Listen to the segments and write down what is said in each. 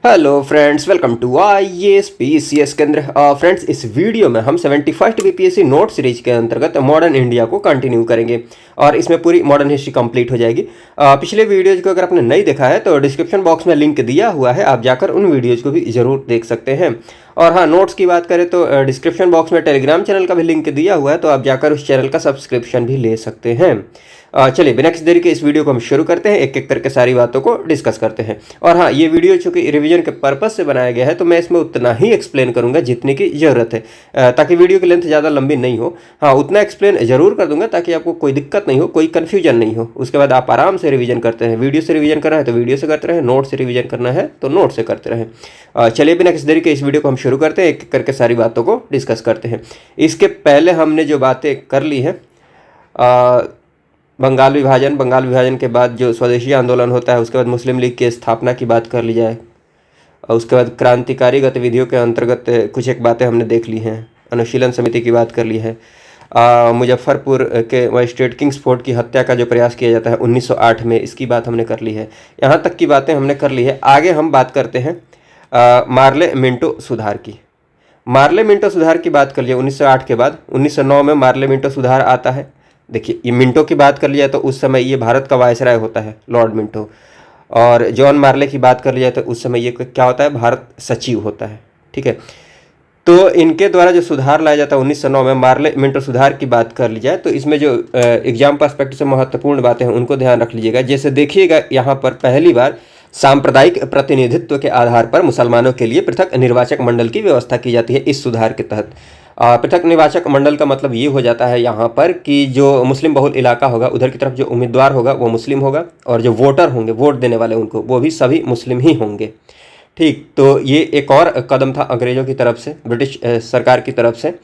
Hello friends, welcome to IAS PCS Kendra. Friends, इस video में हम 71st बीपीएससी नोट सीरीज के अंतर्गत मॉडर्न इंडिया को कंटिन्यू करेंगे और इसमें पूरी मॉडर्न हिस्ट्री कंप्लीट हो जाएगी। पिछले वीडियोज को अगर आपने नहीं देखा है तो डिस्क्रिप्शन बॉक्स में लिंक दिया हुआ है, आप जाकर उन वीडियोज को भी ज़रूर देख सकते हैं। और हाँ, नोट्स की बात करें तो डिस्क्रिप्शन बॉक्स में टेलीग्राम चैनल का भी लिंक दिया हुआ है, तो आप जाकर उस चैनल का सब्सक्रिप्शन भी ले सकते हैं। चलिए बिना किसी देरी के इस वीडियो को हम शुरू करते हैं, एक एक करके सारी बातों को डिस्कस करते हैं। और हाँ, ये वीडियो चूंकि रिवीजन के पर्पज से बनाया गया है तो मैं इसमें उतना ही एक्सप्लेन करूंगा जितने की ज़रूरत है, ताकि वीडियो की लेंथ ज़्यादा लंबी नहीं हो। हाँ, उतना एक्सप्लेन जरूर कर दूंगा ताकि आपको कोई दिक्कत नहीं हो, कोई कन्फ्यूजन नहीं हो। उसके बाद आप आराम से रिवीजन करते हैं। वीडियो से रिवीजन करना है तो वीडियो से करते रहें, नोट से रिवीजन करना है तो नोट से करते रहें। चलिए बिना किसी देरी के इस वीडियो को हम शुरू करते हैं, एक एक करके सारी बातों को डिस्कस करते हैं। इसके पहले हमने जो बातें कर ली हैं, बंगाल विभाजन के बाद जो स्वदेशी आंदोलन होता है, उसके बाद मुस्लिम लीग की स्थापना की बात कर ली जाए, और उसके बाद क्रांतिकारी गतिविधियों के अंतर्गत कुछ एक बातें हमने देख ली हैं। अनुशीलन समिति की बात कर ली है। मुजफ्फरपुर के मजिस्ट्रेट किंग्सफोर्ड की हत्या का जो प्रयास किया जाता है 1908 में, इसकी बात हमने कर ली है। यहाँ तक की बातें हमने कर ली है। आगे हम बात करते हैं मार्ले मिंटो सुधार की। मार्ले मिंटो सुधार की बात कर लिया 1908 के बाद। 1909 में मार्ले मिंटो सुधार आता है। देखिए, ये मिंटो की बात कर लिया तो उस समय ये भारत का वायसराय होता है, लॉर्ड मिंटो। और जॉन मार्ले की बात कर लिया तो उस समय ये क्या होता है, भारत सचिव होता है। ठीक है, तो इनके द्वारा जो सुधार लाया जाता है 1909 में, मार्ले मिंटो सुधार की बात कर ली जाए तो इसमें जो एग्जाम पर्सपेक्टिव से महत्वपूर्ण बातें हैं उनको ध्यान रख लीजिएगा। जैसे देखिएगा, यहाँ पर पहली बार सांप्रदायिक प्रतिनिधित्व के आधार पर मुसलमानों के लिए पृथक निर्वाचक मंडल की व्यवस्था की जाती है इस सुधार के तहत। पृथक निर्वाचक मंडल का मतलब ये हो जाता है यहाँ पर कि जो मुस्लिम बहुल इलाका होगा उधर की तरफ जो उम्मीदवार होगा वो मुस्लिम होगा, और जो वोटर होंगे, वोट देने वाले उनको, वो भी सभी मुस्लिम ही होंगे। ठीक, तो ये एक और कदम था अंग्रेज़ों की तरफ से, ब्रिटिश सरकार की तरफ से,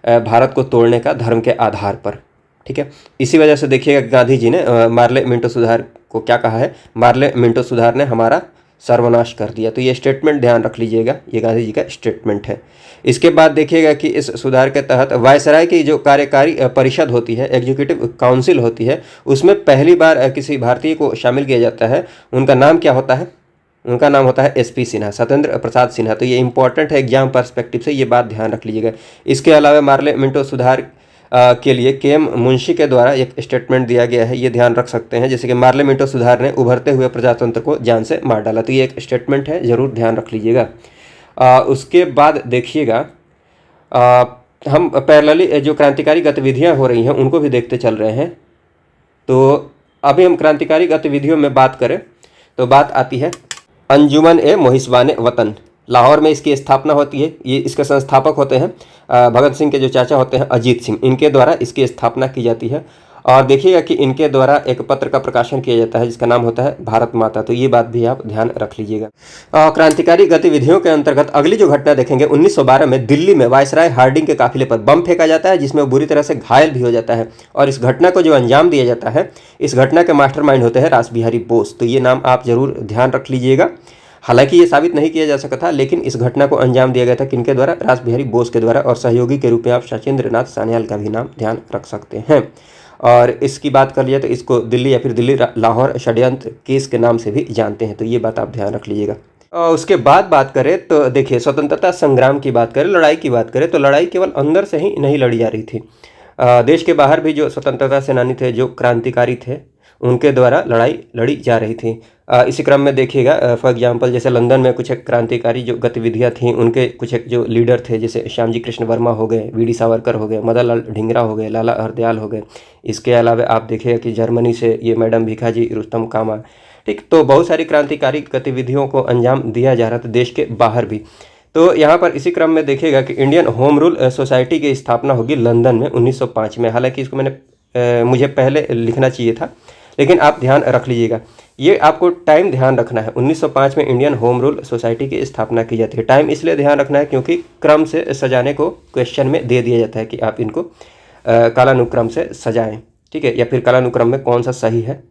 भारत को तोड़ने का धर्म के आधार पर। ठीक है, इसी वजह से देखिएगा गांधी जी ने मार्ले मिंटो सुधार को क्या कहा है, मार्ले मिंटो सुधार ने हमारा सर्वनाश कर दिया। तो ये स्टेटमेंट ध्यान रख लीजिएगा, ये गांधी जी का स्टेटमेंट है। इसके बाद देखिएगा कि इस सुधार के तहत वायसराय की जो कार्यकारी परिषद होती है, एग्जीक्यूटिव काउंसिल होती है, उसमें पहली बार किसी भारतीय को शामिल किया जाता है। उनका नाम क्या होता है? उनका नाम होता है एसपी सिन्हा, सत्येंद्र प्रसाद सिन्हा। तो ये इंपॉर्टेंट है एग्जाम पर्सपेक्टिव से, ये बात ध्यान रख लीजिएगा। इसके अलावा मार्ले मिंटो सुधार के लिए केएम मुंशी के द्वारा एक स्टेटमेंट दिया गया है, ये ध्यान रख सकते हैं। जैसे कि मार्ले मिंटो सुधार ने उभरते हुए प्रजातंत्र को जान से मार डाला, तो ये एक स्टेटमेंट है, ज़रूर ध्यान रख लीजिएगा। उसके बाद देखिएगा, हम पैरेलली जो क्रांतिकारी गतिविधियां हो रही हैं उनको भी देखते चल रहे हैं। तो अभी हम क्रांतिकारी गतिविधियों में बात करें तो बात आती है अंजुमन ए मोहिसबान वतन। लाहौर में इसकी स्थापना होती है। ये इसके संस्थापक होते हैं भगत सिंह के जो चाचा होते हैं अजीत सिंह, इनके द्वारा इसकी स्थापना की जाती है। और देखिएगा कि इनके द्वारा एक पत्र का प्रकाशन किया जाता है जिसका नाम होता है भारत माता। तो ये बात भी आप ध्यान रख लीजिएगा। क्रांतिकारी गतिविधियों के अंतर्गत अगली जो घटना देखेंगे, 1912 में दिल्ली में वायसराय हार्डिंग के काफिले पर बम फेंका जाता है, जिसमें वो बुरी तरह से घायल भी हो जाता है। और इस घटना को जो अंजाम दिया जाता है, इस घटना के मास्टरमाइंड होते हैं रास बिहारी बोस। तो ये नाम आप जरूर ध्यान रख लीजिएगा। हालांकि ये साबित नहीं किया जा सकता था, लेकिन इस घटना को अंजाम दिया गया था किनके द्वारा? रास बिहारी बोस के द्वारा। और सहयोगी के रूप में आप सचिंद्र नाथ सान्याल का भी नाम ध्यान रख सकते हैं। और इसकी बात कर लिया तो इसको दिल्ली या फिर दिल्ली लाहौर षड्यंत्र केस के नाम से भी जानते हैं, तो ये बात आप ध्यान रख लीजिएगा। और उसके बाद बात करें तो देखिए, स्वतंत्रता संग्राम की बात करें, लड़ाई की बात करें तो लड़ाई केवल अंदर से ही नहीं लड़ी जा रही थी। देश के बाहर भी जो स्वतंत्रता सेनानी थे, जो क्रांतिकारी थे, उनके द्वारा लड़ाई लड़ी जा रही थी। इसी क्रम में देखिएगा, फॉर एग्जांपल जैसे लंदन में कुछ एक क्रांतिकारी जो गतिविधियां थीं, उनके कुछ एक जो लीडर थे, जैसे श्यामजी कृष्ण वर्मा हो गए, वीडी सावरकर हो गए, मदन लाल ढींगरा हो गए, लाला हरदयाल हो गए। इसके अलावा आप देखिएगा कि जर्मनी से ये मैडम भीखाजी रुस्तम कामा। ठीक, तो बहुत सारी क्रांतिकारी गतिविधियों को अंजाम दिया जा रहा था देश के बाहर भी। तो यहाँ पर इसी क्रम में देखिएगा कि इंडियन होम रूल सोसाइटी की स्थापना होगी लंदन में 1905 में। हालांकि इसको मुझे पहले लिखना चाहिए था, लेकिन आप ध्यान रख लीजिएगा। ये आपको टाइम ध्यान रखना है। 1905 में इंडियन होम रूल सोसाइटी की स्थापना की जाती है। टाइम इसलिए ध्यान रखना है क्योंकि क्रम से सजाने को क्वेश्चन में दे दिया जाता है कि आप इनको कालानुक्रम से सजाएं। ठीक है, या फिर कालानुक्रम में कौन सा सही है,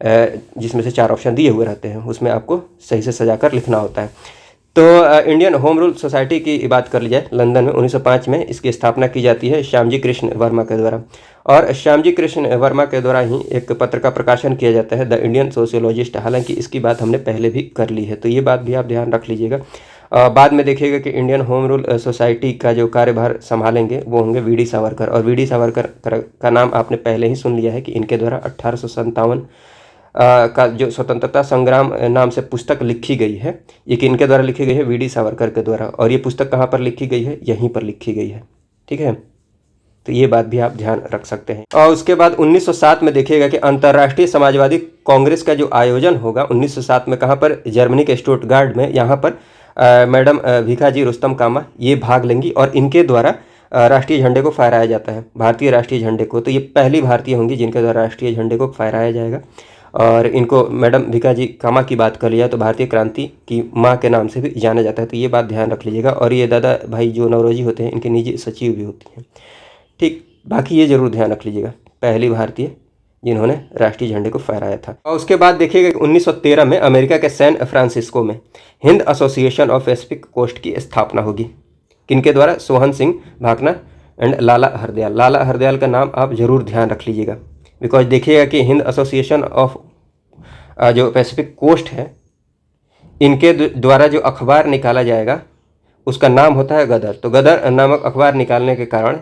जिसमें से 4 ऑप्शन दिए हुए रहते हैं, उसमें आपको सही से सजाकर लिखना होता है। तो इंडियन होम रूल सोसाइटी की बात कर ली जाए, लंदन में 1905 में इसकी स्थापना की जाती है श्यामजी कृष्ण वर्मा के द्वारा। और श्यामजी कृष्ण वर्मा के द्वारा ही एक पत्र का प्रकाशन किया जाता है, द इंडियन सोशियोलॉजिस्ट। हालांकि इसकी बात हमने पहले भी कर ली है, तो ये बात भी आप ध्यान रख लीजिएगा। बाद में देखिएगा कि इंडियन होम रूल सोसाइटी का जो कार्यभार संभालेंगे वो होंगे वी डी सावरकर। और वी डी सावरकर का नाम आपने पहले ही सुन लिया है कि इनके द्वारा 1857 का जो स्वतंत्रता संग्राम नाम से पुस्तक लिखी गई है, ये किनके द्वारा लिखी गई है? वी डी सावरकर के द्वारा। और ये पुस्तक कहाँ पर लिखी गई है? यहीं पर लिखी गई है, ठीक है। तो ये बात भी आप ध्यान रख सकते हैं। और उसके बाद 1907 में देखिएगा कि अंतर्राष्ट्रीय समाजवादी कांग्रेस का जो आयोजन होगा 1907 में, कहाँ पर? जर्मनी के स्टुटगार्ट में। यहाँ पर मैडम भीखाजी रुस्तम कामा ये भाग लेंगी और इनके द्वारा राष्ट्रीय झंडे को फहराया जाता है, भारतीय राष्ट्रीय झंडे को। तो ये पहली भारतीय होंगी जिनके द्वारा राष्ट्रीय झंडे को फहराया जाएगा। और इनको मैडम भीखाजी कामा की बात कर लिया तो भारतीय क्रांति की माँ के नाम से भी जाना जाता है, तो ये बात ध्यान रख लीजिएगा। और ये दादा भाई जो नौरोजी होते हैं इनके निजी सचिव भी होती हैं, ठीक। बाकी ये जरूर ध्यान रख लीजिएगा, पहली भारतीय जिन्होंने राष्ट्रीय झंडे को फहराया था। और उसके बाद देखिएगा 1913 में अमेरिका के सैन फ्रांसिस्को में Hind Association of Pacific Coast की स्थापना होगी। किनके द्वारा? सोहन सिंह भाकना एंड लाला हरदयाल। लाला हरदयाल का नाम आप जरूर ध्यान रख लीजिएगा, बिकॉज देखिएगा कि हिंद एसोसिएशन ऑफ जो पैसिफिक कोस्ट है, इनके द्वारा जो अखबार निकाला जाएगा उसका नाम होता है गदर। तो गदर नामक अखबार निकालने के कारण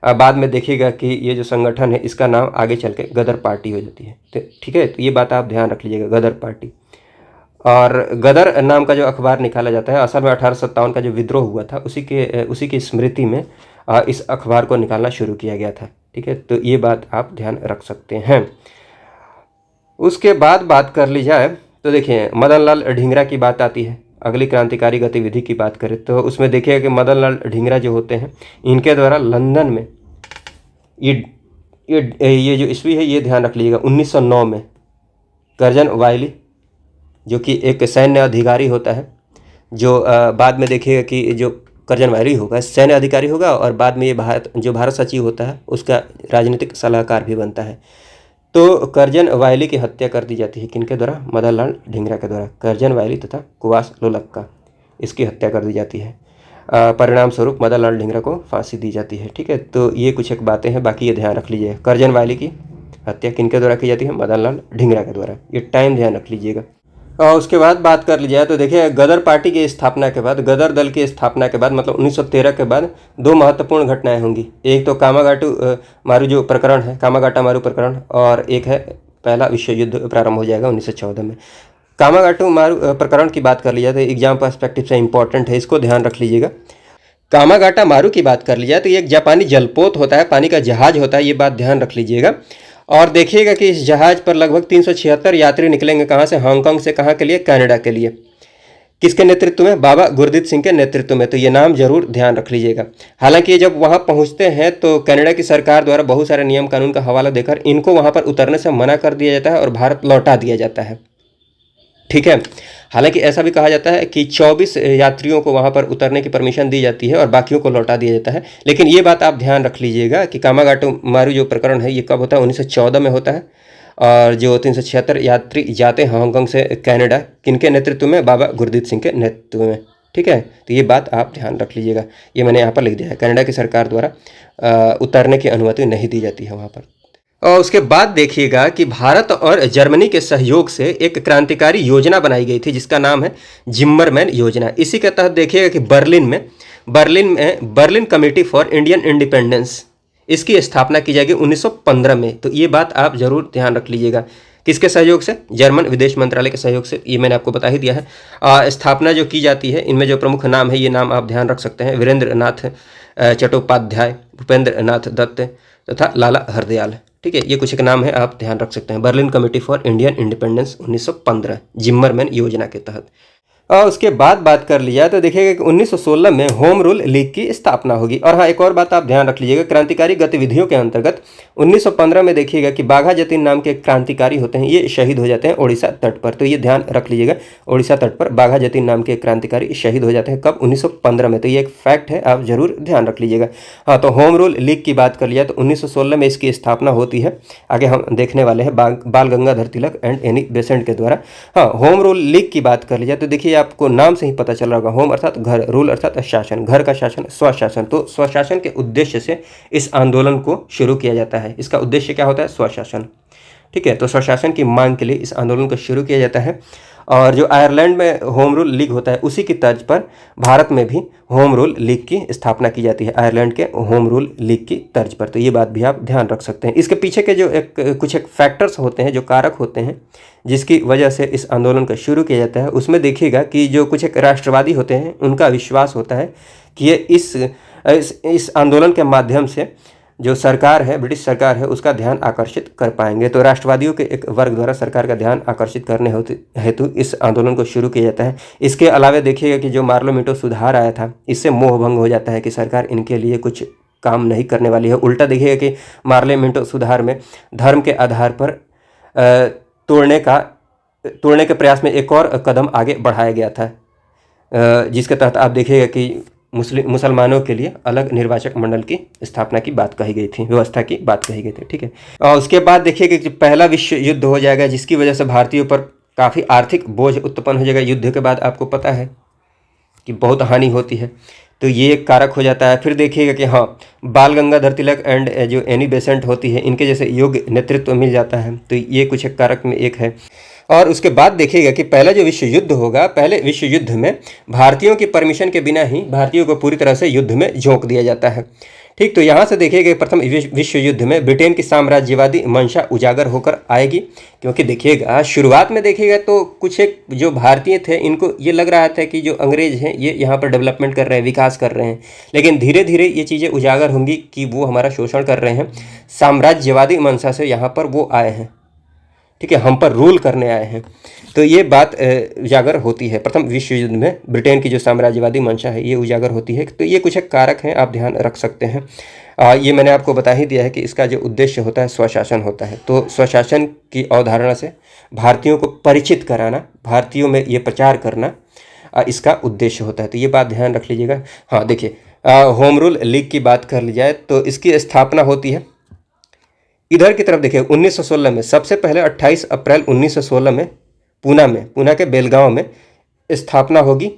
बाद में देखिएगा कि ये जो संगठन है इसका नाम आगे चल के गदर पार्टी हो जाती है, तो ठीक है। तो ये बात आप ध्यान रख लीजिएगा, गदर पार्टी। और गदर नाम का जो अखबार निकाला जाता है, असल में 1857 का जो विद्रोह हुआ था उसी की स्मृति में इस अखबार को निकालना शुरू किया गया था, ठीक है। तो ये बात आप ध्यान रख सकते हैं। उसके बाद बात कर ली जाए तो देखिए मदन लाल ढींगरा की बात आती है। अगली क्रांतिकारी गतिविधि की बात करें तो उसमें देखिएगा कि मदन लाल ढींगरा जो होते हैं इनके द्वारा लंदन में ये जो ईस्वी है ये ध्यान रख लीजिएगा, 1909 में कर्जन वायली जो कि एक सैन्य अधिकारी होता है, जो बाद में देखिएगा कि जो कर्जन वायली होगा सैन्य अधिकारी होगा और बाद में ये भारत सचिव होता है उसका राजनीतिक सलाहकार भी बनता है। तो कर्जन वायली की हत्या कर दी जाती है, किनके द्वारा? मदन लाल ढींगरा के द्वारा। कर्जन वायली तथा कुवास लोलक्का इसकी हत्या कर दी जाती है। परिणाम स्वरूप मदन लाल ढींगरा को फांसी दी जाती है, ठीक है। तो ये कुछ एक बातें हैं, बाकी ये ध्यान रख लीजिए। कर्जन वायली की हत्या किनके द्वारा की जाती है? मदन लाल ढींगरा के द्वारा। ये टाइम ध्यान रख लीजिएगा। और उसके बाद बात कर ली जाए तो देखिए गदर पार्टी की स्थापना के बाद, गदर दल की स्थापना के बाद मतलब 1913 के बाद दो महत्वपूर्ण घटनाएं होंगी। एक तो कामागाटू मारू जो प्रकरण है, कामागाटा मारू प्रकरण, और एक है पहला विश्व युद्ध प्रारंभ हो जाएगा 1914 में। कामागाटू मारू प्रकरण की बात कर ली जाए तो एग्जाम पर्सपेक्टिव से इंपॉर्टेंट है, इसको ध्यान रख लीजिएगा। कामागाटा मारू की बात कर ली जाए तो ये एक जापानी जलपोत होता है, पानी का जहाज होता है, ये बात ध्यान रख लीजिएगा। और देखिएगा कि इस जहाज पर लगभग 376 यात्री निकलेंगे। कहाँ से? हांगकांग से। कहाँ के लिए? कनाडा के लिए। किसके नेतृत्व में? बाबा गुरदीप सिंह के नेतृत्व में। तो ये नाम जरूर ध्यान रख लीजिएगा। हालांकि जब वहाँ पहुँचते हैं तो कनाडा की सरकार द्वारा बहुत सारे नियम कानून का हवाला देकर इनको वहाँ पर उतरने से मना कर दिया जाता है और भारत लौटा दिया जाता है, ठीक है। हालांकि ऐसा भी कहा जाता है कि 24 यात्रियों को वहाँ पर उतरने की परमिशन दी जाती है और बाकियों को लौटा दिया जाता है। लेकिन ये बात आप ध्यान रख लीजिएगा कि कामागाटू मारू जो प्रकरण है ये कब होता है? 1914 में होता है। और जो 376 यात्री जाते हैं हांगकांग से कनाडा, किनके नेतृत्व में? बाबा गुरदीप सिंह के नेतृत्व में, ठीक है। तो ये बात आप ध्यान रख लीजिएगा, ये मैंने यहाँ पर लिख दिया है। कनाडा की सरकार द्वारा उतरने की अनुमति नहीं दी जाती है वहाँ पर। और उसके बाद देखिएगा कि भारत और जर्मनी के सहयोग से एक क्रांतिकारी योजना बनाई गई थी जिसका नाम है जिम्मरमैन योजना। इसी के तहत देखिएगा कि Berlin committee for Indian independence इसकी स्थापना की जाएगी 1915 में। तो ये बात आप जरूर ध्यान रख लीजिएगा। किसके सहयोग से? जर्मन विदेश मंत्रालय के सहयोग से, ये मैंने आपको बता ही दिया है। स्थापना जो की जाती है इनमें जो प्रमुख नाम है ये नाम आप ध्यान रख सकते हैं: वीरेंद्र नाथ चट्टोपाध्याय, भूपेंद्र नाथ दत्त तथा लाला हरदयाल, ठीक है। ये कुछ एक नाम है, आप ध्यान रख सकते हैं। Berlin committee for Indian independence 1915 जिम्मरमैन योजना के तहत। और उसके बाद बात कर लिया तो देखिएगा कि 1916 में होम रूल लीग की स्थापना होगी। और हाँ, एक और बात आप ध्यान रख लीजिएगा, क्रांतिकारी गतिविधियों के अंतर्गत 1915 में देखिएगा कि बाघा जतीन नाम के क्रांतिकारी होते हैं, ये शहीद हो जाते हैं ओडिशा तट पर। तो ये ध्यान रख लीजिएगा, ओडिशा तट पर बाघा जतीन नाम के क्रांतिकारी शहीद हो जाते हैं। कब? 1915 में। तो ये एक फैक्ट है, आप जरूर ध्यान रख लीजिएगा। हाँ, तो होम रूल लीग की बात कर लिया तो 1916 में इसकी स्थापना होती है। आगे हम देखने वाले हैं बाल Gangadhar Tilak and Annie Besant के द्वारा। हाँ, होम रूल लीग की बात कर लिया तो देखिए आपको नाम से ही पता चल रहा होगा, होम अर्थात घर, रूल अर्थात शासन, घर का शासन, स्वशासन। तो स्वशासन के उद्देश्य से इस आंदोलन को शुरू किया जाता है। इसका उद्देश्य क्या होता है? स्वशासन। ठीक है, तो स्वशासन की मांग के लिए इस आंदोलन को शुरू किया जाता है। और जो आयरलैंड में होम रूल लीग होता है, उसी की तर्ज पर भारत में भी होम रूल लीग की स्थापना की जाती है, आयरलैंड के होम रूल लीग की तर्ज पर। तो ये बात भी आप ध्यान रख सकते हैं। इसके पीछे के जो कुछ एक फैक्टर्स होते हैं, जो कारक होते हैं जिसकी वजह से इस आंदोलन को शुरू किया जाता है, उसमें देखिएगा कि जो कुछ एक राष्ट्रवादी होते हैं, उनका विश्वास होता है कि ये इस आंदोलन के माध्यम से जो सरकार है, ब्रिटिश सरकार है, उसका ध्यान आकर्षित कर पाएंगे। तो राष्ट्रवादियों के एक वर्ग द्वारा सरकार का ध्यान आकर्षित करने हेतु इस आंदोलन को शुरू किया जाता है। इसके अलावा देखिएगा कि जो मार्लो मिंटो सुधार आया था, इससे मोह भंग हो जाता है कि सरकार इनके लिए कुछ काम नहीं करने वाली है। उल्टा देखिएगा कि मार्लो मिंटो सुधार में धर्म के आधार पर तोड़ने के प्रयास में एक और कदम आगे बढ़ाया गया था, जिसके तहत आप देखिएगा कि मुसलमानों के लिए अलग निर्वाचक मंडल की स्थापना की बात कही गई थी, व्यवस्था की बात कही गई थी। ठीक है, और उसके बाद देखिए कि पहला विश्व युद्ध हो जाएगा, जिसकी वजह से भारतीयों पर काफ़ी आर्थिक बोझ उत्पन्न हो जाएगा। युद्ध के बाद आपको पता है कि बहुत हानि होती है, तो ये एक कारक हो जाता है। फिर देखिएगा कि हाँ, बाल गंगाधर तिलक एंड जो एनी बेसेंट होती है, इनके जैसे योग्य नेतृत्व मिल जाता है, तो ये कुछ एक कारक में एक है। और उसके बाद देखिएगा कि पहला जो विश्व युद्ध होगा, पहले विश्व युद्ध में भारतीयों की परमिशन के बिना ही भारतीयों को पूरी तरह से युद्ध में झोंक दिया जाता है। ठीक, तो यहाँ से देखिएगा प्रथम विश्व युद्ध में ब्रिटेन की साम्राज्यवादी मंशा उजागर होकर आएगी। क्योंकि देखिएगा शुरुआत में देखिएगा तो कुछ एक जो भारतीय थे, इनको ये लग रहा था कि जो अंग्रेज हैं ये यहाँ पर डेवलपमेंट कर रहे हैं, विकास कर रहे हैं, लेकिन धीरे धीरे ये चीज़ें उजागर होंगी कि वो हमारा शोषण कर रहे हैं, साम्राज्यवादी मंशा से यहाँ पर वो आए हैं। ठीक है, हम पर रूल करने आए हैं। तो ये बात उजागर होती है प्रथम विश्व युद्ध में, ब्रिटेन की जो साम्राज्यवादी मंशा है ये उजागर होती है। तो ये कुछ एक कारक हैं, आप ध्यान रख सकते हैं। ये मैंने आपको बता ही दिया है कि इसका जो उद्देश्य होता है स्वशासन होता है। तो स्वशासन की अवधारणा से भारतीयों को परिचित कराना, भारतीयों में ये प्रचार करना इसका उद्देश्य होता है। तो ये बात ध्यान रख लीजिएगा। हाँ देखिए, होम रूल लीग की बात कर ली जाए तो इसकी स्थापना होती है, इधर की तरफ देखिए 1916 में, सबसे पहले 28 अप्रैल 1916 में पूना के बेलगांव में स्थापना होगी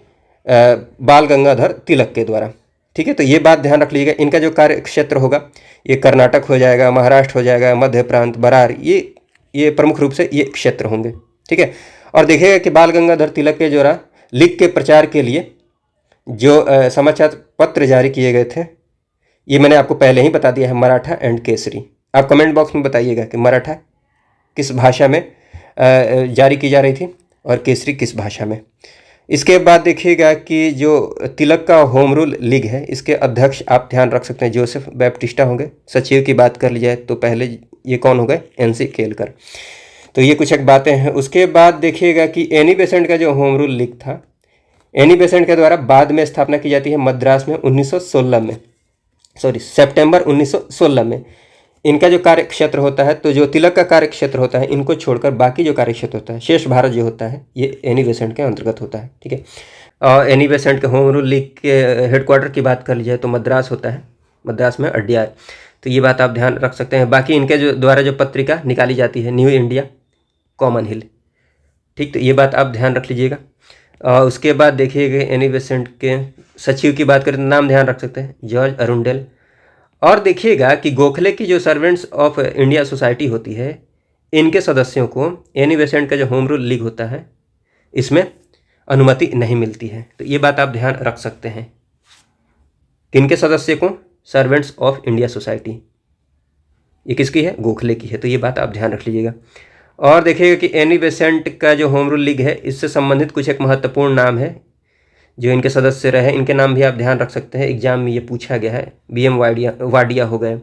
बाल गंगाधर तिलक के द्वारा। ठीक है, तो ये बात ध्यान रख लीजिएगा। इनका जो कार्य क्षेत्र होगा ये कर्नाटक हो जाएगा, महाराष्ट्र हो जाएगा, मध्य प्रांत, बरार, ये प्रमुख रूप से ये क्षेत्र होंगे। ठीक है, और देखिएगा कि बाल गंगाधर तिलक के द्वारा लीग के प्रचार के लिए जो समाचार पत्र जारी किए गए थे, ये मैंने आपको पहले ही बता दिया है, मराठा एंड केसरी। आप कमेंट बॉक्स में बताइएगा कि मराठा किस भाषा में जारी की जा रही थी और केसरी किस भाषा में। इसके बाद देखिएगा कि जो तिलक का होम रूल लीग है, इसके अध्यक्ष आप ध्यान रख सकते हैं जोसेफ बैप्टिस्टा होंगे। सचिव की बात कर ली जाए तो पहले ये कौन हो गए? एनसी केलकर। तो ये कुछ एक बातें हैं। उसके बाद देखिएगा कि एनी बेसेंट का जो होम रूल लीग था, एनी बेसेंट के द्वारा बाद में स्थापना की जाती है मद्रास में 1916 में, सितंबर 1916 में। इनका जो कार्य क्षेत्र होता है, तो जो तिलक का कार्य क्षेत्र होता है, इनको छोड़कर बाकी जो कार्य क्षेत्र होता है, शेष भारत जो होता है, ये एनी बेसेंट के अंतर्गत होता है। ठीक है, और एनी बेसेंट के होम रूल लीग के हेडक्वार्टर की बात कर ली जाए तो मद्रास होता है, मद्रास में अड्डिया है। तो ये बात आप ध्यान रख सकते हैं। बाकी इनके जो द्वारा जो पत्रिका निकाली जाती है, न्यू इंडिया, कॉमन हिल। ठीक, तो ये बात आप ध्यान रख लीजिएगा। उसके बाद देखिएगा एनी बेसेंट के सचिव की बात करें तो नाम ध्यान रख सकते हैं, जॉर्ज अरुंडेल। और देखिएगा कि गोखले की जो सर्वेंट्स ऑफ इंडिया सोसाइटी होती है, इनके सदस्यों को एनी बेसेंट का जो होम रूल लीग होता है, इसमें अनुमति नहीं मिलती है। तो ये बात आप ध्यान रख सकते हैं। किनके सदस्य को? Servants of India society. ये किसकी है? गोखले की है। तो ये बात आप ध्यान रख लीजिएगा। और देखिएगा कि एनी बेसेंट का जो होम रूल लीग है, इससे संबंधित कुछ एक महत्वपूर्ण नाम है जो इनके सदस्य रहे, इनके नाम भी आप ध्यान रख सकते हैं। एग्जाम में ये पूछा गया है। BM वाडिया हो गए,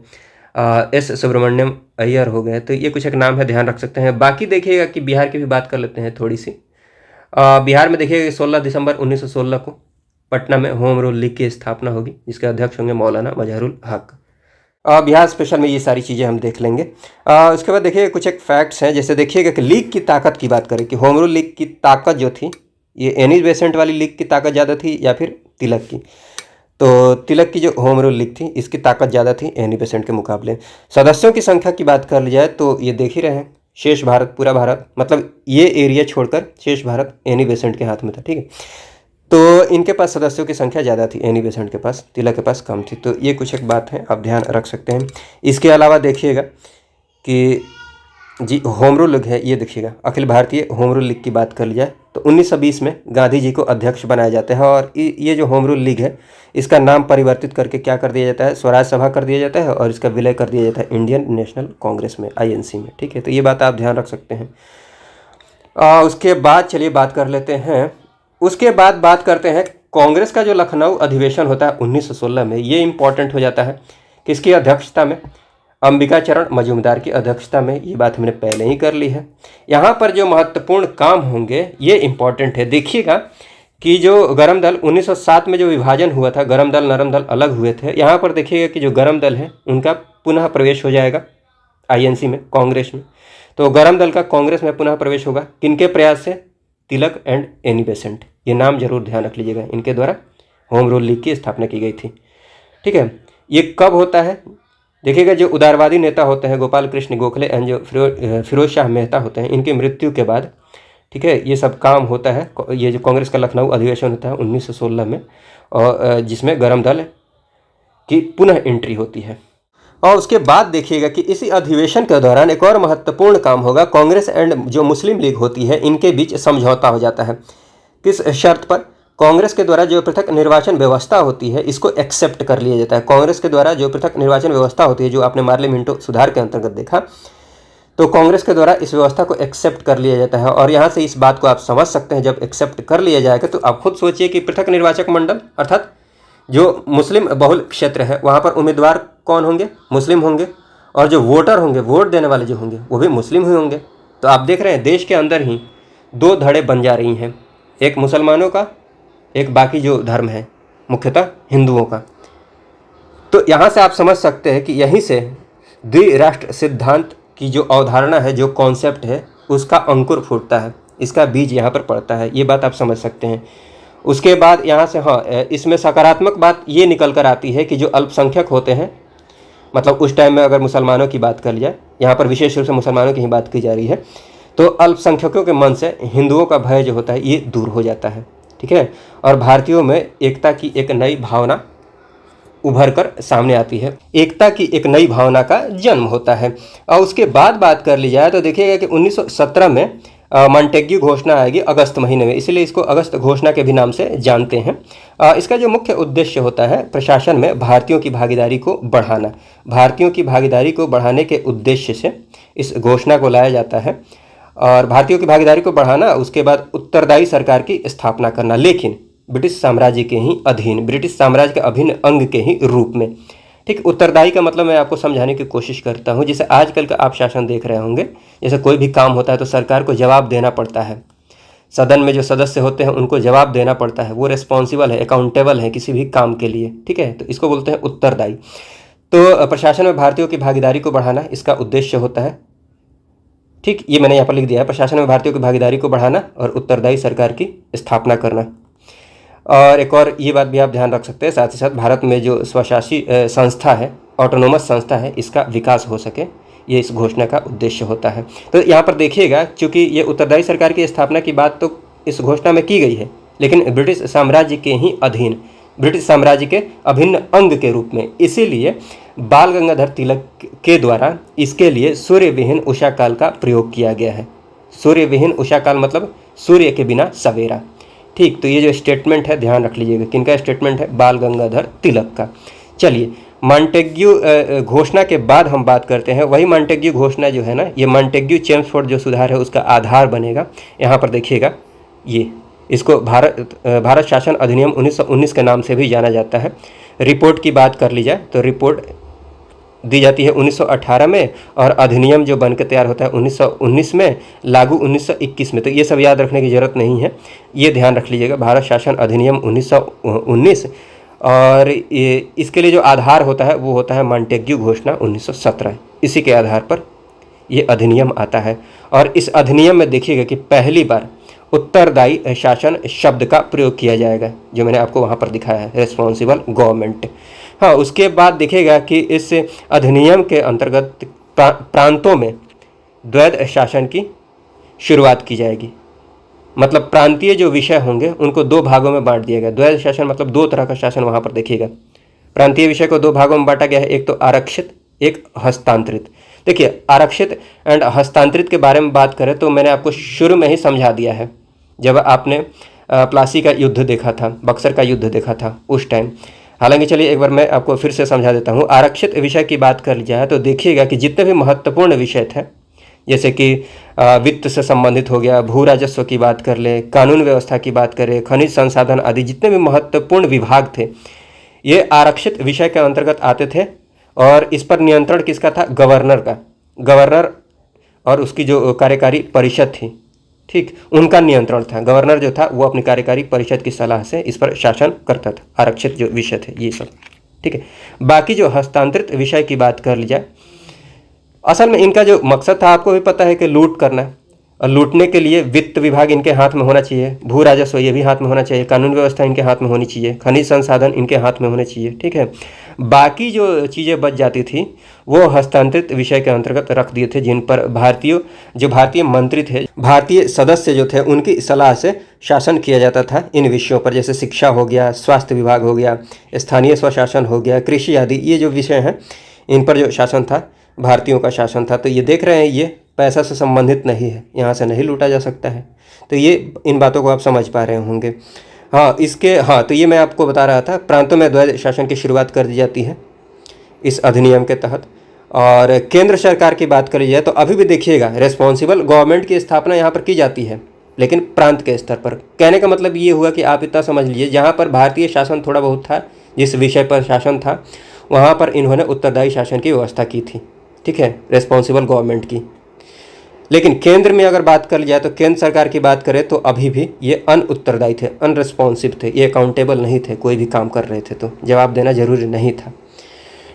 S सुब्रमण्यम अय्यर हो गए। तो ये कुछ एक नाम है, ध्यान रख सकते हैं। बाकी देखिएगा कि बिहार की भी बात कर लेते हैं थोड़ी सी। बिहार में देखिएगा 16 दिसंबर 1916 को पटना में होम रूल लीग की स्थापना होगी, जिसके अध्यक्ष होंगे मौलाना मजहरुल हक। बिहार स्पेशल में ये सारी चीज़ें हम देख लेंगे। उसके बाद देखिएगा कुछ एक फैक्ट्स हैं। जैसे देखिएगा कि लीग की ताकत की बात करें कि होम रूल लीग की ताकत जो थी, ये एनी बेसेंट वाली लीग की ताकत ज़्यादा थी या फिर तिलक की? तो तिलक की जो होम रूल लीग थी, इसकी ताकत ज़्यादा थी एनी बेसेंट के मुकाबले। सदस्यों की संख्या की बात कर ली जाए तो ये देख ही रहे हैं, शेष भारत, पूरा भारत, मतलब ये एरिया छोड़कर शेष भारत एनी बेसेंट के हाथ में था। ठीक है, तो इनके पास सदस्यों की संख्या ज़्यादा थी, एनी बेसेंट के पास, तिलक के पास कम थी। तो ये कुछ एक बात है, आप ध्यान रख सकते हैं। इसके अलावा देखिएगा कि जी होम रूल लीग है, ये देखिएगा Akhil Bharatiya home rule league की बात कर लिया जाए तो 1920 में गांधी जी को अध्यक्ष बनाया जाता है। और ये जो होम रूल लीग है इसका नाम परिवर्तित करके क्या कर दिया जाता है, स्वराज सभा कर दिया जाता है, और इसका विलय कर दिया जाता है इंडियन नेशनल कांग्रेस में, INC में। ठीक है, तो ये बात आप ध्यान रख सकते हैं। उसके बाद चलिए बात कर लेते हैं, उसके बाद बात करते हैं कांग्रेस का जो लखनऊ अधिवेशन होता है 1916 में, ये इंपॉर्टेंट हो जाता है। किसकी अध्यक्षता में? अंबिका चरण मजूमदार की अध्यक्षता में। ये बात हमने पहले ही कर ली है। यहाँ पर जो महत्वपूर्ण काम होंगे ये इंपॉर्टेंट है। देखिएगा कि जो गरम दल 1907 में जो विभाजन हुआ था, गरम दल नरम दल अलग हुए थे। यहाँ पर देखिएगा कि जो गरम दल है उनका पुनः प्रवेश हो जाएगा INC में, कांग्रेस में। तो गरम दल का कांग्रेस में पुनः प्रवेश होगा किनके प्रयास से? तिलक एंड एनी बेसेंट, ये नाम जरूर ध्यान रख लीजिएगा, इनके द्वारा होम रूल लीग की स्थापना की गई थी। ठीक है, ये कब होता है? देखिएगा जो उदारवादी नेता होते हैं गोपाल कृष्ण गोखले एंड जो फिरोज शाह मेहता होते हैं, इनकी मृत्यु के बाद, ठीक है, ये सब काम होता है। ये जो कांग्रेस का लखनऊ अधिवेशन होता है 1916 में, और जिसमें गरम दल की पुनः एंट्री होती है। और उसके बाद देखिएगा कि इसी अधिवेशन के दौरान एक और महत्वपूर्ण काम होगा। कांग्रेस एंड जो मुस्लिम लीग होती है इनके बीच समझौता हो जाता है। किस शर्त पर? कांग्रेस के द्वारा जो पृथक निर्वाचन व्यवस्था होती है इसको एक्सेप्ट कर लिया जाता है। कांग्रेस के द्वारा जो पृथक निर्वाचन व्यवस्था होती है, जो आपने मार्ले मिंटो सुधार के अंतर्गत देखा, तो कांग्रेस के द्वारा इस व्यवस्था को एक्सेप्ट कर लिया जाता है। और यहाँ से इस बात को आप समझ सकते हैं, जब एक्सेप्ट कर लिया जाएगा तो आप खुद सोचिए कि पृथक निर्वाचक मंडल अर्थात जो मुस्लिम बहुल क्षेत्र है वहाँ पर उम्मीदवार कौन होंगे? मुस्लिम होंगे, और जो वोटर होंगे, वोट देने वाले जो होंगे वो भी मुस्लिम ही होंगे। तो आप देख रहे हैं देश के अंदर ही दो धड़े बन जा रही हैं, एक मुसलमानों का, एक बाकी जो धर्म है मुख्यतः हिंदुओं का। तो यहाँ से आप समझ सकते हैं कि यहीं से द्विराष्ट्र सिद्धांत की जो अवधारणा है, जो कॉन्सेप्ट है, उसका अंकुर फूटता है, इसका बीज यहाँ पर पड़ता है। ये बात आप समझ सकते हैं। उसके बाद यहाँ से इसमें सकारात्मक बात ये निकल कर आती है कि जो अल्पसंख्यक होते हैं, मतलब उस टाइम में अगर मुसलमानों की बात कर लिया, यहाँ पर विशेष रूप से मुसलमानों की ही बात की जा रही है, तो अल्पसंख्यकों के मन से हिंदुओं का भय जो होता है ये दूर हो जाता है। ठीक है, और भारतीयों में एकता की एक नई भावना उभर कर सामने आती है, एकता की एक नई भावना का जन्म होता है। और उसके बाद बात कर ली जाए तो देखिएगा कि 1917 में मॉन्टेग्यू घोषणा आएगी अगस्त महीने में, इसलिए इसको अगस्त घोषणा के भी नाम से जानते हैं। इसका जो मुख्य उद्देश्य होता है प्रशासन में भारतीयों की भागीदारी को बढ़ाना। भारतीयों की भागीदारी को बढ़ाने के उद्देश्य से इस घोषणा को लाया जाता है, और भारतीयों की भागीदारी को बढ़ाना, उसके बाद उत्तरदायी सरकार की स्थापना करना, लेकिन ब्रिटिश साम्राज्य के ही अधीन, ब्रिटिश साम्राज्य के अभिन्न अंग के ही रूप में। ठीक, उत्तरदायी का मतलब मैं आपको समझाने की कोशिश करता हूँ। जैसे आजकल का आप शासन देख रहे होंगे, जैसे कोई भी काम होता है तो सरकार को जवाब देना पड़ता है, सदन में जो सदस्य होते हैं उनको जवाब देना पड़ता है, वो रिस्पॉन्सिबल है, अकाउंटेबल है किसी भी काम के लिए। ठीक है, तो इसको बोलते हैं उत्तरदायी। तो प्रशासन में भारतीयों की भागीदारी को बढ़ाना इसका उद्देश्य होता है। ठीक, ये मैंने यहाँ पर लिख दिया है, प्रशासन में भारतीयों की भागीदारी को बढ़ाना और उत्तरदायी सरकार की स्थापना करना। और एक और ये बात भी आप ध्यान रख सकते हैं, साथ ही साथ भारत में जो स्वशासी संस्था है, ऑटोनोमस संस्था है, इसका विकास हो सके, ये इस घोषणा का उद्देश्य होता है। तो यहाँ पर देखिएगा, चूँकि ये उत्तरदायी सरकार की स्थापना की बात तो इस घोषणा में की गई है, लेकिन ब्रिटिश साम्राज्य के ही अधीन, ब्रिटिश साम्राज्य के अभिन्न अंग के रूप में, इसीलिए बाल गंगाधर तिलक के द्वारा इसके लिए सूर्य विहीन उषा काल का प्रयोग किया गया है। सूर्य विहीन उषा काल मतलब सूर्य के बिना सवेरा। ठीक, तो ये जो स्टेटमेंट है ध्यान रख लीजिएगा, किनका स्टेटमेंट है? बाल गंगाधर तिलक का। चलिए, मॉन्टेग्यू घोषणा के बाद हम बात करते हैं। वही मॉन्टेग्यू घोषणा जो है ना, ये मॉन्टेग्यू चेम्सफोर्ड जो सुधार है उसका आधार बनेगा। यहाँ पर देखिएगा, ये इसको भारत शासन अधिनियम 1919 के नाम से भी जाना जाता है। रिपोर्ट की बात कर ली जाए तो रिपोर्ट दी जाती है 1918 में, और अधिनियम जो बनकर तैयार होता है 1919 में, लागू 1921 में। तो ये सब याद रखने की ज़रूरत नहीं है, ये ध्यान रख लीजिएगा, भारत शासन अधिनियम 1919। और ये इसके लिए जो आधार होता है वो होता है मॉन्टेग्यू घोषणा 1917। इसी के आधार पर ये अधिनियम आता है। और इस अधिनियम में देखिएगा कि पहली बार उत्तरदायी शासन शब्द का प्रयोग किया जाएगा, जो मैंने आपको वहाँ पर दिखाया है, रिस्पॉन्सिबल गवर्नमेंट। हाँ, उसके बाद देखिएगा कि इस अधिनियम के अंतर्गत प्रांतों में द्वैध शासन की शुरुआत की जाएगी। मतलब प्रांतीय जो विषय होंगे उनको दो भागों में बांट दिया गया। द्वैध शासन मतलब दो तरह का शासन वहाँ पर देखिएगा। प्रांतीय विषय को दो भागों में बांटा गया है, एक तो आरक्षित, एक हस्तांतरित। देखिए, आरक्षित एंड हस्तांतरित के बारे में बात करें तो मैंने आपको शुरू में ही समझा दिया है जब आपने प्लासी का युद्ध देखा था, बक्सर का युद्ध देखा था उस टाइम। हालांकि चलिए एक बार मैं आपको फिर से समझा देता हूँ। आरक्षित विषय की बात कर ली जाए तो देखिएगा कि जितने भी महत्वपूर्ण विषय थे, जैसे कि वित्त से संबंधित हो गया, भू राजस्व की बात कर ले, कानून व्यवस्था की बात करें, खनिज संसाधन आदि जितने भी महत्वपूर्ण विभाग थे, ये आरक्षित विषय के अंतर्गत आते थे। और इस पर नियंत्रण किसका था? गवर्नर का। गवर्नर और उसकी जो कार्यकारी परिषद थी, ठीक, उनका नियंत्रण था। गवर्नर जो था वो अपनी कार्यकारी परिषद की सलाह से इस पर शासन करता था। आरक्षित जो विषय थे ये सब, ठीक है। बाकी जो हस्तांतरित विषय की बात कर ली जाए, असल में इनका जो मकसद था आपको भी पता है कि लूट करना है, और लूटने के लिए वित्त विभाग इनके हाथ में होना चाहिए, भू राजस्व ये भी हाथ में होना चाहिए, कानून व्यवस्था इनके हाथ में होनी चाहिए, खनिज संसाधन इनके हाथ में होने चाहिए, ठीक है। बाकी जो चीज़ें बच जाती थी वो हस्तांतरित विषय के अंतर्गत रख दिए थे, जिन पर भारतीय मंत्री थे, भारतीय सदस्य जो थे, उनकी सलाह से शासन किया जाता था इन विषयों पर। जैसे शिक्षा हो गया, स्वास्थ्य विभाग हो गया, स्थानीय स्वशासन हो गया, कृषि आदि, ये जो विषय हैं इन पर जो शासन था भारतीयों का शासन था। तो ये देख रहे हैं, ये पैसा से संबंधित नहीं है, यहाँ से नहीं लूटा जा सकता है। तो ये इन बातों को आप समझ पा रहे होंगे। तो ये मैं आपको बता रहा था, प्रांतों में द्वैध शासन की शुरुआत कर दी जाती है इस अधिनियम के तहत। और केंद्र सरकार की बात करी जाए तो अभी भी देखिएगा रेस्पॉन्सिबल गवर्नमेंट की स्थापना यहाँ पर की जाती है, लेकिन प्रांत के स्तर पर। कहने का मतलब ये हुआ कि आप इतना समझ लीजिए, जहाँ पर भारतीय शासन थोड़ा बहुत था, जिस विषय पर शासन था, वहाँ पर इन्होंने उत्तरदायी शासन की व्यवस्था की थी, ठीक है, रेस्पॉन्सिबल गवर्नमेंट की। लेकिन केंद्र में अगर बात कर जाए तो केंद्र सरकार की बात करें तो अभी भी ये अनउत्तरदायी थे, अनरिस्पॉन्सिव थे, ये अकाउंटेबल नहीं थे, कोई भी काम कर रहे थे तो जवाब देना जरूरी नहीं था,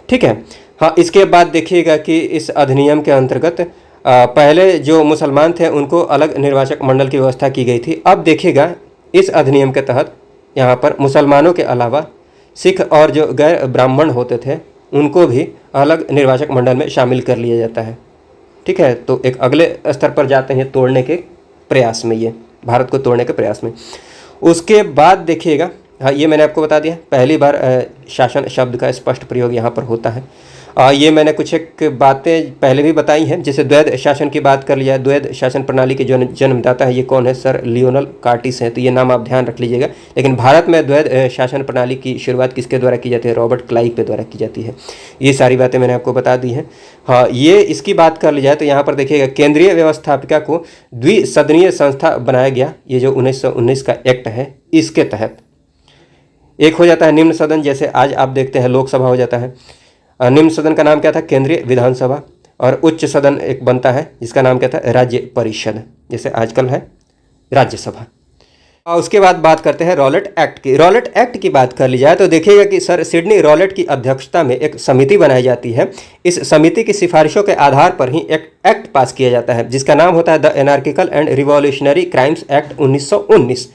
ठीक है। हाँ, इसके बाद देखिएगा कि इस अधिनियम के अंतर्गत पहले जो मुसलमान थे उनको अलग निर्वाचक मंडल की व्यवस्था की गई थी। अब देखिएगा इस अधिनियम के तहत यहाँ पर मुसलमानों के अलावा सिख और जो गैर ब्राह्मण होते थे उनको भी अलग निर्वाचक मंडल में शामिल कर लिया जाता है, ठीक है। तो एक अगले स्तर पर जाते हैं तोड़ने के प्रयास में, ये भारत को तोड़ने के प्रयास में। उसके बाद देखिएगा, हाँ, ये मैंने आपको बता दिया, पहली बार शासन शब्द का स्पष्ट प्रयोग यहाँ पर होता है। ये मैंने कुछ एक बातें पहले भी बताई हैं। जैसे द्वैध शासन की बात कर लिया, द्वैध शासन प्रणाली के जो जन्मदाता है ये कौन है? सर लियोनल कार्टिस हैं, तो ये नाम आप ध्यान रख लीजिएगा। लेकिन भारत में द्वैध शासन प्रणाली की शुरुआत किसके द्वारा की जाती है? रॉबर्ट क्लाइव के द्वारा की जाती है। ये सारी बातें मैंने आपको बता दी हैं। हाँ, ये इसकी बात कर ली जाए तो यहाँ पर देखिएगा केंद्रीय व्यवस्थापिका को द्विसदनीय संस्था बनाया गया। ये जो 1919 का एक्ट है इसके तहत एक हो जाता है निम्न सदन, जैसे आज आप देखते हैं लोकसभा हो जाता है। निम्न सदन का नाम क्या था? केंद्रीय विधानसभा। और उच्च सदन एक बनता है जिसका नाम क्या था? राज्य परिषद, जैसे आजकल है राज्यसभा। और उसके बाद बात करते हैं रॉलेट एक्ट की। रॉलेट एक्ट की बात कर ली जाए तो देखिएगा कि सर सिडनी रॉलेट की अध्यक्षता में एक समिति बनाई जाती है। इस समिति की सिफारिशों के आधार पर ही एक एक्ट पास किया जाता है जिसका नाम होता है the anarchical and revolutionary crimes act 1919।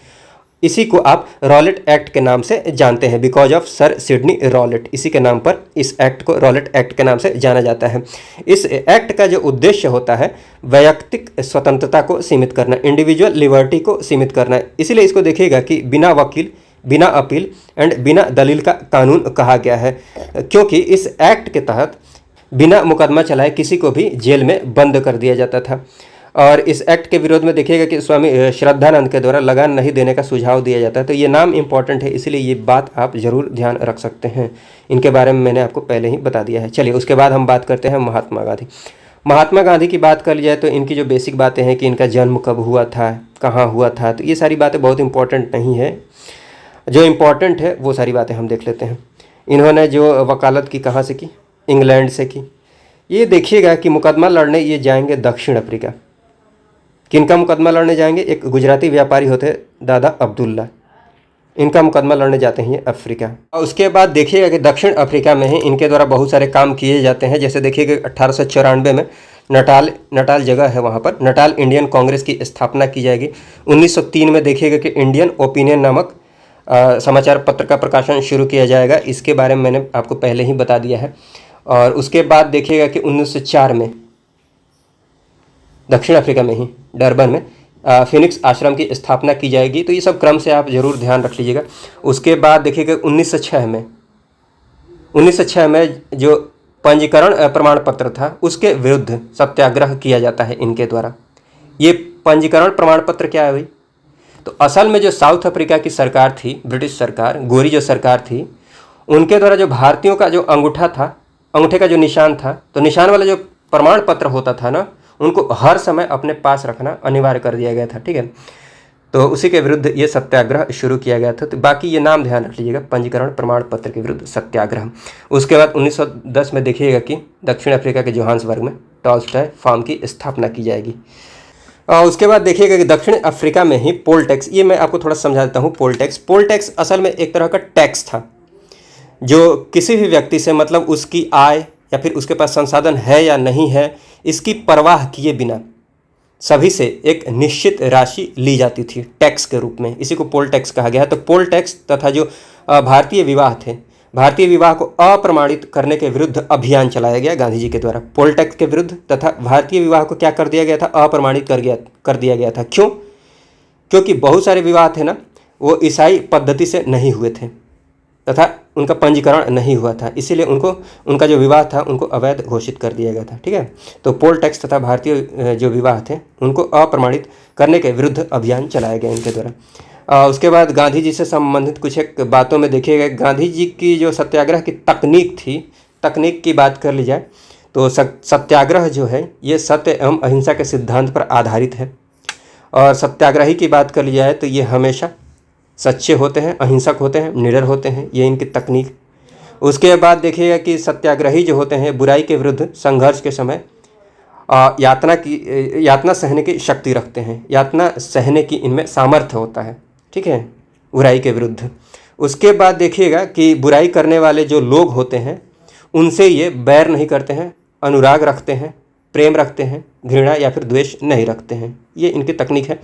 इसी को आप रॉलेट एक्ट के नाम से जानते हैं, because of sir Sydney Rowlatt. इसी के नाम पर इस एक्ट को रॉलेट एक्ट के नाम से जाना जाता है। इस एक्ट का जो उद्देश्य होता है वैयक्तिक स्वतंत्रता को सीमित करना, इंडिविजुअल लिबर्टी को सीमित करना। इसीलिए इसको देखिएगा कि बिना वकील, बिना अपील एंड बिना दलील का कानून कहा गया है, क्योंकि इस एक्ट के तहत बिना मुकदमा चलाए किसी को भी जेल में बंद कर दिया जाता था। और इस एक्ट के विरोध में देखिएगा कि स्वामी श्रद्धानंद के द्वारा लगान नहीं देने का सुझाव दिया जाता है। तो ये नाम इंपॉर्टेंट है, इसलिए ये बात आप ज़रूर ध्यान रख सकते हैं। इनके बारे में मैंने आपको पहले ही बता दिया है। चलिए उसके बाद हम बात करते हैं महात्मा गांधी। महात्मा गांधी की बात कर ली जाए तो इनकी जो बेसिक बातें हैं कि इनका जन्म कब हुआ था, कहाँ हुआ था, तो ये सारी बातें बहुत इंपॉर्टेंट नहीं है। जो इम्पॉर्टेंट है वो सारी बातें हम देख लेते हैं। इन्होंने जो वकालत की कहाँ से की? इंग्लैंड से की। ये देखिएगा कि मुकदमा लड़ने ये जाएंगे दक्षिण अफ्रीका। किनका मुकदमा लड़ने जाएंगे? एक गुजराती व्यापारी होते दादा अब्दुल्ला, इनका मुकदमा लड़ने जाते हैं ये अफ्रीका। और उसके बाद देखिएगा कि दक्षिण अफ्रीका में ही इनके द्वारा बहुत सारे काम किए जाते हैं। जैसे देखिएगा 1894 में नटाल जगह है, वहाँ पर नटाल इंडियन कांग्रेस की स्थापना की जाएगी। 1903 में देखिएगा कि इंडियन ओपिनियन नामक समाचार पत्र का प्रकाशन शुरू किया जाएगा। इसके बारे में मैंने आपको पहले ही बता दिया है। और उसके बाद देखिएगा कि 1904 में दक्षिण अफ्रीका में ही डरबन में फिनिक्स आश्रम की स्थापना की जाएगी। तो ये सब क्रम से आप ज़रूर ध्यान रख लीजिएगा। उसके बाद देखिएगा 1906 में जो पंजीकरण प्रमाण पत्र था उसके विरुद्ध सत्याग्रह किया जाता है इनके द्वारा। ये पंजीकरण प्रमाण पत्र क्या है भाई? तो असल में जो साउथ अफ्रीका की सरकार थी, ब्रिटिश सरकार, गोरी जो सरकार थी, उनके द्वारा जो भारतीयों का जो अंगूठा था, अंगूठे का जो निशान था, तो निशान वाला जो प्रमाण पत्र होता था ना, उनको हर समय अपने पास रखना अनिवार्य कर दिया गया था। ठीक है, तो उसी के विरुद्ध ये सत्याग्रह शुरू किया गया था। तो बाकी ये नाम ध्यान रख लीजिएगा, पंजीकरण प्रमाण पत्र के विरुद्ध सत्याग्रह। उसके बाद 1910 में देखिएगा कि दक्षिण अफ्रीका के जोहान्सबर्ग में टॉल्स्टॉय फार्म की स्थापना की जाएगी। उसके बाद देखिएगा कि दक्षिण अफ्रीका में ही पोल टैक्स, ये मैं आपको थोड़ा समझा देता हूँ। पोल टैक्स असल में एक तरह का टैक्स था जो किसी भी व्यक्ति से, मतलब उसकी आय या फिर उसके पास संसाधन है या नहीं है, इसकी परवाह किए बिना सभी से एक निश्चित राशि ली जाती थी टैक्स के रूप में। इसी को पोल टैक्स कहा गया है। तो पोल टैक्स तथा जो भारतीय विवाह थे, भारतीय विवाह को अप्रमाणित करने के विरुद्ध अभियान चलाया गया गांधी जी के द्वारा। पोल टैक्स के विरुद्ध तथा भारतीय विवाह को क्या कर दिया गया था? अप्रमाणित कर दिया गया था। क्यों? क्योंकि बहुत सारे विवाह थे ना, वो ईसाई पद्धति से नहीं हुए थे तथा उनका पंजीकरण नहीं हुआ था, इसीलिए उनका जो विवाह था उनको अवैध घोषित कर दिया गया था। ठीक है, तो पोल टैक्स तथा भारतीय जो विवाह थे उनको अप्रमाणित करने के विरुद्ध अभियान चलाया गया इनके द्वारा। उसके बाद गांधी जी से संबंधित कुछ एक बातों में देखिएगा, गांधी जी की जो सत्याग्रह की तकनीक थी, तकनीक की बात कर ली जाए तो सत्याग्रह जो है ये सत्य एवं अहिंसा के सिद्धांत पर आधारित है। और सत्याग्रही की बात कर ली जाए तो ये हमेशा सच्चे होते हैं, अहिंसक होते हैं, निडर होते हैं, ये इनकी तकनीक। उसके बाद देखिएगा कि सत्याग्रही जो होते हैं बुराई के विरुद्ध संघर्ष के समय यातना सहने की शक्ति रखते हैं, यातना सहने की इनमें सामर्थ्य होता है। ठीक है, बुराई के विरुद्ध। उसके बाद देखिएगा कि बुराई करने वाले जो लोग होते हैं उनसे ये बैर नहीं करते हैं, अनुराग रखते हैं, प्रेम रखते हैं, घृणा या फिर द्वेष नहीं रखते हैं, ये इनकी तकनीक है।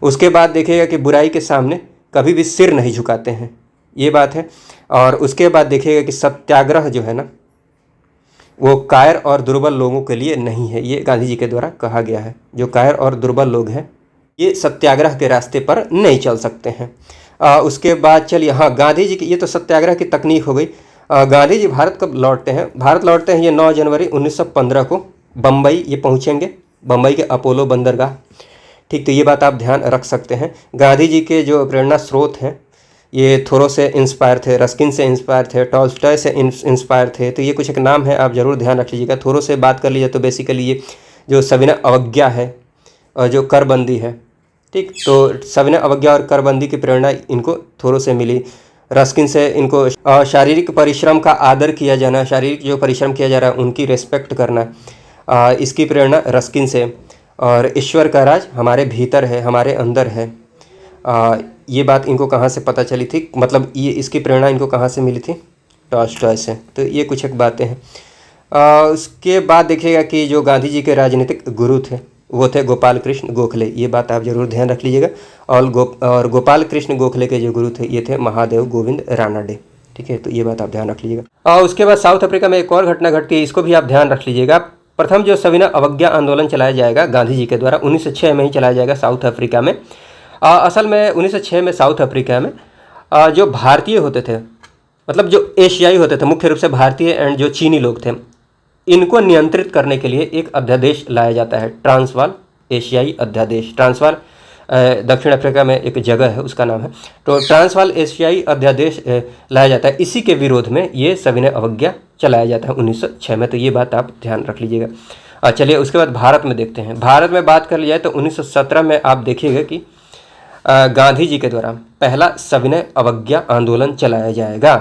उसके बाद देखिएगा कि बुराई के सामने कभी भी सिर नहीं झुकाते हैं, ये बात है। और उसके बाद देखिएगा कि सत्याग्रह जो है ना वो कायर और दुर्बल लोगों के लिए नहीं है, ये गांधी जी के द्वारा कहा गया है। जो कायर और दुर्बल लोग हैं ये सत्याग्रह के रास्ते पर नहीं चल सकते हैं। उसके बाद चलिए, हाँ, गांधी जी की ये तो सत्याग्रह की तकनीक हो गई। गांधी जी भारत कब लौटते हैं? भारत लौटते हैं ये 9 जनवरी 1915 को। बम्बई ये पहुँचेंगे, बम्बई के अपोलो बंदरगाह। ठीक, तो ये बात आप ध्यान रख सकते हैं। गांधी जी के जो प्रेरणा स्रोत हैं ये थोरो से इंस्पायर थे, रस्किन से इंस्पायर थे, टॉल्स्टॉय से इंस्पायर थे। तो ये कुछ एक नाम है, आप ज़रूर ध्यान रख लीजिएगा। थोरो से बात कर लीजिए तो बेसिकली ये जो सविनय अवज्ञा है और जो करबंदी है, ठीक, तो सविनय अवज्ञा और करबंदी की प्रेरणा इनको थोरो से मिली। रस्किन से इनको शारीरिक परिश्रम का आदर किया जाना, शारीरिक जो परिश्रम किया जा रहा है उनकी रेस्पेक्ट करना, इसकी प्रेरणा रस्किन से। और ईश्वर का राज हमारे भीतर है, हमारे अंदर है, ये बात इनको कहाँ से पता चली थी, मतलब ये इसकी प्रेरणा इनको कहाँ से मिली थी? टॉल्स्टॉय से। तो ये कुछ एक बातें हैं। उसके बाद देखिएगा कि जो गांधी जी के राजनीतिक गुरु थे वो थे गोपाल कृष्ण गोखले, ये बात आप जरूर ध्यान रख लीजिएगा। और गोपाल कृष्ण गोखले के जो गुरु थे ये थे महादेव गोविंद रानाडे। ठीक है, तो ये बात आप ध्यान रख लीजिएगा। और उसके बाद साउथ अफ्रीका में एक और घटना घटती है, इसको भी आप ध्यान रख लीजिएगा। प्रथम जो सविनय अवज्ञा आंदोलन चलाया जाएगा गांधी जी के द्वारा 1906 में ही चलाया जाएगा साउथ अफ्रीका में। असल में 1906 में साउथ अफ्रीका में जो भारतीय होते थे, मतलब जो एशियाई होते थे, मुख्य रूप से भारतीय एंड जो चीनी लोग थे, इनको नियंत्रित करने के लिए एक अध्यादेश लाया जाता है, ट्रांसवाल एशियाई अध्यादेश। ट्रांसवाल दक्षिण अफ्रीका में एक जगह है, उसका नाम है। तो ट्रांसवाल एशियाई अध्यादेश लाया जाता है, इसी के विरोध में ये सविनय अवज्ञा चलाया जाता है 1906 में। तो ये बात आप ध्यान रख लीजिएगा। चलिए उसके बाद भारत में देखते हैं। भारत में बात कर ली जाए तो 1917 में आप देखिएगा कि गांधी जी के द्वारा पहला सविनय अवज्ञा आंदोलन चलाया जाएगा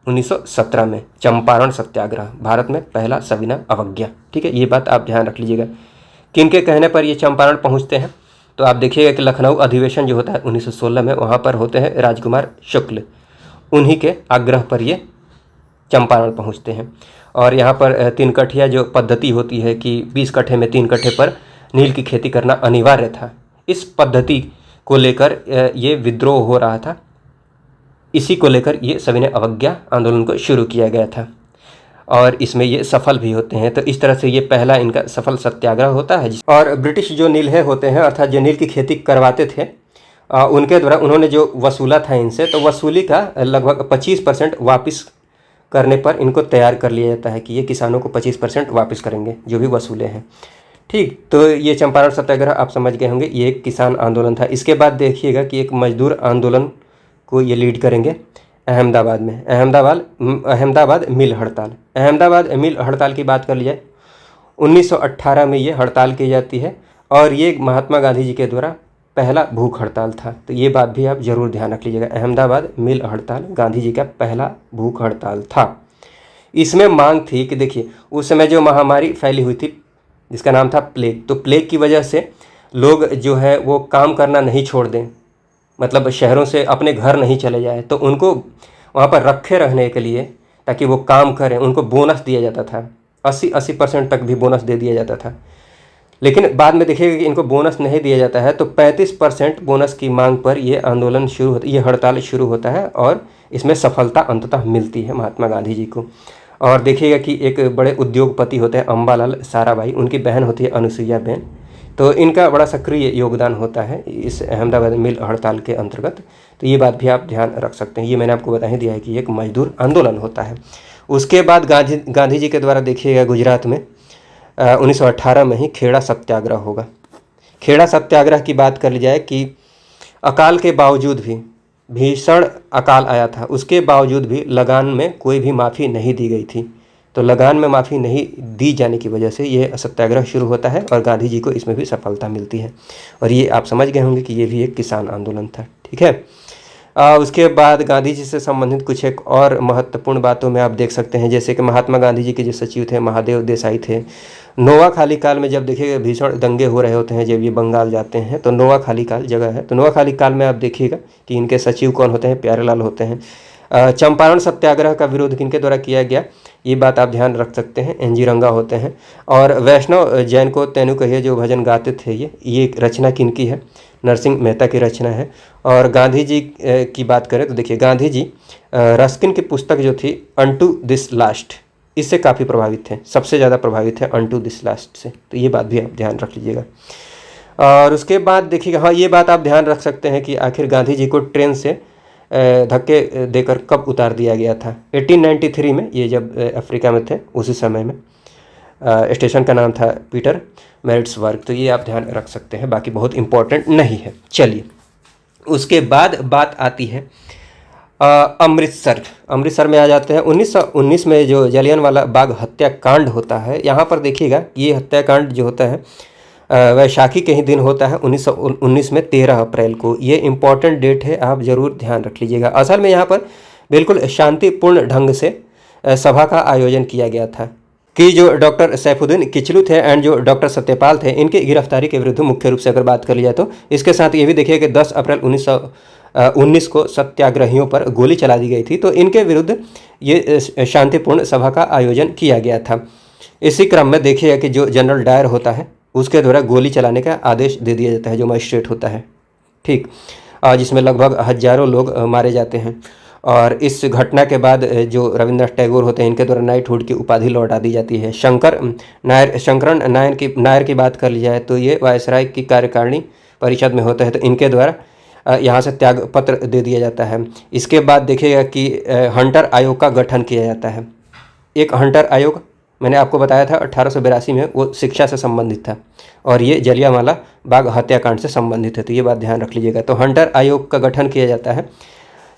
1917 में, चंपारण सत्याग्रह, भारत में पहला सविनय अवज्ञा। ठीक है, ये बात आप ध्यान रख लीजिएगा। किन के कहने पर ये चंपारण पहुंचते हैं? तो आप देखिएगा कि लखनऊ अधिवेशन जो होता है 1916 में, वहाँ पर होते हैं राजकुमार शुक्ल, उन्हीं के आग्रह पर ये चंपारण पहुँचते हैं। और यहाँ पर 3 कठिया जो पद्धति होती है कि 20 कट्ठे में 3 कट्ठे पर नील की खेती करना अनिवार्य था, इस पद्धति को लेकर ये विद्रोह हो रहा था, इसी को लेकर ये सविनय अवज्ञा आंदोलन को शुरू किया गया था। और इसमें ये सफल भी होते हैं। तो इस तरह से ये पहला इनका सफल सत्याग्रह होता है। और ब्रिटिश जो नीलहे होते हैं, अर्थात जो नील की खेती करवाते थे, उनके द्वारा उन्होंने जो वसूला था इनसे, तो वसूली का लगभग 25% वापस करने पर इनको तैयार कर लिया जाता है कि ये किसानों को 25% वापस करेंगे जो भी वसूले हैं। ठीक, तो ये चंपारण सत्याग्रह आप समझ गए होंगे, ये एक किसान आंदोलन था। इसके बाद देखिएगा कि एक मजदूर आंदोलन को ये लीड करेंगे अहमदाबाद में। अहमदाबाद मिल हड़ताल। अहमदाबाद मिल हड़ताल की बात कर ली जाए, 1918 में ये हड़ताल की जाती है और ये महात्मा गांधी जी के द्वारा पहला भूख हड़ताल था। तो ये बात भी आप जरूर ध्यान रख लीजिएगा, अहमदाबाद मिल हड़ताल गांधी जी का पहला भूख हड़ताल था। इसमें मांग थी कि देखिए, उस समय जो महामारी फैली हुई थी जिसका नाम था प्लेग, तो प्लेग की वजह से लोग जो है वो काम करना नहीं छोड़ दें, मतलब शहरों से अपने घर नहीं चले जाए, तो उनको वहाँ पर रखे रहने के लिए, ताकि वो काम करें, उनको बोनस दिया जाता था। 80% तक भी बोनस दे दिया जाता था। लेकिन बाद में देखिएगा कि इनको बोनस नहीं दिया जाता है, तो 35% बोनस की मांग पर ये आंदोलन शुरू होता, ये हड़ताल शुरू होता है और इसमें सफलता अंततः मिलती है महात्मा गांधी जी को। और देखिएगा कि एक बड़े उद्योगपति होते हैं अम्बालाल साराभाई, उनकी बहन होती है अनुसुईया बेन, तो इनका बड़ा सक्रिय योगदान होता है इस अहमदाबाद मिल हड़ताल के अंतर्गत। तो ये बात भी आप ध्यान रख सकते हैं। ये मैंने आपको बता ही दिया है कि एक मजदूर आंदोलन होता है। उसके बाद गांधी जी के द्वारा देखिएगा गुजरात में 1918 में ही खेड़ा सत्याग्रह होगा। खेड़ा सत्याग्रह की बात कर ली जाए कि अकाल के बावजूद भी, भीषण अकाल आया था, उसके बावजूद भी लगान में कोई भी माफ़ी नहीं दी गई थी। तो लगान में माफ़ी नहीं दी जाने की वजह से ये सत्याग्रह शुरू होता है और गांधी जी को इसमें भी सफलता मिलती है। और ये आप समझ गए होंगे कि ये भी एक किसान आंदोलन था। ठीक है, उसके बाद गांधी जी से संबंधित कुछ एक और महत्वपूर्ण बातों में आप देख सकते हैं, जैसे कि महात्मा गांधी जी के जो सचिव थे महादेव देसाई थे। नोआखाली काल में जब देखिएगा भीषण दंगे हो रहे होते हैं, जब ये बंगाल जाते हैं, तो नोआखाली काल जगह है, तो नोआखाली काल में आप देखिएगा कि इनके सचिव कौन होते हैं, प्यारेलाल होते हैं। चंपारण सत्याग्रह का विरोध किनके द्वारा किया गया, ये बात आप ध्यान रख सकते हैं, एन जी रंगा होते हैं। और वैष्णव जैन को तेनु कहिए जो भजन गाते थे, ये रचना किनकी है, नरसिंह मेहता की रचना है। और गांधी जी की बात करें तो देखिए, गांधी जी रस्किन की पुस्तक जो थी अनटू दिस लास्ट, इससे काफ़ी प्रभावित थे, सबसे ज़्यादा प्रभावित है अनटू दिस लास्ट से। तो ये बात भी आप ध्यान रख लीजिएगा। और उसके बाद देखिएगा, हाँ ये बात आप ध्यान रख सकते हैं कि आखिर गांधी जी को ट्रेन से धक्के देकर कब उतार दिया गया था। 1893 में, ये जब अफ्रीका में थे उसी समय में। स्टेशन का नाम था पीटर मैरिट्सबर्ग। तो ये आप ध्यान रख सकते हैं, बाकी बहुत इंपॉर्टेंट नहीं है। चलिए, उसके बाद बात आती है अमृतसर में आ जाते हैं। 1919 में जो जलियांवाला बाग हत्याकांड होता है, यहाँ पर देखिएगा ये हत्याकांड जो होता है वैशाखी के ही दिन होता है 1919 में 13 अप्रैल को। ये इम्पॉर्टेंट डेट है, आप ज़रूर ध्यान रख लीजिएगा। असल में यहाँ पर बिल्कुल शांतिपूर्ण ढंग से सभा का आयोजन किया गया था कि जो डॉक्टर सैफुद्दीन किचलू थे एंड जो डॉक्टर सत्यपाल थे, इनकी गिरफ्तारी के विरुद्ध मुख्य रूप से अगर बात कर लिया तो इसके साथ ये भी देखिए कि 10 अप्रैल 1919 को सत्याग्रहियों पर गोली चला दी गई थी। तो इनके विरुद्ध ये शांतिपूर्ण सभा का आयोजन किया गया था। इसी क्रम में देखिएगा कि जो जनरल डायर होता है उसके द्वारा गोली चलाने का आदेश दे दिया जाता है, जो मजिस्ट्रेट होता है, ठीक, जिसमें लगभग हजारों लोग मारे जाते हैं। और इस घटना के बाद जो रविंद्रनाथ टैगोर होते हैं, इनके द्वारा नाइटहुड की उपाधि लौटा दी जाती है। शंकरन नायर की बात कर ली जाए तो ये वायसराय की कार्यकारिणी परिषद में होता है, तो इनके द्वारा यहाँ से त्याग पत्र दे दिया जाता है। इसके बाद देखिएगा कि हंटर आयोग का गठन किया जाता है। एक हंटर आयोग मैंने आपको बताया था 1882 में, वो शिक्षा से संबंधित था और ये जलियांवाला बाग हत्याकांड से संबंधित है। तो ये बात ध्यान रख लीजिएगा। तो हंटर आयोग का गठन किया जाता है,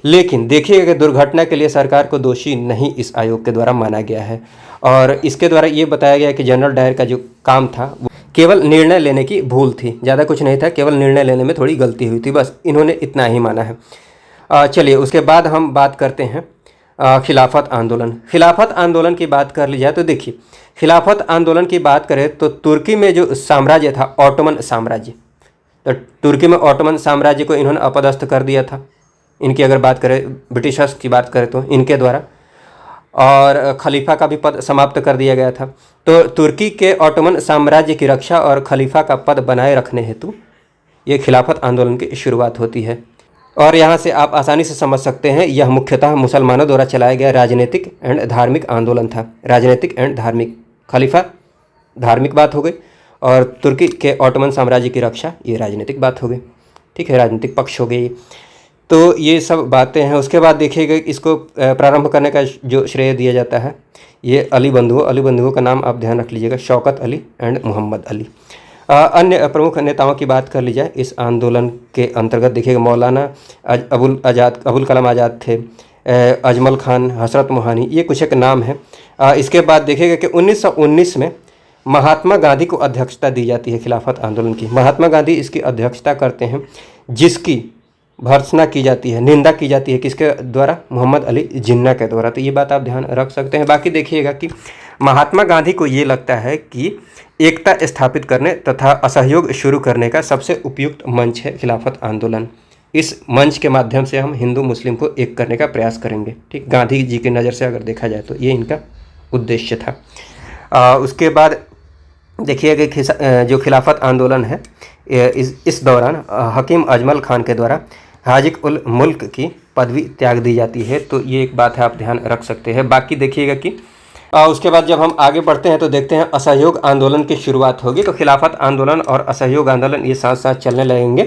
लेकिन देखिएगा कि दुर्घटना के लिए सरकार को दोषी नहीं इस आयोग के द्वारा माना गया है। और इसके द्वारा ये बताया गया कि जनरल डायर का जो काम था वो केवल निर्णय लेने की भूल थी, ज़्यादा कुछ नहीं था, केवल निर्णय लेने में थोड़ी गलती हुई थी, बस इन्होंने इतना ही माना है। चलिए, उसके बाद हम बात करते हैं खिलाफत आंदोलन। खिलाफत आंदोलन की बात कर ली जाए तो देखिए, खिलाफत आंदोलन की बात करें तो तुर्की में जो साम्राज्य था, ऑटोमन साम्राज्य, तो तुर्की में ऑटोमन साम्राज्य को इन्होंने अपदस्थ कर दिया था। इनकी अगर बात करें, ब्रिटिशर्स की बात करें तो इनके द्वारा, और खलीफा का भी पद समाप्त कर दिया गया था। तो तुर्की के ऑटोमन साम्राज्य की रक्षा और खलीफा का पद बनाए रखने हेतु ये खिलाफत आंदोलन की शुरुआत होती है। और यहाँ से आप आसानी से समझ सकते हैं यह मुख्यतः मुसलमानों द्वारा चलाया गया राजनीतिक एंड धार्मिक आंदोलन था। राजनीतिक एंड धार्मिक, खलीफा धार्मिक बात हो गई और तुर्की के ऑटोमन साम्राज्य की रक्षा ये राजनीतिक बात हो गई। ठीक है, राजनीतिक पक्ष हो गई। तो ये सब बातें हैं। उसके बाद देखिएगा इसको प्रारंभ करने का जो श्रेय दिया जाता है ये अली बंधुओं का नाम आप ध्यान रख लीजिएगा, शौकत अली एंड मोहम्मद अली। अन्य प्रमुख नेताओं की बात कर ली जाए इस आंदोलन के अंतर्गत, देखिएगा मौलाना अबुल कलाम आज़ाद थे, अजमल खान, हसरत मोहानी, ये कुछ एक नाम है। इसके बाद देखिएगा कि 1919 में महात्मा गांधी को अध्यक्षता दी जाती है खिलाफत आंदोलन की। महात्मा गांधी इसकी अध्यक्षता करते हैं, जिसकी भर्त्सना की जाती है, निंदा की जाती है किसके द्वारा? मोहम्मद अली जिन्ना के द्वारा। तो ये बात आप ध्यान रख सकते हैं। बाकी देखिएगा कि महात्मा गांधी को ये लगता है कि एकता स्थापित करने तथा असहयोग शुरू करने का सबसे उपयुक्त मंच है खिलाफत आंदोलन। इस मंच के माध्यम से हम हिंदू मुस्लिम को एक करने का प्रयास करेंगे। ठीक, गांधी जी की नज़र से अगर देखा जाए तो ये इनका उद्देश्य था। उसके बाद देखिएगा कि जो खिलाफत आंदोलन है इस दौरान हकीम अजमल खान के द्वारा हाजिक उल मुल्क की पदवी त्याग दी जाती है। तो ये एक बात है, आप ध्यान रख सकते हैं। बाकी देखिएगा कि उसके बाद जब हम आगे बढ़ते हैं तो देखते हैं असहयोग आंदोलन की शुरुआत होगी। तो खिलाफत आंदोलन और असहयोग आंदोलन ये साथ साथ चलने लगेंगे।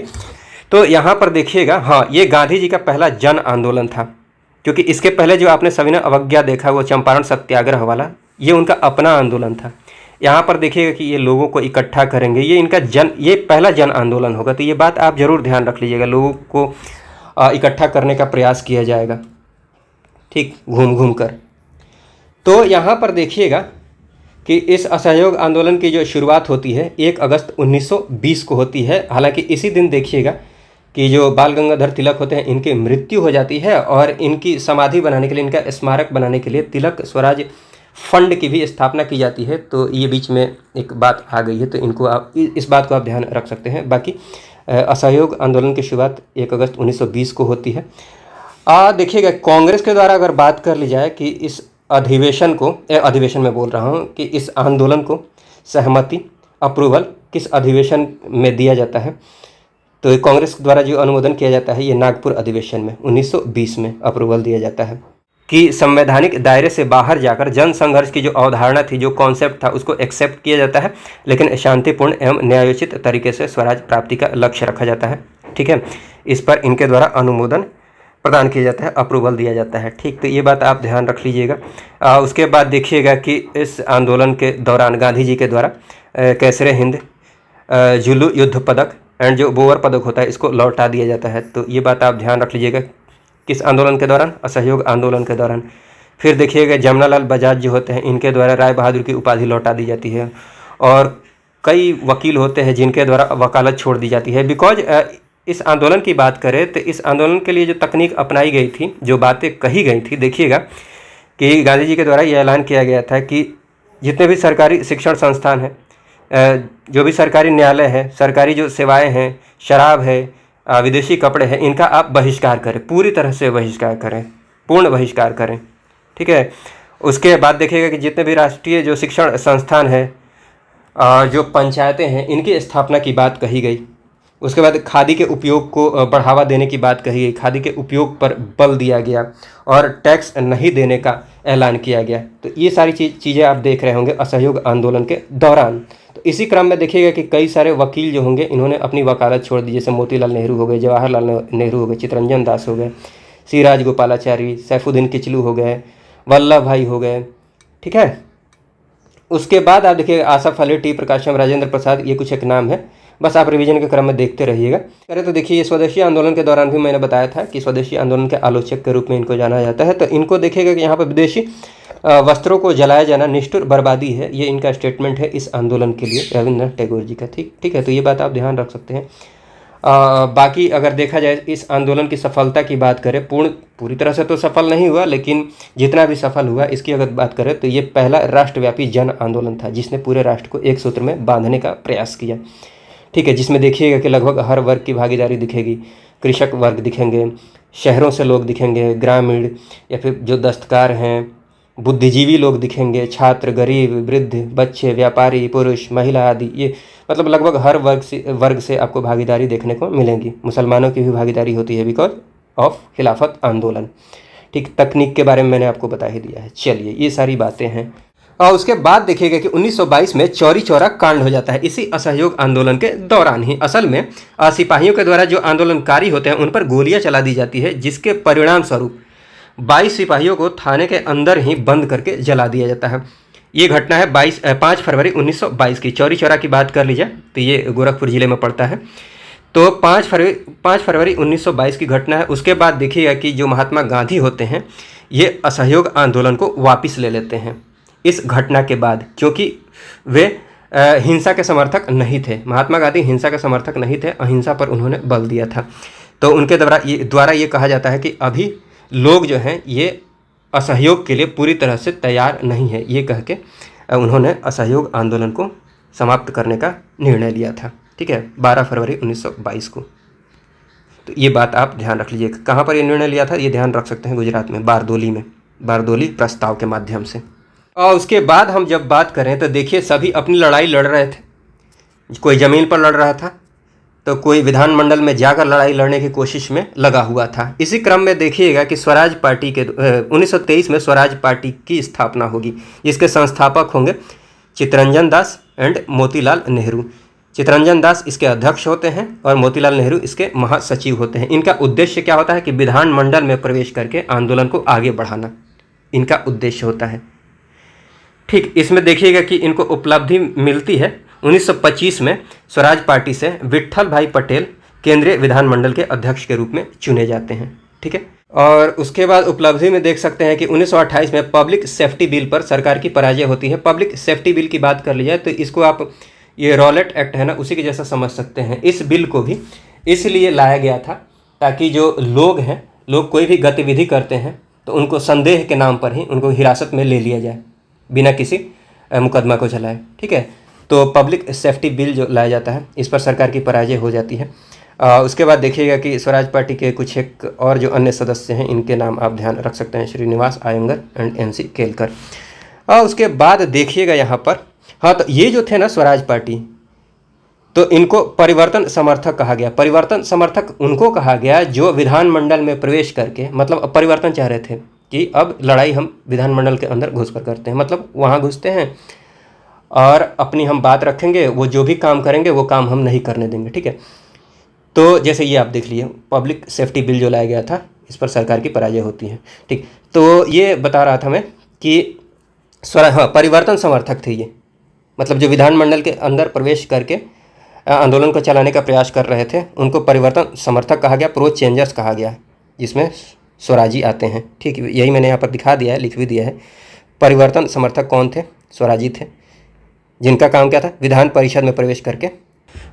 तो यहाँ पर देखिएगा, हाँ, ये गांधी जी का पहला जन आंदोलन था, क्योंकि इसके पहले जो आपने सविनय अवज्ञा देखा वो चंपारण सत्याग्रह वाला, ये उनका अपना आंदोलन था। यहाँ पर देखिएगा कि ये लोगों को इकट्ठा करेंगे, ये पहला जन आंदोलन होगा। तो ये बात आप जरूर ध्यान रख लीजिएगा, लोगों को इकट्ठा करने का प्रयास किया जाएगा, ठीक, घूम घूम कर। तो यहाँ पर देखिएगा कि इस असहयोग आंदोलन की जो शुरुआत होती है 1 अगस्त 1920 को होती है। हालांकि इसी दिन देखिएगा कि जो बाल गंगाधर तिलक होते हैं इनकी मृत्यु हो जाती है और इनकी समाधि बनाने के लिए, इनका स्मारक बनाने के लिए तिलक स्वराज फंड की भी स्थापना की जाती है। तो ये बीच में एक बात आ गई है, तो इनको आप इस बात को आप ध्यान रख सकते हैं। बाकी असहयोग आंदोलन की शुरुआत 1 अगस्त 1920 को होती है। देखिएगा कांग्रेस के द्वारा अगर बात कर ली जाए कि इस अधिवेशन में बोल रहा हूँ कि इस आंदोलन को सहमति, अप्रूवल किस अधिवेशन में दिया जाता है, तो कांग्रेस द्वारा जो अनुमोदन किया जाता है ये नागपुर अधिवेशन में 1920 में अप्रूवल दिया जाता है कि संवैधानिक दायरे से बाहर जाकर जन संघर्ष की जो अवधारणा थी, जो कॉन्सेप्ट था, उसको एक्सेप्ट किया जाता है, लेकिन शांतिपूर्ण एवं न्यायोचित तरीके से स्वराज प्राप्ति का लक्ष्य रखा जाता है। ठीक है, इस पर इनके द्वारा अनुमोदन प्रदान किया जाता है, अप्रूवल दिया जाता है। ठीक, तो ये बात आप ध्यान रख लीजिएगा। उसके बाद देखिएगा कि इस आंदोलन के दौरान गांधी जी के द्वारा कैसरे हिंद, जुलू युद्ध पदक एंड जो बोअर पदक होता है इसको लौटा दिया जाता है। तो ये बात आप ध्यान रख लीजिएगा किस आंदोलन के दौरान? असहयोग आंदोलन के दौरान। फिर देखिएगा जमनालाल बजाज जो होते हैं इनके द्वारा राय बहादुर की उपाधि लौटा दी जाती है और कई वकील होते हैं जिनके द्वारा वकालत छोड़ दी जाती है। बिकॉज इस आंदोलन की बात करें तो इस आंदोलन के लिए जो तकनीक अपनाई गई थी, जो बातें कही गई थी, देखिएगा कि गांधी जी के द्वारा यह ऐलान किया गया था कि जितने भी सरकारी शिक्षण संस्थान हैं, जो भी सरकारी न्यायालय है, सरकारी जो सेवाएं हैं, शराब है, विदेशी कपड़े हैं, इनका आप बहिष्कार करें, पूरी तरह से बहिष्कार करें, पूर्ण बहिष्कार करें। ठीक है, उसके बाद देखिएगा कि जितने भी राष्ट्रीय जो शिक्षण संस्थान है, जो पंचायतें हैं, इनकी स्थापना की बात कही गई। उसके बाद खादी के उपयोग को बढ़ावा देने की बात कही गई, खादी के उपयोग पर बल दिया गया और टैक्स नहीं देने का ऐलान किया गया। तो ये सारी चीज़ें आप देख रहे होंगे असहयोग आंदोलन के दौरान। तो इसी क्रम में देखिएगा कि कई सारे वकील जो होंगे इन्होंने अपनी वकालत छोड़ दी, जैसे मोतीलाल नेहरू हो गए, जवाहरलाल नेहरू हो गए, चित्तरंजन दास हो गए, सी राजगोपालाचारी, सैफुद्दीन किचलू हो गए, वल्लभ भाई हो गए। ठीक है, उसके बाद आप देखिए आसफ अली, टी प्रकाशम, राजेंद्र प्रसाद, ये कुछ एक नाम है, बस आप रिवीजन के क्रम में देखते रहिएगा। करें तो देखिए ये स्वदेशी आंदोलन के दौरान भी मैंने बताया था कि स्वदेशी आंदोलन के आलोचक के रूप में इनको जाना जाता है। तो इनको देखिएगा कि यहाँ पर विदेशी वस्त्रों को जलाया जाना निष्ठुर बर्बादी है, ये इनका स्टेटमेंट है इस आंदोलन के लिए रविंद्रनाथ टैगोर जी का। ठीक है, तो ये बात आप ध्यान रख सकते हैं। बाकी अगर देखा जाए इस आंदोलन की सफलता की बात करें, पूरी तरह से तो सफल नहीं हुआ, लेकिन जितना भी सफल हुआ इसकी अगर बात करें तो ये पहला राष्ट्रव्यापी जन आंदोलन था जिसने पूरे राष्ट्र को एक सूत्र में बांधने का प्रयास किया। ठीक है, जिसमें देखिएगा कि लगभग हर वर्ग की भागीदारी दिखेगी, कृषक वर्ग दिखेंगे, शहरों से लोग दिखेंगे, ग्रामीण या फिर जो दस्तकार हैं, बुद्धिजीवी लोग दिखेंगे, छात्र, गरीब, वृद्ध, बच्चे, व्यापारी, पुरुष, महिला आदि। ये मतलब लगभग हर वर्ग से आपको भागीदारी देखने को मिलेंगी। मुसलमानों की भी भागीदारी होती है बिकॉज ऑफ खिलाफत आंदोलन। ठीक, तकनीक के बारे में मैंने आपको बता ही दिया है। चलिए, ये सारी बातें हैं। और उसके बाद देखिएगा कि 1922 में चौरी चौरा कांड हो जाता है, इसी असहयोग आंदोलन के दौरान ही। असल में सिपाहियों के द्वारा जो आंदोलनकारी होते हैं उन पर गोलियां चला दी जाती है, जिसके परिणाम स्वरूप 22 सिपाहियों को थाने के अंदर ही बंद करके जला दिया जाता है। ये घटना है 5 फरवरी 1922 की। चौरी चौरा की बात कर लीजिए तो ये गोरखपुर जिले में पड़ता है। तो 5 फरवरी 1922 की घटना है। उसके बाद देखिएगा कि जो महात्मा गांधी होते हैं ये असहयोग आंदोलन को वापस ले लेते हैं इस घटना के बाद, क्योंकि वे हिंसा के समर्थक नहीं थे। महात्मा गांधी हिंसा के समर्थक नहीं थे, अहिंसा पर उन्होंने बल दिया था। तो उनके द्वारा ये कहा जाता है कि अभी लोग जो हैं ये असहयोग के लिए पूरी तरह से तैयार नहीं है, ये कह के उन्होंने असहयोग आंदोलन को समाप्त करने का निर्णय लिया था। ठीक है, 12 फरवरी 1922 को। तो ये बात आप ध्यान रख लीजिए। कहाँ पर ये निर्णय लिया था ये ध्यान रख सकते हैं, गुजरात में, बारदोली में, बारदोली प्रस्ताव के माध्यम से। और उसके बाद हम जब बात करें तो देखिए सभी अपनी लड़ाई लड़ रहे थे। कोई ज़मीन पर लड़ रहा था तो कोई विधानमंडल में जाकर लड़ाई लड़ने की कोशिश में लगा हुआ था। इसी क्रम में देखिएगा कि स्वराज पार्टी के 1923 में स्वराज पार्टी की स्थापना होगी, जिसके संस्थापक होंगे चित्तरंजन दास एंड मोतीलाल नेहरू। चित्तरंजन दास इसके अध्यक्ष होते हैं और मोतीलाल नेहरू इसके महासचिव होते हैं। इनका उद्देश्य क्या होता है कि विधानमंडल में प्रवेश करके आंदोलन को आगे बढ़ाना इनका उद्देश्य होता है। ठीक, इसमें देखिएगा कि इनको उपलब्धि मिलती है 1925 में स्वराज पार्टी से विट्ठल भाई पटेल केंद्रीय विधानमंडल के अध्यक्ष के रूप में चुने जाते हैं। ठीक है, और उसके बाद उपलब्धि में देख सकते हैं कि 1928 में पब्लिक सेफ्टी बिल पर सरकार की पराजय होती है। पब्लिक सेफ्टी बिल की बात कर ली जाए तो इसको आप ये रॉलेट एक्ट है ना, उसी के जैसा समझ सकते हैं। इस बिल को भी इसलिए लाया गया था ताकि जो लोग हैं, लोग कोई भी गतिविधि करते हैं तो उनको संदेह के नाम पर ही उनको हिरासत में ले लिया जाए बिना किसी मुकदमा को चलाए। ठीक है, तो पब्लिक सेफ्टी बिल जो लाया जाता है इस पर सरकार की पराजय हो जाती है। उसके बाद देखिएगा कि स्वराज पार्टी के कुछ एक और जो अन्य सदस्य हैं इनके नाम आप ध्यान रख सकते हैं, श्रीनिवास अयंगर एंड NC केलकर। उसके बाद देखिएगा यहाँ पर, हाँ, तो ये जो थे ना स्वराज पार्टी, तो इनको परिवर्तन समर्थक कहा गया। परिवर्तन समर्थक उनको कहा गया जो विधानमंडल में प्रवेश करके, मतलब परिवर्तन चाह रहे थे कि अब लड़ाई हम विधानमंडल के अंदर घुसकर करते हैं, मतलब वहाँ घुसते हैं और अपनी हम बात रखेंगे, वो जो भी काम करेंगे वो काम हम नहीं करने देंगे। ठीक है, तो जैसे ये आप देख लीजिए पब्लिक सेफ्टी बिल जो लाया गया था इस पर सरकार की पराजय होती है। ठीक, तो ये बता रहा था मैं कि परिवर्तन समर्थक थे ये, मतलब जो विधानमंडल के अंदर प्रवेश करके आंदोलन को चलाने का प्रयास कर रहे थे उनको परिवर्तन समर्थक कहा गया, प्रो चेंजर्स कहा गया, जिसमें स्वराजी आते हैं। ठीक, यही मैंने यहाँ पर दिखा दिया है, लिख भी दिया है। परिवर्तन समर्थक कौन थे? स्वराजी थे, जिनका काम क्या था? विधान परिषद में प्रवेश करके,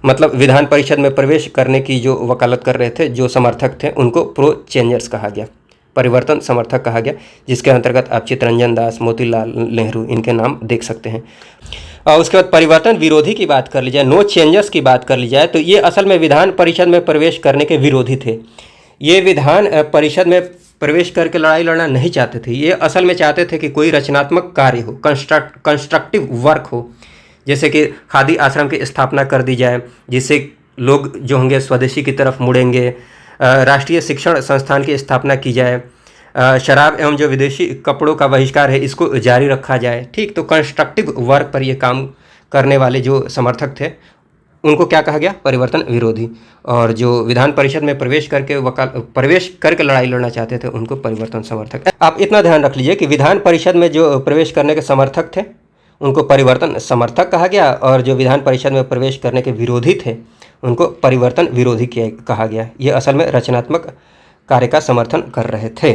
मतलब विधान परिषद में प्रवेश करने की जो वकालत कर रहे थे, जो समर्थक थे, उनको प्रो चेंजर्स कहा गया, परिवर्तन समर्थक कहा गया, जिसके अंतर्गत आप चित्तरंजन दास, मोतीलाल नेहरू इनके नाम देख सकते हैं। और उसके बाद परिवर्तन विरोधी की बात कर ली जाए, नो चेंजर्स की बात कर ली जाए, तो ये असल में विधान परिषद में प्रवेश करने के विरोधी थे। ये विधान परिषद में प्रवेश करके लड़ाई लड़ना नहीं चाहते थे। ये असल में चाहते थे कि कोई रचनात्मक कार्य हो, कंस्ट्रक्टिव वर्क हो, जैसे कि खादी आश्रम की स्थापना कर दी जाए, जिससे लोग जो होंगे स्वदेशी की तरफ मुड़ेंगे। राष्ट्रीय शिक्षण संस्थान की स्थापना की जाए। शराब एवं जो विदेशी कपड़ों का बहिष्कार है इसको जारी रखा जाए। ठीक, तो कंस्ट्रक्टिव वर्क पर ये काम करने वाले जो समर्थक थे उनको क्या कहा गया? परिवर्तन विरोधी। और जो विधान परिषद में प्रवेश करके लड़ाई लड़ना चाहते थे उनको परिवर्तन समर्थक। आप इतना ध्यान रख लीजिए कि विधान परिषद में जो प्रवेश करने के समर्थक थे उनको परिवर्तन समर्थक कहा गया, और जो विधान परिषद में प्रवेश करने के विरोधी थे उनको परिवर्तन विरोधी कहा गया। ये असल में रचनात्मक कार्य का समर्थन कर रहे थे।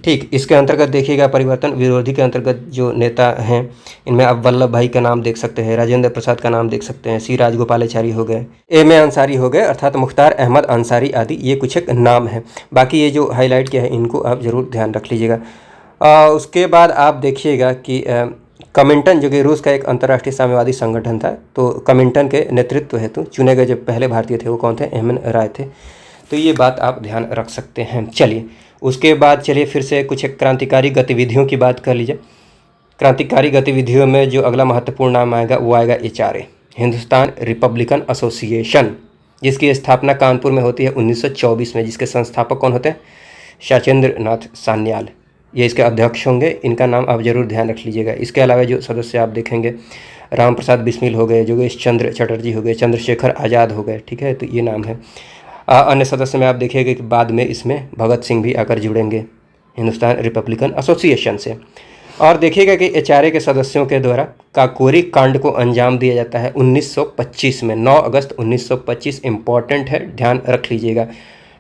ठीक, इसके अंतर्गत देखिएगा परिवर्तन विरोधी के अंतर्गत जो नेता हैं इनमें आप वल्लभ भाई का नाम देख सकते हैं, राजेंद्र प्रसाद का नाम देख सकते हैं, सी राजगोपालाचारी हो गए, एम ए अंसारी हो गए अर्थात मुख्तार अहमद अंसारी आदि, ये कुछ एक नाम है। बाकी ये जो हाईलाइट किया है इनको आप ज़रूर ध्यान रख लीजिएगा। उसके बाद आप देखिएगा कि कमिंटन जो कि रूस का एक अंतर्राष्ट्रीय साम्यवादी संगठन था, तो कमिंटन के नेतृत्व हेतु चुने गए जो पहले भारतीय थे वो कौन थे? एम एन राय थे। तो ये बात आप ध्यान रख सकते हैं। चलिए उसके बाद चलिए फिर से कुछ एक क्रांतिकारी गतिविधियों की बात कर लीजिए। क्रांतिकारी गतिविधियों में जो अगला महत्वपूर्ण नाम आएगा वो आएगा HRA, हिंदुस्तान रिपब्लिकन एसोसिएशन, जिसकी स्थापना कानपुर में होती है 1924 में, जिसके संस्थापक कौन होते हैं? शैलेंद्र नाथ सान्याल, ये इसके अध्यक्ष होंगे। इनका नाम आप जरूर ध्यान रख लीजिएगा। इसके अलावा जो सदस्य आप देखेंगे, राम प्रसाद बिस्मिल हो गए, योगेश चंद्र चटर्जी हो गए, चंद्रशेखर आज़ाद हो गए, ठीक है, तो ये नाम है। अन्य सदस्य में आप देखिएगा कि बाद में इसमें भगत सिंह भी आकर जुड़ेंगे हिंदुस्तान रिपब्लिकन एसोसिएशन से। और देखिएगा कि HRA के सदस्यों के द्वारा काकोरी कांड को अंजाम दिया जाता है 1925 में, 9 अगस्त 1925। इम्पॉर्टेंट है, ध्यान रख लीजिएगा।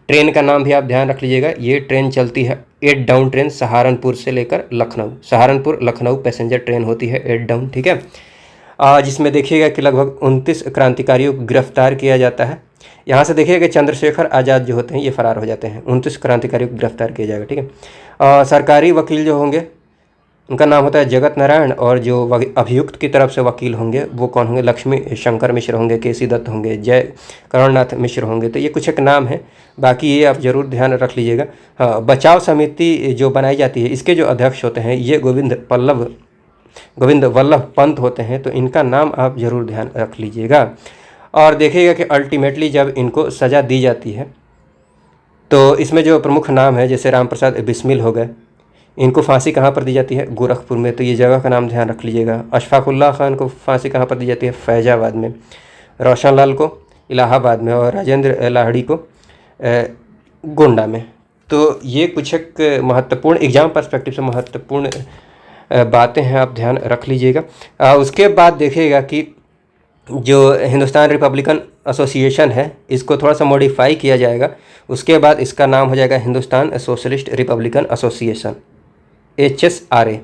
ट्रेन का नाम भी आप ध्यान रख लीजिएगा। ये ट्रेन चलती है 8 डाउन ट्रेन, सहारनपुर से लेकर लखनऊ, सहारनपुर लखनऊ पैसेंजर ट्रेन होती है 8 डाउन, ठीक है। जिसमें देखिएगा कि लगभग 29 क्रांतिकारियों को गिरफ्तार किया जाता है। यहाँ से देखिएगा कि चंद्रशेखर आज़ाद जो होते हैं ये फरार हो जाते हैं। 29 क्रांतिकारियों को गिरफ्तार किया जाएगा, ठीक है। सरकारी वकील जो होंगे उनका नाम होता है जगत नारायण, और जो अभियुक्त की तरफ से वकील होंगे वो कौन होंगे? लक्ष्मी शंकर मिश्र होंगे, केसी दत्त होंगे, जय करुणनाथ मिश्र होंगे। तो ये कुछ एक नाम है, बाकी ये आप जरूर ध्यान रख लीजिएगा। हाँ, बचाव समिति जो बनाई जाती है इसके जो अध्यक्ष होते हैं ये गोविंद वल्लभ पंत होते हैं, तो इनका नाम आप जरूर ध्यान रख लीजिएगा। और देखिएगा कि अल्टीमेटली जब इनको सज़ा दी जाती है तो इसमें जो प्रमुख नाम है, जैसे राम प्रसाद बिस्मिल हो गए, इनको फांसी कहाँ पर दी जाती है? गोरखपुर में, तो ये जगह का नाम ध्यान रख लीजिएगा। अशफाकुल्ला खान को फांसी कहाँ पर दी जाती है? फैजाबाद में। रोशन लाल को इलाहाबाद में, और राजेंद्र लाहिड़ी को गोंडा में। तो ये कुछ एक महत्वपूर्ण एग्जाम पर्सपेक्टिव से महत्वपूर्ण बातें हैं, आप ध्यान रख लीजिएगा। उसके बाद देखिएगा कि जो हिंदुस्तान रिपब्लिकन एसोसिएशन है इसको थोड़ा सा मॉडिफाई किया जाएगा। उसके बाद इसका नाम हो जाएगा Hindustan socialist Republican association, HSRA।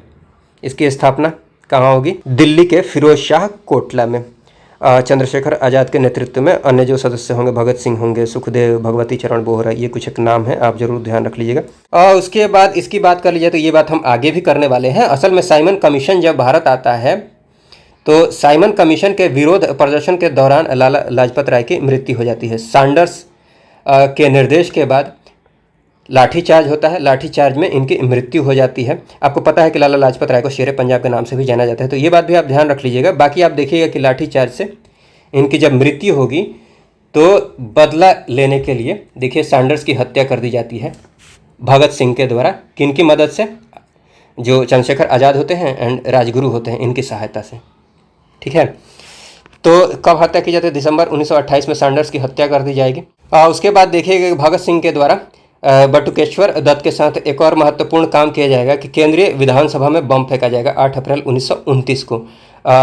इसकी स्थापना कहाँ होगी? दिल्ली के फिरोज शाह कोटला में। चंद्रशेखर आज़ाद के नेतृत्व में। अन्य जो सदस्य होंगे भगत सिंह होंगे, सुखदेव, भगवती चरण बोहरा, ये कुछ एक नाम है, आप जरूर ध्यान रख लीजिएगा। और उसके बाद इसकी बात कर लीजिए तो ये बात हम आगे भी करने वाले हैं। असल में साइमन कमीशन जब भारत आता है तो साइमन कमीशन के विरोध प्रदर्शन के दौरान लाला लाजपत राय की मृत्यु हो जाती है। सैंडर्स के निर्देश के बाद लाठीचार्ज होता है, लाठीचार्ज में इनकी मृत्यु हो जाती है। आपको पता है कि लाला लाजपत राय को शेर पंजाब के नाम से भी जाना जाता है, तो ये बात भी आप ध्यान रख लीजिएगा। बाकी आप देखिएगा कि लाठीचार्ज से इनकी जब मृत्यु होगी तो बदला लेने के लिए देखिए सैंडर्स की हत्या कर दी जाती है भगत सिंह के द्वारा। किनकी मदद से? जो चंद्रशेखर आज़ाद होते हैं एंड राजगुरु होते हैं, इनकी सहायता से, ठीक है। तो कब हत्या की जाती है? दिसंबर 1928 में सैंडर्स की हत्या कर दी जाएगी। उसके बाद देखिएगा भगत सिंह के द्वारा बटुकेश्वर दत्त के साथ एक और महत्वपूर्ण काम किया जाएगा कि केंद्रीय विधानसभा में बम फेंका जाएगा 8 अप्रैल 1929 को।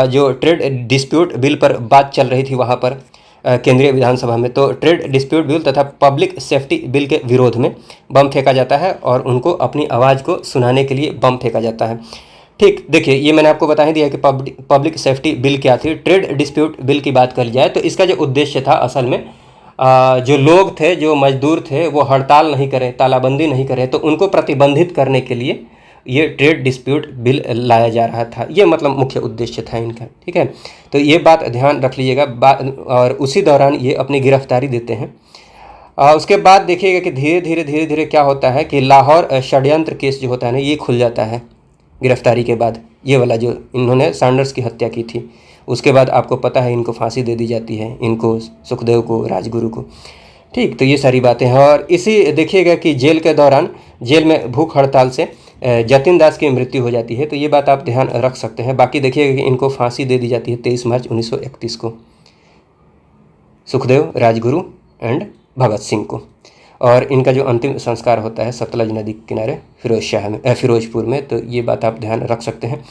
जो ट्रेड डिस्प्यूट बिल पर बात चल रही थी वहाँ पर केंद्रीय विधानसभा में, तो ट्रेड डिस्प्यूट बिल तथा पब्लिक सेफ्टी बिल के विरोध में बम फेंका जाता है और उनको अपनी आवाज़ को सुनाने के लिए बम फेंका जाता है। ठीक, देखिए ये मैंने आपको बता ही दिया कि पब्लिक सेफ्टी बिल क्या थी। ट्रेड डिस्प्यूट बिल की बात कर जाए तो इसका जो उद्देश्य था असल में जो लोग थे, जो मजदूर थे, वो हड़ताल नहीं करें, तालाबंदी नहीं करें, तो उनको प्रतिबंधित करने के लिए ये ट्रेड डिस्प्यूट बिल लाया जा रहा था। ये मतलब मुख्य उद्देश्य था इनका, ठीक है। तो ये बात ध्यान रख लीजिएगा। और उसी दौरान ये अपनी गिरफ्तारी देते हैं। उसके बाद देखिएगा कि धीरे धीरे क्या होता है कि लाहौर षड्यंत्र केस जो होता है ना, ये खुल जाता है गिरफ्तारी के बाद। ये वाला जो इन्होंने सैंडर्स की हत्या की थी, उसके बाद आपको पता है इनको फांसी दे दी जाती है, इनको, सुखदेव को, राजगुरु को, ठीक। तो ये सारी बातें हैं। और इसी देखिएगा कि जेल के दौरान, जेल में भूख हड़ताल से जतिन दास की मृत्यु हो जाती है, तो ये बात आप ध्यान रख सकते हैं। बाकी देखिएगा कि इनको फांसी दे दी जाती है 23 मार्च 1931 को, सुखदेव, राजगुरु एंड भगत सिंह को। और इनका जो अंतिम संस्कार होता है सतलज नदी के किनारे फिरोजपुर में, तो ये बात आप ध्यान रख सकते हैं।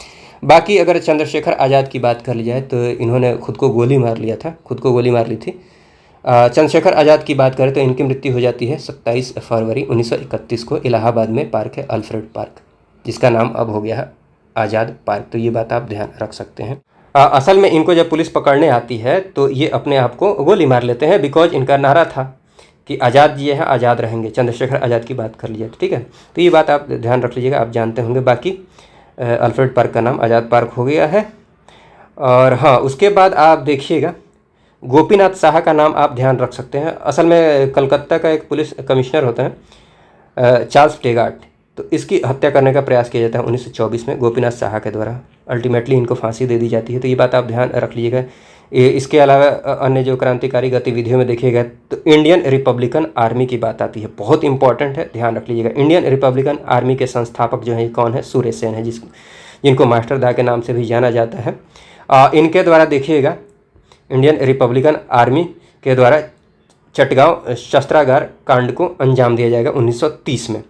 बाकी अगर चंद्रशेखर आज़ाद की बात कर ली जाए तो इन्होंने खुद को गोली मार लिया था, खुद को गोली मार ली थी। चंद्रशेखर आज़ाद की बात करें तो इनकी मृत्यु हो जाती है 27 फरवरी 1931 को। इलाहाबाद में पार्क है अल्फ्रेड पार्क, जिसका नाम अब हो गया है आज़ाद पार्क। तो ये बात आप ध्यान रख सकते हैं। असल में इनको जब पुलिस पकड़ने आती है तो ये अपने आप को गोली मार लेते हैं, बिकॉज इनका नारा था कि आज़ाद ये हैं, आज़ाद रहेंगे। चंद्रशेखर आज़ाद की बात कर लीजिए, ठीक है। तो ये बात आप ध्यान रख लीजिएगा, आप जानते होंगे। बाकी अल्फ्रेड पार्क का नाम आज़ाद पार्क हो गया है। और हाँ, उसके बाद आप देखिएगा गोपीनाथ साहा का नाम आप ध्यान रख सकते हैं। असल में कलकत्ता का एक पुलिस कमिश्नर होता है चार्ल्स टेगार्ट, तो इसकी हत्या करने का प्रयास किया जाता है 1924 में गोपीनाथ साहा के द्वारा। अल्टीमेटली इनको फांसी दे दी जाती है, तो ये बात आप ध्यान रख लीजिएगा। इसके अलावा अन्य जो क्रांतिकारी गतिविधियों में देखिएगा तो इंडियन रिपब्लिकन आर्मी की बात आती है, बहुत इंपॉर्टेंट है, ध्यान रख लीजिएगा। इंडियन रिपब्लिकन आर्मी के संस्थापक जो हैं कौन है? सूर्य सेन है, जिनको मास्टर दा के नाम से भी जाना जाता है। इनके द्वारा देखिएगा इंडियन रिपब्लिकन आर्मी के द्वारा चटगांव शस्त्रागार कांड को अंजाम दिया जाएगा 1930 में।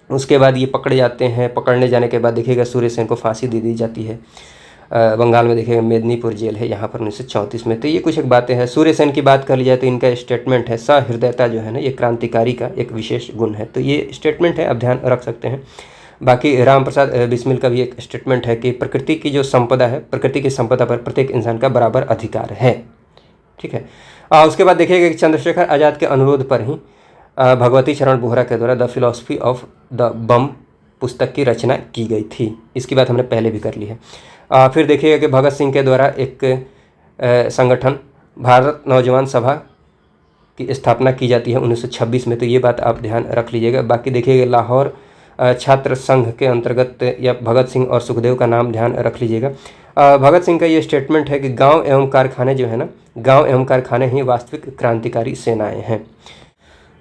उसके बाद ये पकड़े जाते हैं। पकड़ने जाने के बाद देखिएगा सूर्य सेन को फांसी दे दी जाती है। बंगाल में देखिएगा मेदिनीपुर जेल है यहाँ पर 1934 में। तो ये कुछ एक बातें हैं। सूर्य सेन की बात कर ली जाए तो इनका स्टेटमेंट है, सहृदयता जो है ना, ये क्रांतिकारी का एक विशेष गुण है। तो ये स्टेटमेंट है, आप ध्यान रख सकते हैं। बाकी राम प्रसाद बिस्मिल का भी एक स्टेटमेंट है कि प्रकृति की जो संपदा है, प्रकृति की संपदा पर प्रत्येक इंसान का बराबर अधिकार है। ठीक है। उसके बाद देखिएगा कि चंद्रशेखर आज़ाद के अनुरोध पर ही भगवती चरण बोहरा के द्वारा द फिलॉसफी ऑफ द बम पुस्तक की रचना की गई थी। इसकी बात हमने पहले भी कर ली है। फिर देखिएगा कि भगत सिंह के द्वारा एक संगठन भारत नौजवान सभा की स्थापना की जाती है 1926 में। तो ये बात आप ध्यान रख लीजिएगा। बाकी देखिएगा लाहौर छात्र संघ के अंतर्गत या भगत सिंह और सुखदेव का नाम ध्यान रख लीजिएगा। भगत सिंह का ये स्टेटमेंट है कि गांव एवं कारखाने जो है ना, गांव एवं कारखाने ही वास्तविक क्रांतिकारी सेनाएं हैं।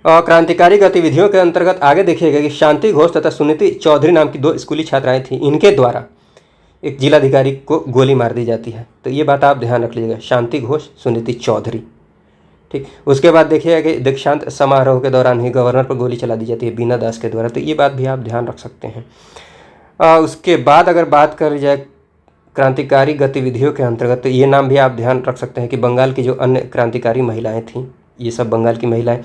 क्रांतिकारी गतिविधियों के अंतर्गत आगे देखिएगा कि शांति घोष तथा सुनीति चौधरी नाम की 2 स्कूली छात्राएं थीं। इनके द्वारा एक जिलाधिकारी को गोली मार दी जाती है। तो ये बात आप ध्यान रख लीजिएगा, शांति घोष, सुनीति चौधरी। ठीक। उसके बाद देखिएगा कि दीक्षांत समारोह के दौरान ही गवर्नर पर गोली चला दी जाती है बीना दास के द्वारा। तो ये बात भी आप ध्यान रख सकते हैं। उसके बाद अगर बात करी जाए क्रांतिकारी गतिविधियों के अंतर्गत, तो ये नाम भी आप ध्यान रख सकते हैं कि बंगाल की जो अन्य क्रांतिकारी महिलाएं थीं, ये सब बंगाल की महिलाएं।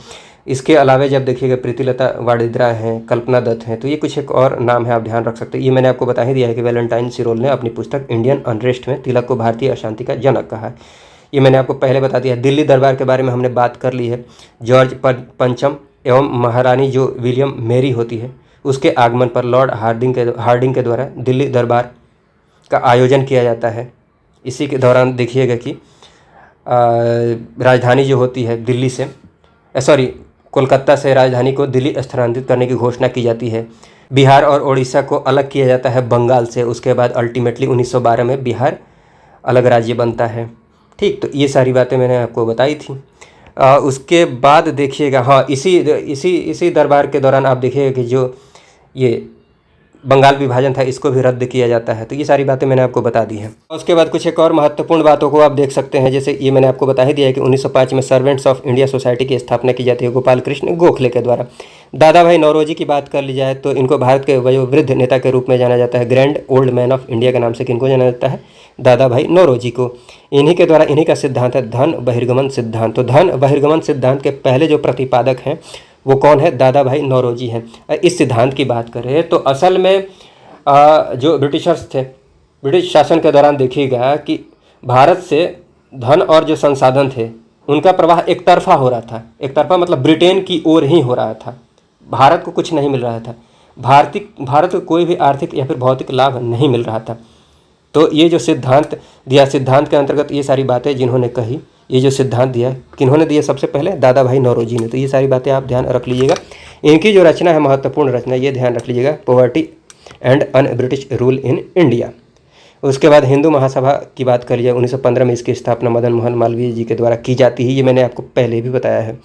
इसके अलावा जब देखिएगा प्रीतिलता वाडेद्रा हैं, कल्पना दत्त हैं, तो ये कुछ एक और नाम है, आप ध्यान रख सकते हैं। ये मैंने आपको बता ही दिया है कि वैलेंटाइन सिरोल ने अपनी पुस्तक इंडियन अनरेस्ट में तिलक को भारतीय अशांति का जनक कहा है। ये मैंने आपको पहले बता दिया है। दिल्ली दरबार के बारे में हमने बात कर ली है। जॉर्ज पंचम एवं महारानी जो विलियम मेरी होती है, उसके आगमन पर लॉर्ड हार्डिंग के द्वारा दिल्ली दरबार का आयोजन किया जाता है। इसी के दौरान देखिएगा कि राजधानी जो होती है दिल्ली से कोलकाता से राजधानी को दिल्ली स्थानांतरित करने की घोषणा की जाती है। बिहार और ओडिशा को अलग किया जाता है बंगाल से। उसके बाद अल्टीमेटली 1912 में बिहार अलग राज्य बनता है। ठीक। तो ये सारी बातें मैंने आपको बताई थी। उसके बाद देखिएगा इसी दरबार के दौरान आप देखिएगा कि जो ये बंगाल विभाजन था इसको भी रद्द किया जाता है। तो ये सारी बातें मैंने आपको बता दी हैं। उसके बाद कुछ एक और महत्वपूर्ण बातों को आप देख सकते हैं। जैसे ये मैंने आपको बता ही दिया है कि 1905 में सर्वेंट्स ऑफ इंडिया सोसाइटी की स्थापना की जाती है गोपाल कृष्ण गोखले के द्वारा। दादा भाई नौरोजी की बात कर ली जाए तो इनको भारत के वयोवृद्ध नेता के रूप में जाना जाता है। Grand old man of India के नाम से किनको जाना जाता है? दादा भाई नौरोजी को। इन्हीं के द्वारा इन्हीं का सिद्धांत है धन बहिर्गमन सिद्धांत। तो धन बहिर्गमन सिद्धांत के पहले जो प्रतिपादक हैं वो कौन है? दादा भाई नौरोजी हैं। इस सिद्धांत की बात करें तो असल में जो ब्रिटिशर्स थे, ब्रिटिश शासन के दौरान देखिएगा कि भारत से धन और जो संसाधन थे उनका प्रवाह एक तरफा हो रहा था। एक तरफा मतलब ब्रिटेन की ओर ही हो रहा था। भारत को कुछ नहीं मिल रहा था। भारत को कोई भी आर्थिक या फिर भौतिक लाभ नहीं मिल रहा था। तो ये जो सिद्धांत दिया, सिद्धांत के अंतर्गत ये सारी बातें जिन्होंने कही, ये जो सिद्धांत दिया किन्होंने दिया? सबसे पहले दादा भाई नौरोजी ने। तो ये सारी बातें आप ध्यान रख लीजिएगा। इनकी जो रचना है महत्वपूर्ण रचना, ये ध्यान रख लीजिएगा, poverty and un British rule in India. उसके बाद हिंदू महासभा की बात कर लीजिए 1915 में इसकी स्थापना मदन मोहन मालवीय जी के द्वारा की जाती है। ये मैंने आपको पहले भी बताया है।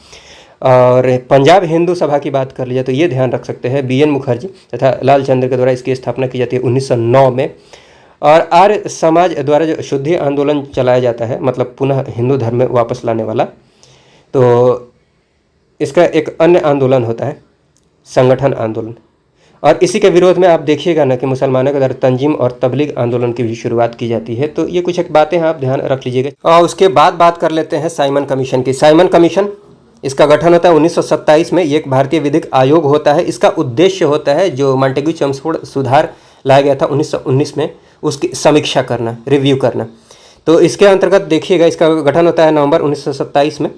और पंजाब हिंदू सभा की बात कर लीजिए तो ये ध्यान रख सकते हैं BN मुखर्जी तथा लाल चंद्र के द्वारा इसकी स्थापना की जाती है 1909 में। और आर्य समाज द्वारा जो शुद्धि आंदोलन चलाया जाता है, मतलब पुनः हिंदू धर्म में वापस लाने वाला, तो इसका एक अन्य आंदोलन होता है संगठन आंदोलन। और इसी के विरोध में आप देखिएगा ना कि मुसलमानों के द्वारा तंजीम और तबलीग आंदोलन की भी शुरुआत की जाती है। तो ये कुछ एक बातें हैं, आप ध्यान रख लीजिएगा। और उसके बाद बात कर लेते हैं साइमन कमीशन की। साइमन कमीशन, इसका गठन होता है 1927 में। ये एक भारतीय विधिक आयोग होता है। इसका उद्देश्य होता है जो मांटेग्यू चेम्सफोर्ड सुधार लाया गया था 1919 में, उसकी समीक्षा करना, रिव्यू करना। तो इसके अंतर्गत देखिएगा इसका गठन होता है नवंबर 1927 में।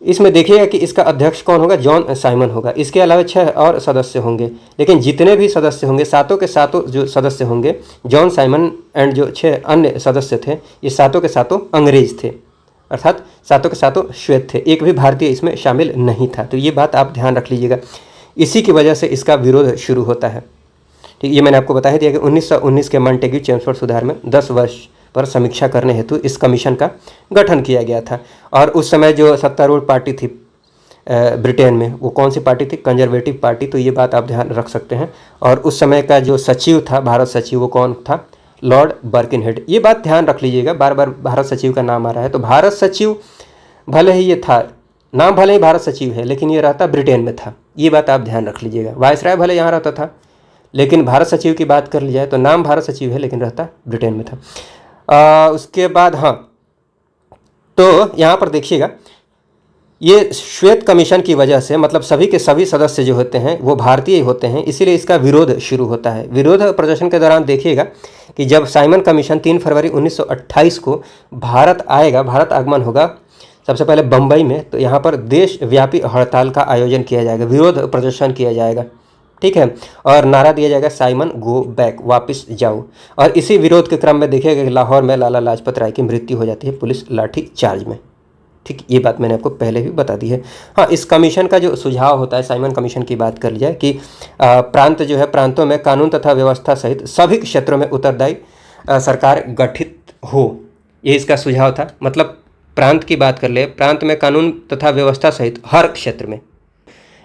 इसमें देखिएगा कि इसका अध्यक्ष कौन होगा? जॉन साइमन होगा। इसके अलावा 6 और सदस्य होंगे, लेकिन जितने भी सदस्य होंगे, सातों के सातों जो सदस्य होंगे, जॉन साइमन एंड जो 6 अन्य सदस्य थे, ये सातों के सातों अंग्रेज थे। अर्थात सातों के सातों श्वेत थे, एक भी भारतीय इसमें शामिल नहीं था। तो ये बात आप ध्यान रख लीजिएगा, इसी की वजह से इसका विरोध शुरू होता है। ठीक, ये मैंने आपको बता ही दिया कि 1919 के मॉन्टेग्यू चेम्सफोर्ड सुधार में 10 वर्ष पर समीक्षा करने हेतु इस कमीशन का गठन किया गया था। और उस समय जो सत्तारूढ़ पार्टी थी ब्रिटेन में, वो कौन सी पार्टी थी? Conservative party. तो ये बात आप ध्यान रख सकते हैं। और उस समय का जो सचिव था, भारत सचिव, वो कौन था? लॉर्ड बर्किनहेड। ये बात ध्यान रख लीजिएगा, बार बार भारत सचिव का नाम आ रहा है। तो भारत सचिव भले ही ये था, नाम भले ही भारत सचिव है, लेकिन ये रहता ब्रिटेन में था। ये बात आप ध्यान रख लीजिएगा। वायसराय भले यहाँ रहता था, लेकिन भारत सचिव की बात कर ली जाए तो नाम भारत सचिव है, लेकिन रहता ब्रिटेन में था। उसके बाद हाँ, तो यहाँ पर देखिएगा, ये श्वेत कमीशन की वजह से, मतलब सभी के सभी सदस्य जो होते हैं वो भारतीय होते हैं, इसीलिए इसका विरोध शुरू होता है। विरोध प्रदर्शन के दौरान देखिएगा कि जब साइमन कमीशन 3 फरवरी 1928 को भारत आएगा, भारत आगमन होगा सबसे पहले बम्बई में, तो यहाँ पर देशव्यापी हड़ताल का आयोजन किया जाएगा, विरोध प्रदर्शन किया जाएगा। ठीक है, और नारा दिया जाएगा साइमन गो बैक, वापस जाओ। और इसी विरोध के क्रम में देखिएगा कि लाहौर में लाला लाजपत राय की मृत्यु हो जाती है पुलिस लाठी चार्ज में। ठीक, ये बात मैंने आपको पहले भी बता दी है। हाँ, इस कमीशन का जो सुझाव होता है, साइमन कमीशन की बात कर लिया कि प्रांत जो है, प्रांतों में कानून तथा व्यवस्था सहित सभी क्षेत्रों में उत्तरदायी सरकार गठित हो, ये इसका सुझाव था। मतलब प्रांत की बात कर ले, प्रांत में कानून तथा व्यवस्था सहित हर क्षेत्र में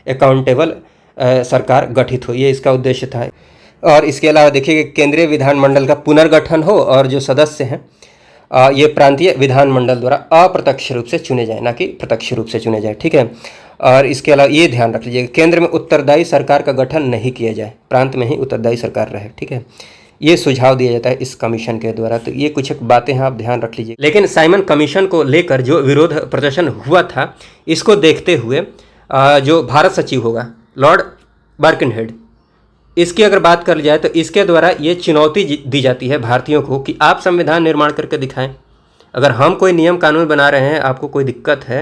अकाउंटेबल सरकार गठित हो, ये इसका उद्देश्य था। और इसके अलावा देखिए कि केंद्रीय विधानमंडल का पुनर्गठन हो और जो सदस्य हैं ये प्रांतीय विधानमंडल द्वारा अप्रत्यक्ष रूप से चुने जाए, ना कि प्रत्यक्ष रूप से चुने जाए। ठीक है, और इसके अलावा ये ध्यान रख लीजिए, केंद्र में उत्तरदायी सरकार का गठन नहीं किया जाए, प्रांत में ही उत्तरदायी सरकार रहे। ठीक है, ये सुझाव दिया जाता है इस कमीशन के द्वारा। तो ये कुछ बातें हैं, आप ध्यान रख लीजिए। लेकिन साइमन कमीशन को लेकर जो विरोध प्रदर्शन हुआ था, इसको देखते हुए जो भारत सचिव होगा लॉर्ड बर्किनहेड, इसकी अगर बात कर जाए तो इसके द्वारा ये चुनौती दी जाती है भारतीयों को कि आप संविधान निर्माण करके दिखाएं। अगर हम कोई नियम कानून बना रहे हैं, आपको कोई दिक्कत है,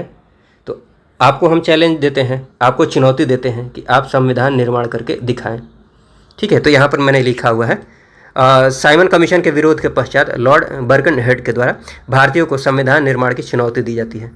तो आपको हम चैलेंज देते हैं, आपको चुनौती देते हैं कि आप संविधान निर्माण करके दिखाएं। ठीक है, तो यहाँ पर मैंने लिखा हुआ है, साइमन कमीशन के विरोध के पश्चात लॉर्ड बर्किनहेड के द्वारा भारतीयों को संविधान निर्माण की चुनौती दी जाती है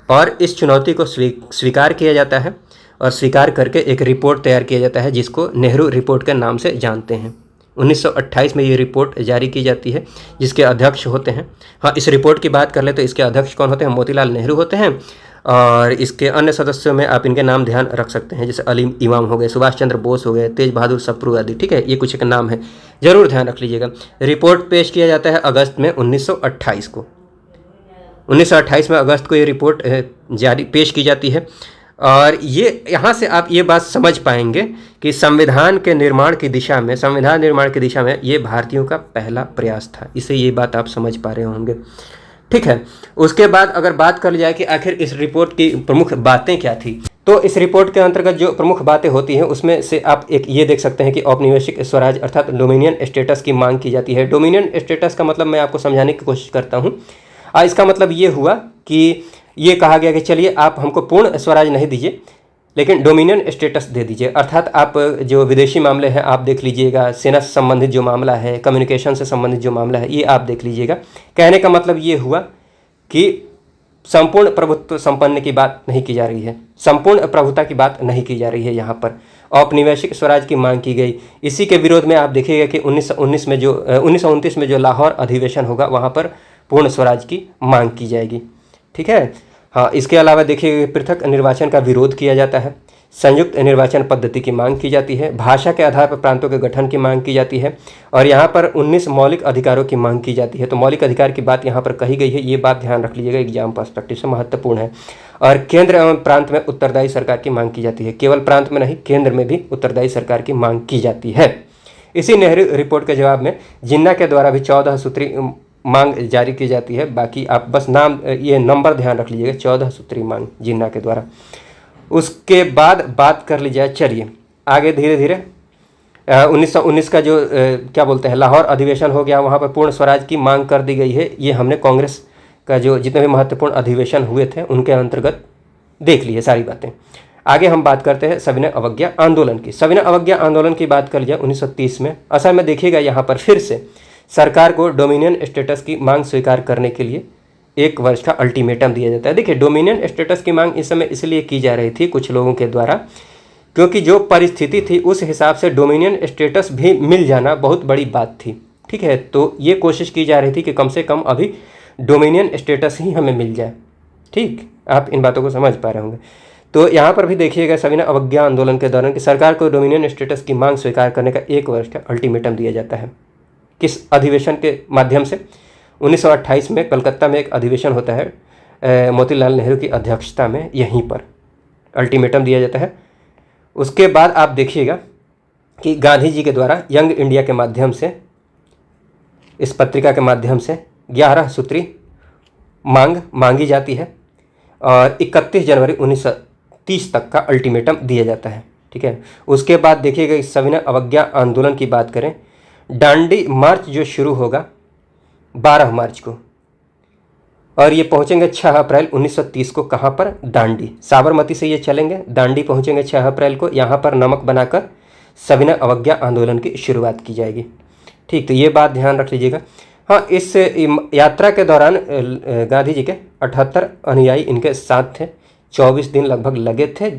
और इस चुनौती को स्वीकार किया जाता है और स्वीकार करके एक रिपोर्ट तैयार किया जाता है, जिसको नेहरू रिपोर्ट के नाम से जानते हैं। 1928 में ये रिपोर्ट जारी की जाती है, जिसके अध्यक्ष होते हैं, हाँ, इस रिपोर्ट की बात कर ले तो इसके अध्यक्ष कौन होते हैं? मोतीलाल नेहरू होते हैं। और इसके अन्य सदस्यों में आप इनके नाम ध्यान रख सकते हैं, जैसे अली इमाम हो गए, सुभाष चंद्र बोस हो गए, तेज बहादुर सप्रू आदि। ठीक है, ये कुछ एक नाम है, जरूर ध्यान रख लीजिएगा। रिपोर्ट पेश किया जाता है अगस्त में 1928 को। 1928 में अगस्त को ये रिपोर्ट जारी पेश की जाती है। और ये यहाँ से आप ये बात समझ पाएंगे कि संविधान निर्माण की दिशा में ये भारतीयों का पहला प्रयास था। इससे ये बात आप समझ पा रहे होंगे। ठीक है, उसके बाद अगर बात कर ली जाए कि आखिर इस रिपोर्ट की प्रमुख बातें क्या थी, तो इस रिपोर्ट के अंतर्गत जो प्रमुख बातें होती हैं उसमें से आप एक ये देख सकते हैं कि औपनिवेशिक स्वराज अर्थात डोमिनियन स्टेटस की मांग की जाती है। डोमिनियन स्टेटस का मतलब मैं आपको समझाने की कोशिश करता हूँ। इसका मतलब ये हुआ कि ये कहा गया कि चलिए आप हमको पूर्ण स्वराज नहीं दीजिए, लेकिन डोमिनियन स्टेटस दे दीजिए। अर्थात आप जो विदेशी मामले हैं आप देख लीजिएगा, सेना से संबंधित जो मामला है, कम्युनिकेशन से संबंधित जो मामला है, ये आप देख लीजिएगा। कहने का मतलब ये हुआ कि संपूर्ण प्रभुत्व संपन्न की बात नहीं की जा रही है, संपूर्ण प्रभुता की बात नहीं की जा रही है। यहाँ पर औपनिवेशिक स्वराज की मांग की गई। इसी के विरोध में आप देखिएगा कि 1929 में जो लाहौर अधिवेशन होगा, वहाँ पर पूर्ण स्वराज की मांग की जाएगी। ठीक है, हाँ, इसके अलावा देखिए पृथक निर्वाचन का विरोध किया जाता है, संयुक्त निर्वाचन पद्धति की मांग की जाती है, भाषा के आधार पर प्रांतों के गठन की मांग की जाती है, और यहाँ पर 19 मौलिक अधिकारों की मांग की जाती है। तो मौलिक अधिकार की बात यहाँ पर कही गई है, ये बात ध्यान रख लीजिएगा, एग्जाम पर्सपेक्टिव से महत्वपूर्ण है। और केंद्र एवं प्रांत में उत्तरदायी सरकार की मांग की जाती है, केवल प्रांत में नहीं, केंद्र में भी उत्तरदायी सरकार की मांग की जाती है। इसी नेहरू रिपोर्ट के जवाब में जिन्ना के द्वारा भी 14 सूत्री मांग जारी की जाती है। बाकी आप बस नाम ये नंबर ध्यान रख लीजिएगा, 14 सूत्री मांग जिन्ना के द्वारा। उसके बाद बात कर ली जाए, चलिए आगे धीरे धीरे 1919 का जो क्या बोलते हैं लाहौर अधिवेशन हो गया, वहाँ पर पूर्ण स्वराज की मांग कर दी गई है। ये हमने कांग्रेस का जो जितने भी महत्वपूर्ण अधिवेशन हुए थे उनके अंतर्गत देख ली है सारी बातें। आगे हम बात करते हैं सविनय अवज्ञा आंदोलन की। सविनय अवज्ञा आंदोलन की बात कर लिया 1930 में। असल में देखिएगा यहाँ पर फिर से सरकार को डोमिनियन स्टेटस की मांग स्वीकार करने के लिए 1 वर्ष का अल्टीमेटम दिया जाता है। देखिए, डोमिनियन स्टेटस की मांग इस समय इसलिए की जा रही थी कुछ लोगों के द्वारा, क्योंकि जो परिस्थिति थी उस हिसाब से डोमिनियन स्टेटस भी मिल जाना बहुत बड़ी बात थी। ठीक है, तो ये कोशिश की जा रही थी कि कम से कम अभी डोमिनियन स्टेटस ही हमें मिल जाए। ठीक, आप इन बातों को समझ पा रहे होंगे। तो यहाँ पर भी देखिएगा सविनय अवज्ञा आंदोलन के दौरान कि सरकार को डोमिनियन स्टेटस की मांग स्वीकार करने का 1 वर्ष का अल्टीमेटम दिया जाता है। किस अधिवेशन के माध्यम से? 1928 में कलकत्ता में एक अधिवेशन होता है मोतीलाल नेहरू की अध्यक्षता में, यहीं पर अल्टीमेटम दिया जाता है। उसके बाद आप देखिएगा कि गांधी जी के द्वारा यंग इंडिया के माध्यम से, इस पत्रिका के माध्यम से 11 सूत्री मांग मांगी जाती है और 31 जनवरी 1930 तक का अल्टीमेटम दिया जाता है। ठीक है, उसके बाद देखिएगा इस सविनय अवज्ञा आंदोलन की बात करें, दांडी मार्च जो शुरू होगा 12 मार्च को और ये पहुंचेंगे 6 अप्रैल 1930 को। कहाँ पर? दांडी, साबरमती से ये चलेंगे, दांडी पहुंचेंगे 6 अप्रैल को। यहाँ पर नमक बनाकर सविनय अवज्ञा आंदोलन की शुरुआत की जाएगी। ठीक, तो ये बात ध्यान रख लीजिएगा। हाँ, इस यात्रा के दौरान गांधी जी के 78 अनुयायी इनके साथ थे। 24 दिन लगभग लगे थे,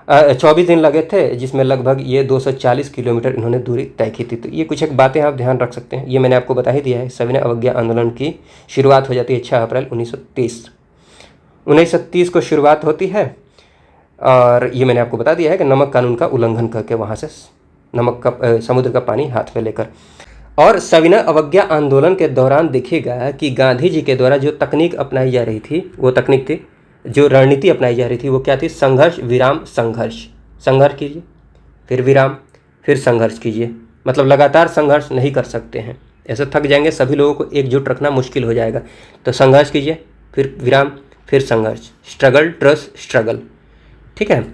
24 दिन लगे थे, जिसमें लगभग ये 240 किलोमीटर इन्होंने दूरी तय की थी। तो ये कुछ एक बातें आप ध्यान रख सकते हैं। ये मैंने आपको बता ही दिया है। सविनय अवज्ञा आंदोलन की शुरुआत हो जाती है 6 अप्रैल 1930 को शुरुआत होती है और ये मैंने आपको बता दिया है कि नमक कानून का उल्लंघन करके वहाँ से नमक का समुद्र का पानी हाथ में लेकर। और सविनय अवज्ञा आंदोलन के दौरान देखिएगा कि गांधी जी के द्वारा जो तकनीक अपनाई जा रही थी, वो तकनीक थी, जो रणनीति अपनाई जा रही थी वो क्या थी? संघर्ष विराम संघर्ष। संघर्ष कीजिए, फिर विराम, फिर संघर्ष कीजिए। मतलब लगातार संघर्ष नहीं कर सकते हैं, ऐसे थक जाएंगे, सभी लोगों को एकजुट रखना मुश्किल हो जाएगा। तो संघर्ष कीजिए, फिर विराम, फिर संघर्ष, स्ट्रगल ट्रस्ट स्ट्रगल। ठीक है,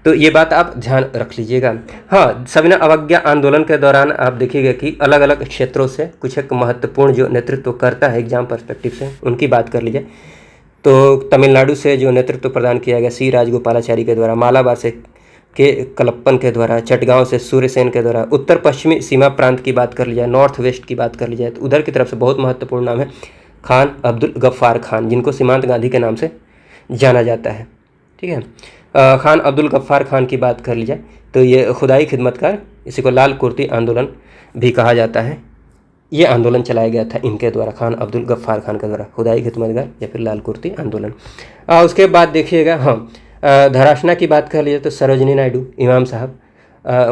तो ये बात आप ध्यान रख लीजिएगा। हाँ, सविनय अवज्ञा आंदोलन के दौरान आप देखिएगा कि अलग अलग क्षेत्रों से कुछ एक महत्वपूर्ण जो नेतृत्व करता है एग्जाम पर्सपेक्टिव से, उनकी बात कर लीजिए। तो तमिलनाडु से जो नेतृत्व प्रदान किया गया सी राजगोपालाचारी के द्वारा, मालाबार से के कलप्पन के द्वारा, चटगांव से सूर्यसेन के द्वारा, उत्तर पश्चिमी सीमा प्रांत की बात कर ली जाए, नॉर्थ वेस्ट की बात कर ली जाए तो उधर की तरफ से बहुत महत्वपूर्ण नाम है खान अब्दुल गफ्फार खान, जिनको सीमांत गांधी के नाम से जाना जाता है। ठीक है, खान अब्दुल गफ्फार खान की बात कर ली जाए तो ये खुदाई खिदमतकार, इसी को लाल कुर्ती आंदोलन भी कहा जाता है। ये आंदोलन चलाया गया था इनके द्वारा, खान अब्दुल गफ्फार खान के द्वारा, खुदाई खिदमतगर या फिर लाल कुर्ती आंदोलन। उसके बाद देखिएगा, हाँ, धराशना की बात कर लीजिए तो सरोजनी नायडू, इमाम साहब,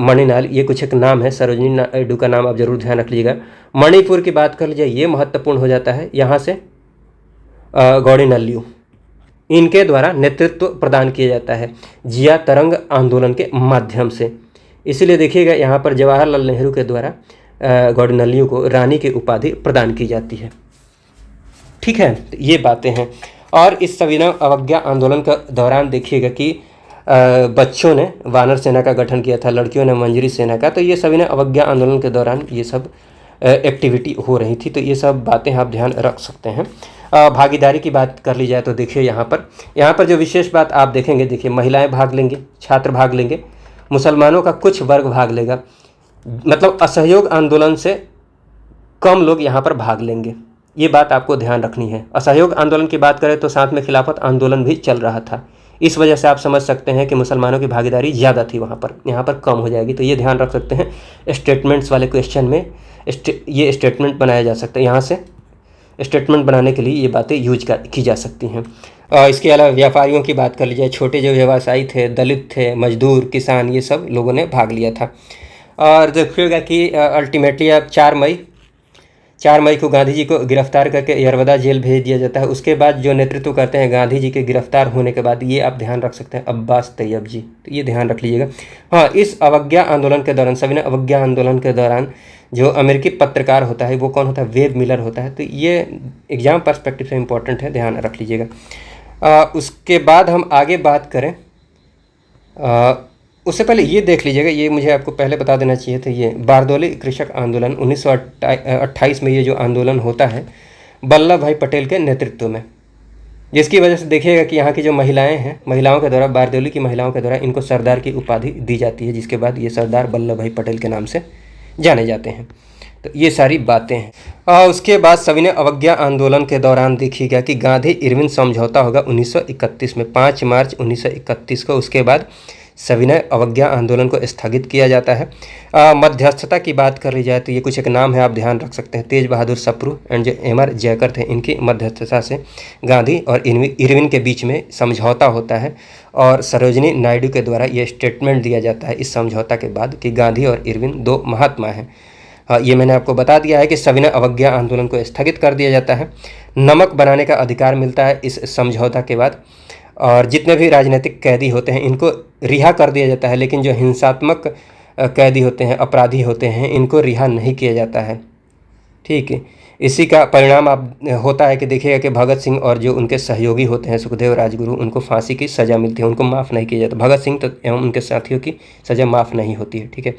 मणिलाल, ये कुछ एक नाम है। सरोजनी नायडू का नाम आप जरूर ध्यान रख लीजिएगा। मणिपुर की बात कर लीजिए, ये महत्वपूर्ण हो जाता है। यहाँ से गौड़ीनल्लू, इनके द्वारा नेतृत्व प्रदान किया जाता है जिया तरंग आंदोलन के माध्यम से। इसीलिए देखिएगा यहाँ पर जवाहरलाल नेहरू के द्वारा गौड़ीनल्लू को रानी की उपाधि प्रदान की जाती है। ठीक है, तो ये बातें हैं। और इस सविनय अवज्ञा आंदोलन के दौरान देखिएगा कि बच्चों ने वानर सेना का गठन किया था, लड़कियों ने मंजरी सेना का। तो ये सविनय अवज्ञा आंदोलन के दौरान ये सब एक्टिविटी हो रही थी। तो ये सब बातें आप ध्यान रख सकते हैं। भागीदारी की बात कर ली जाए तो देखिए यहाँ पर जो विशेष बात आप देखेंगे, देखिए महिलाएं भाग लेंगे, छात्र भाग लेंगे, मुसलमानों का कुछ वर्ग भाग लेगा। मतलब असहयोग आंदोलन से कम लोग यहाँ पर भाग लेंगे, ये बात आपको ध्यान रखनी है। असहयोग आंदोलन की बात करें तो साथ में खिलाफत आंदोलन भी चल रहा था, इस वजह से आप समझ सकते हैं कि मुसलमानों की भागीदारी ज़्यादा थी वहाँ पर, यहाँ पर कम हो जाएगी। तो ये ध्यान रख सकते हैं। स्टेटमेंट्स वाले क्वेश्चन में ये स्टेटमेंट बनाया जा सकता है, यहाँ से स्टेटमेंट बनाने के लिए ये बातें यूज की जा सकती हैं। इसके अलावा व्यापारियों की बात कर लीजिए, छोटे जो व्यवसायी थे, दलित थे, मजदूर, किसान, ये सब लोगों ने भाग लिया था। और देखिएगा कि अल्टीमेटली अब 4 मई को गांधी जी को गिरफ्तार करके यरवदा जेल भेज दिया जाता है। उसके बाद जो नेतृत्व करते हैं गांधी जी के गिरफ्तार होने के बाद, ये आप ध्यान रख सकते हैं, अब्बास तैयब जी। तो ये ध्यान रख लीजिएगा। हाँ, इस अवज्ञा आंदोलन के दौरान, सविनय अवज्ञा आंदोलन के दौरान जो अमेरिकी पत्रकार होता है वो कौन होता है? वेब मिलर होता है। तो ये एग्जाम पर्सपेक्टिव से इम्पोर्टेंट है, ध्यान रख लीजिएगा। उसके बाद हम आगे बात करें, उससे पहले ये देख लीजिएगा, ये मुझे आपको पहले बता देना चाहिए था। ये बारदौली कृषक आंदोलन 1928 में ये जो आंदोलन होता है वल्लभ भाई पटेल के नेतृत्व में, जिसकी वजह से देखिएगा कि यहाँ की जो महिलाएं हैं, महिलाओं के द्वारा, बारदौली की महिलाओं के द्वारा इनको सरदार की उपाधि दी जाती है, जिसके बाद ये सरदार वल्लभ भाई पटेल के नाम से जाने जाते हैं। तो ये सारी बातें हैं। उसके बाद सविनय अवज्ञा आंदोलन के दौरान देखिएगा कि गांधी इरविन समझौता होगा 1931 में, 5 मार्च 1931 को। उसके बाद सविनय अवज्ञा आंदोलन को स्थगित किया जाता है। मध्यस्थता की बात कर ली जाए तो ये कुछ एक नाम है, आप ध्यान रख सकते हैं। तेज बहादुर सप्रू एंड जो एम.आर. जयकर थे, इनकी मध्यस्थता से गांधी और इरविन के बीच में समझौता होता है और सरोजिनी नायडू के द्वारा ये स्टेटमेंट दिया जाता है इस समझौता के बाद कि गांधी और इरविन 2 महात्मा हैं। ये मैंने आपको बता दिया है कि सविनय अवज्ञा आंदोलन को स्थगित कर दिया जाता है। नमक बनाने का अधिकार मिलता है इस समझौता के बाद, और जितने भी राजनीतिक कैदी होते हैं इनको रिहा कर दिया जाता है, लेकिन जो हिंसात्मक कैदी होते हैं, अपराधी होते हैं, इनको रिहा नहीं किया जाता है। ठीक है, इसी का परिणाम आप होता है कि देखिएगा कि भगत सिंह और जो उनके सहयोगी होते हैं सुखदेव राजगुरु, उनको फांसी की सज़ा मिलती है, उनको माफ़ नहीं किया जाता। भगत सिंह तो एवं उनके साथियों की सज़ा माफ़ नहीं होती है। ठीक है,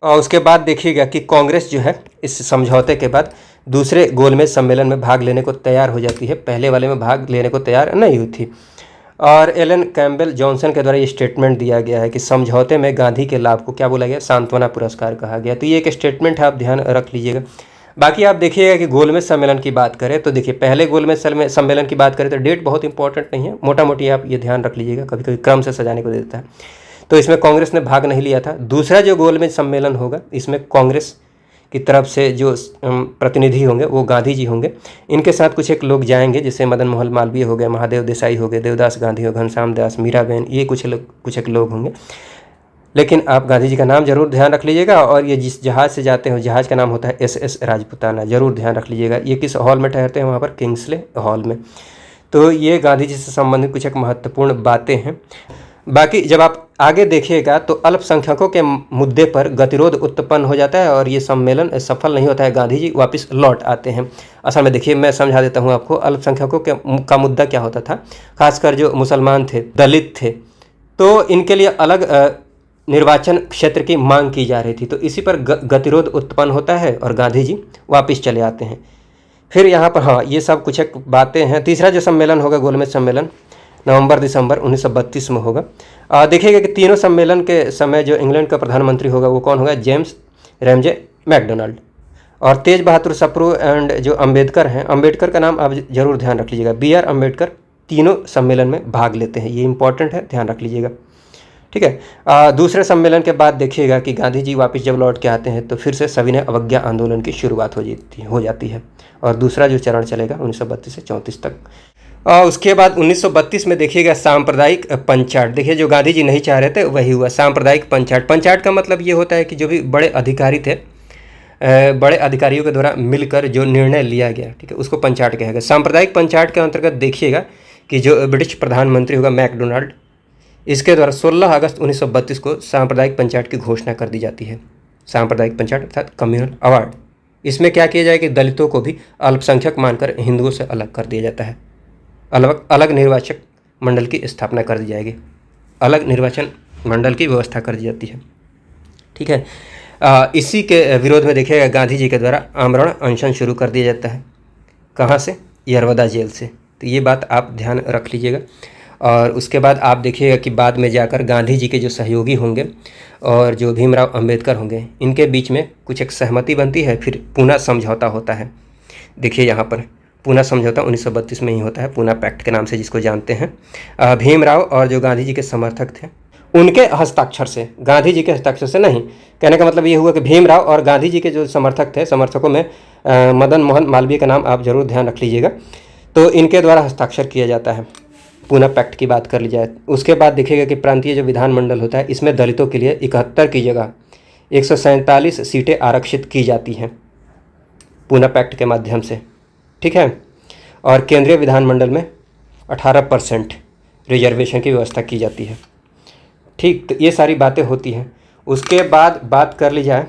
और उसके बाद देखिएगा कि कांग्रेस जो है इस समझौते के बाद दूसरे गोलमेज सम्मेलन में भाग लेने को तैयार हो जाती है, पहले वाले में भाग लेने को तैयार नहीं हुई थी। और एलन कैम्पबेल जॉनसन के द्वारा ये स्टेटमेंट दिया गया है कि समझौते में गांधी के लाभ को क्या बोला गया, सांत्वना पुरस्कार कहा गया। तो ये एक स्टेटमेंट है, आप ध्यान रख लीजिएगा। बाकी आप देखिएगा कि गोलमेज सम्मेलन की बात करें तो देखिए, पहले गोलमेज सम्मेलन की बात करें तो डेट बहुत इंपॉर्टेंट नहीं है, मोटा मोटी आप ये ध्यान रख लीजिएगा, कभी कभी क्रम से सजाने को देता है। तो इसमें कांग्रेस ने भाग नहीं लिया था। दूसरा जो गोलमेज सम्मेलन होगा, इसमें कांग्रेस की तरफ से जो प्रतिनिधि होंगे वो गांधी जी होंगे। इनके साथ कुछ एक लोग जाएंगे, जैसे मदन मोहन मालवीय हो गए, महादेव देसाई हो गए, देवदास गांधी हो, घनश्याम दास, मीराबेन, ये कुछ एक लोग होंगे। लेकिन आप गांधी जी का नाम जरूर ध्यान रख लीजिएगा। और ये जिस जहाज़ से जाते हैं जहाज़ का नाम होता है SS राजपुताना, जरूर ध्यान रख लीजिएगा। ये किस हॉल में ठहरते हैं, वहाँ पर किंग्सले हॉल में। तो ये गांधी जी से संबंधित कुछ एक महत्वपूर्ण बातें हैं। बाकी जब आप आगे देखिएगा तो अल्पसंख्यकों के मुद्दे पर गतिरोध उत्पन्न हो जाता है और ये सम्मेलन सफल नहीं होता है। गांधी जी वापस लौट आते हैं। असल में देखिए, मैं समझा देता हूँ आपको, अल्पसंख्यकों का मुद्दा क्या होता था, खासकर जो मुसलमान थे, दलित थे, तो इनके लिए अलग निर्वाचन क्षेत्र की मांग की जा रही थी। तो इसी पर गतिरोध उत्पन्न होता है और गांधी जी वापस चले आते हैं। फिर यहाँ पर हाँ, ये सब कुछ एक बातें हैं। तीसरा जो सम्मेलन होगा गोलमेज सम्मेलन, नवंबर दिसंबर 1932 में होगा। देखिएगा कि तीनों सम्मेलन के समय जो इंग्लैंड का प्रधानमंत्री होगा वो कौन होगा, जेम्स रैमजे मैकडोनाल्ड। और तेज बहादुर सप्रू एंड जो अम्बेडकर हैं, अम्बेडकर का नाम आप जरूर ध्यान रख लीजिएगा, BR अम्बेडकर, तीनों सम्मेलन में भाग लेते हैं। ये इंपॉर्टेंट है, ध्यान रख लीजिएगा। ठीक है, दूसरे सम्मेलन के बाद देखिएगा कि गांधी जी वापस जब लौट के आते हैं तो फिर से सविनय अवज्ञा आंदोलन की शुरुआत हो जाती है और दूसरा जो चरण चलेगा 1932 से 34 तक। उसके बाद 1932 में देखिएगा सांप्रदायिक पंचायत। देखिए, जो गांधी जी नहीं चाह रहे थे वही हुआ, सांप्रदायिक पंचायत। पंचायत का मतलब ये होता है कि जो भी बड़े अधिकारी थे, बड़े अधिकारियों के द्वारा मिलकर जो निर्णय लिया गया, ठीक है, उसको पंचायत कहा गया। सांप्रदायिक पंचायत के अंतर्गत देखिएगा कि जो ब्रिटिश प्रधानमंत्री होगा मैकडोनाल्ड, इसके द्वारा 16 अगस्त 1932 को सांप्रदायिक पंचायत की घोषणा कर दी जाती है। सांप्रदायिक पंचायत अर्थात कम्युनल अवार्ड। इसमें क्या किया जाए कि दलितों को भी अल्पसंख्यक मानकर हिंदुओं से अलग कर दिया जाता है। अलग निर्वाचक मंडल की स्थापना कर दी जाएगी, अलग निर्वाचन मंडल की व्यवस्था कर दी जाती है। ठीक है, इसी के विरोध में देखिएगा गांधी जी के द्वारा आमरण अनशन शुरू कर दिया जाता है। कहाँ से, यरवदा जेल से। तो ये बात आप ध्यान रख लीजिएगा। और उसके बाद आप देखिएगा कि बाद में जाकर गांधी जी के जो सहयोगी होंगे और जो भीमराव अंबेडकर होंगे, इनके बीच में कुछ एक सहमति बनती है, फिर पूना समझौता होता है। देखिए यहाँ पर पूना समझौता 1932 में ही होता है, पूना पैक्ट के नाम से जिसको जानते हैं। भीमराव और जो गांधी जी के समर्थक थे उनके हस्ताक्षर से, गांधी जी के हस्ताक्षर से नहीं। कहने का मतलब ये हुआ कि भीमराव और गांधी जी के जो समर्थक थे, समर्थकों में मदन मोहन मालवीय का नाम आप जरूर ध्यान रख लीजिएगा, तो इनके द्वारा हस्ताक्षर किया जाता है। पूना पैक्ट की बात कर ली जाए, उसके बाद देखिएगा कि प्रांतीय जो विधानमंडल होता है, इसमें दलितों के लिए 71 की जगह 147 सीटें आरक्षित की जाती हैं पूना पैक्ट के माध्यम से। ठीक है, और केंद्रीय विधानमंडल में 18% रिजर्वेशन की व्यवस्था की जाती है। ठीक, तो ये सारी बातें होती हैं। उसके बाद बात कर ली जाए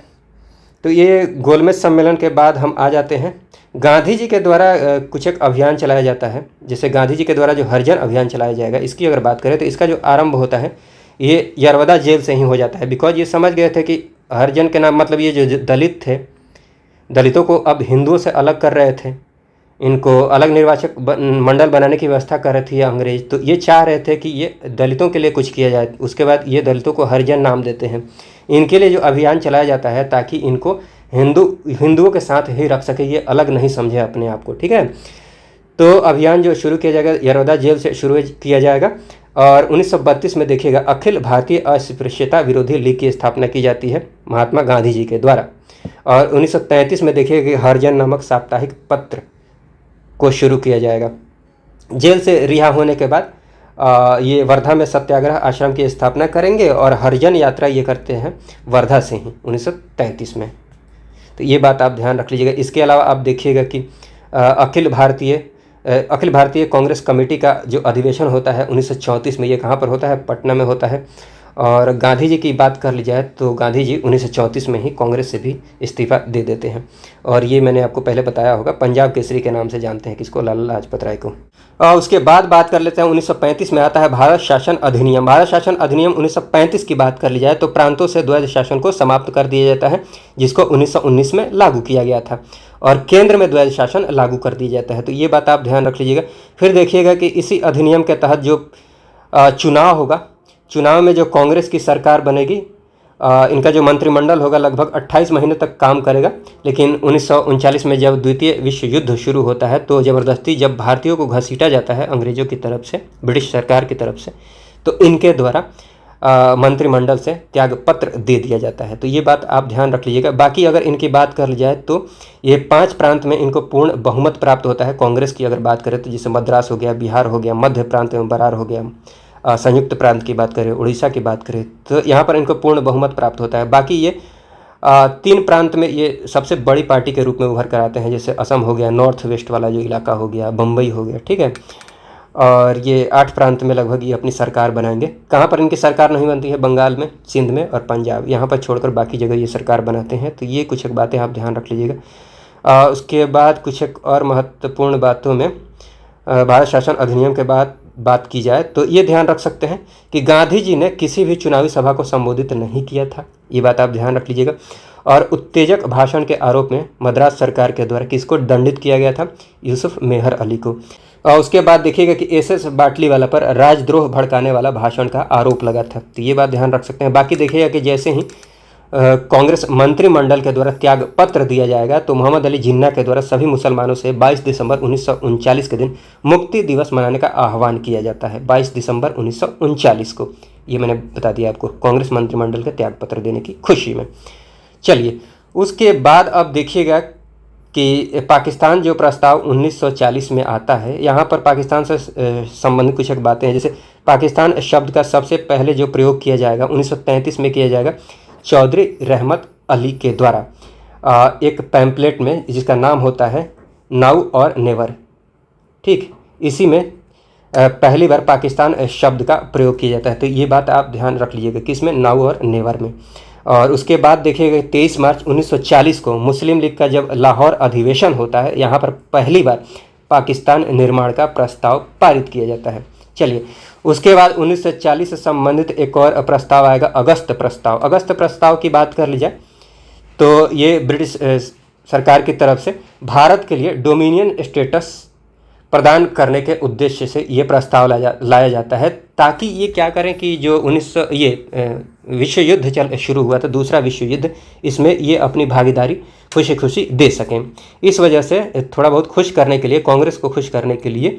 तो ये गोलमेज सम्मेलन के बाद हम आ जाते हैं, गांधी जी के द्वारा कुछ एक अभियान चलाया जाता है। जैसे गांधी जी के द्वारा जो हरिजन अभियान चलाया जाएगा, इसकी अगर बात करें तो इसका जो आरंभ होता है ये यरवदा जेल से ही हो जाता है। बिकॉज ये समझ गए थे कि हरिजन के नाम मतलब ये जो दलित थे, दलितों को अब हिंदुओं से अलग कर रहे थे, इनको अलग निर्वाचक मंडल बनाने की व्यवस्था कर रही थी अंग्रेज। तो ये चाह रहे थे कि ये दलितों के लिए कुछ किया जाए। उसके बाद ये दलितों को हरिजन नाम देते हैं। इनके लिए जो अभियान चलाया जाता है ताकि इनको हिंदुओं के साथ ही रख सके, ये अलग नहीं समझे अपने आप को, ठीक है। तो अभियान जो शुरू किया जाएगा यरौदा जेल से शुरू किया जाएगा और 1932 में देखिएगा अखिल भारतीय अस्पृश्यता विरोधी लीग की स्थापना की जाती है महात्मा गांधी जी के द्वारा। और 1933 में देखिएगा कि हरिजन नामक साप्ताहिक पत्र को शुरू किया जाएगा। जेल से रिहा होने के बाद ये वर्धा में सत्याग्रह आश्रम की स्थापना करेंगे और हरिजन यात्रा ये करते हैं वर्धा से ही 1933 में। तो ये बात आप ध्यान रख लीजिएगा। इसके अलावा आप देखिएगा कि अखिल भारतीय कांग्रेस कमेटी का जो अधिवेशन होता है 1934 में, ये कहाँ पर होता है? पटना में होता है। और गांधी जी की बात कर ली जाए तो गांधी जी 1934 में ही कांग्रेस से भी इस्तीफा दे देते हैं और ये मैंने आपको पहले बताया होगा, पंजाब केसरी के नाम से जानते हैं किसको? लाला लाजपत राय को। और उसके बाद बात कर लेते हैं 1935 में आता है भारत शासन अधिनियम। भारत शासन अधिनियम 1935 की बात कर ली जाए तो प्रांतों से द्वैध शासन को समाप्त कर दिया जाता है, जिसको 1919 में लागू किया गया था और केंद्र में द्वैध शासन लागू कर दिया जाता है। तो ये बात आप ध्यान रख लीजिएगा। फिर देखिएगा कि इसी अधिनियम के तहत जो चुनाव होगा, चुनाव में जो कांग्रेस की सरकार बनेगी, इनका जो मंत्रिमंडल होगा लगभग 28 महीने तक काम करेगा। लेकिन 1939 में जब द्वितीय विश्व युद्ध शुरू होता है तो ज़बरदस्ती जब भारतीयों को घसीटा जाता है अंग्रेज़ों की तरफ से, ब्रिटिश सरकार की तरफ से, तो इनके द्वारा मंत्रिमंडल से त्याग पत्र दे दिया जाता है। तो ये बात आप ध्यान रख लीजिएगा। बाकी अगर इनकी बात कर ली जाए तो ये 5 प्रांत में इनको पूर्ण बहुमत प्राप्त होता है। कांग्रेस की अगर बात करें तो जैसे मद्रास हो गया, बिहार हो गया, मध्य प्रांत एवं बरार हो गया, संयुक्त प्रांत की बात करें, उड़ीसा की बात करें तो यहाँ पर इनको पूर्ण बहुमत प्राप्त होता है। बाकी ये 3 प्रांत में ये सबसे बड़ी पार्टी के रूप में उभर कर आते हैं, जैसे असम हो गया, नॉर्थ वेस्ट वाला जो इलाका हो गया, बम्बई हो गया, ठीक है। और ये 8 प्रांत में लगभग ये अपनी सरकार बनाएंगे। कहाँ पर इनकी सरकार नहीं बनती है? बंगाल में, सिंध में और पंजाब, यहाँ पर छोड़कर बाकी जगह ये सरकार बनाते हैं। तो ये कुछ एक बातें आप ध्यान रख लीजिएगा। उसके बाद कुछ एक और महत्वपूर्ण बातों में भारत शासन अधिनियम के बाद बात की जाए तो ये ध्यान रख सकते हैं कि गांधी जी ने किसी भी चुनावी सभा को संबोधित नहीं किया था, ये बात आप ध्यान रख लीजिएगा। और उत्तेजक भाषण के आरोप में मद्रास सरकार के द्वारा किसको दंडित किया गया था? यूसुफ मेहर अली को। और उसके बाद देखिएगा कि एसएस बाटलीवाला पर राजद्रोह भड़काने वाला भाषण का आरोप लगा था, तो ये बात ध्यान रख सकते हैं। बाकी देखिएगा कि जैसे ही कांग्रेस मंत्रिमंडल के द्वारा त्याग पत्र दिया जाएगा तो मोहम्मद अली जिन्ना के द्वारा सभी मुसलमानों से 22 दिसंबर 1939 के दिन मुक्ति दिवस मनाने का आह्वान किया जाता है। 22 दिसंबर 1939 को, ये मैंने बता दिया आपको, कांग्रेस मंत्रिमंडल के त्याग पत्र देने की खुशी में। चलिए, उसके बाद अब देखिएगा कि पाकिस्तान जो प्रस्ताव 1940 में आता है, यहाँ पर पाकिस्तान से संबंधित कुछ एक बातें हैं। जैसे पाकिस्तान शब्द का सबसे पहले जो प्रयोग किया जाएगा 1933 में किया जाएगा चौधरी रहमत अली के द्वारा एक पैम्पलेट में, जिसका नाम होता है नाउ और नेवर, ठीक। इसी में पहली बार पाकिस्तान शब्द का प्रयोग किया जाता है। तो ये बात आप ध्यान रख लीजिएगा, किसमें? नाउ और नेवर में। और उसके बाद देखिएगा 23 मार्च 1940 को मुस्लिम लीग का जब लाहौर अधिवेशन होता है, यहाँ पर पहली बार पाकिस्तान निर्माण का प्रस्ताव पारित किया जाता है। चलिए, उसके बाद 1940 से संबंधित एक और प्रस्ताव आएगा, अगस्त प्रस्ताव। अगस्त प्रस्ताव की बात कर ली जाए तो ये ब्रिटिश सरकार की तरफ से भारत के लिए डोमिनियन स्टेटस प्रदान करने के उद्देश्य से ये प्रस्ताव लाया जाता है, ताकि ये क्या करें कि जो विश्व युद्ध शुरू हुआ था, दूसरा विश्व युद्ध, इसमें ये अपनी भागीदारी खुशी खुशी दे सकें। इस वजह से थोड़ा बहुत खुश करने के लिए, कांग्रेस को खुश करने के लिए,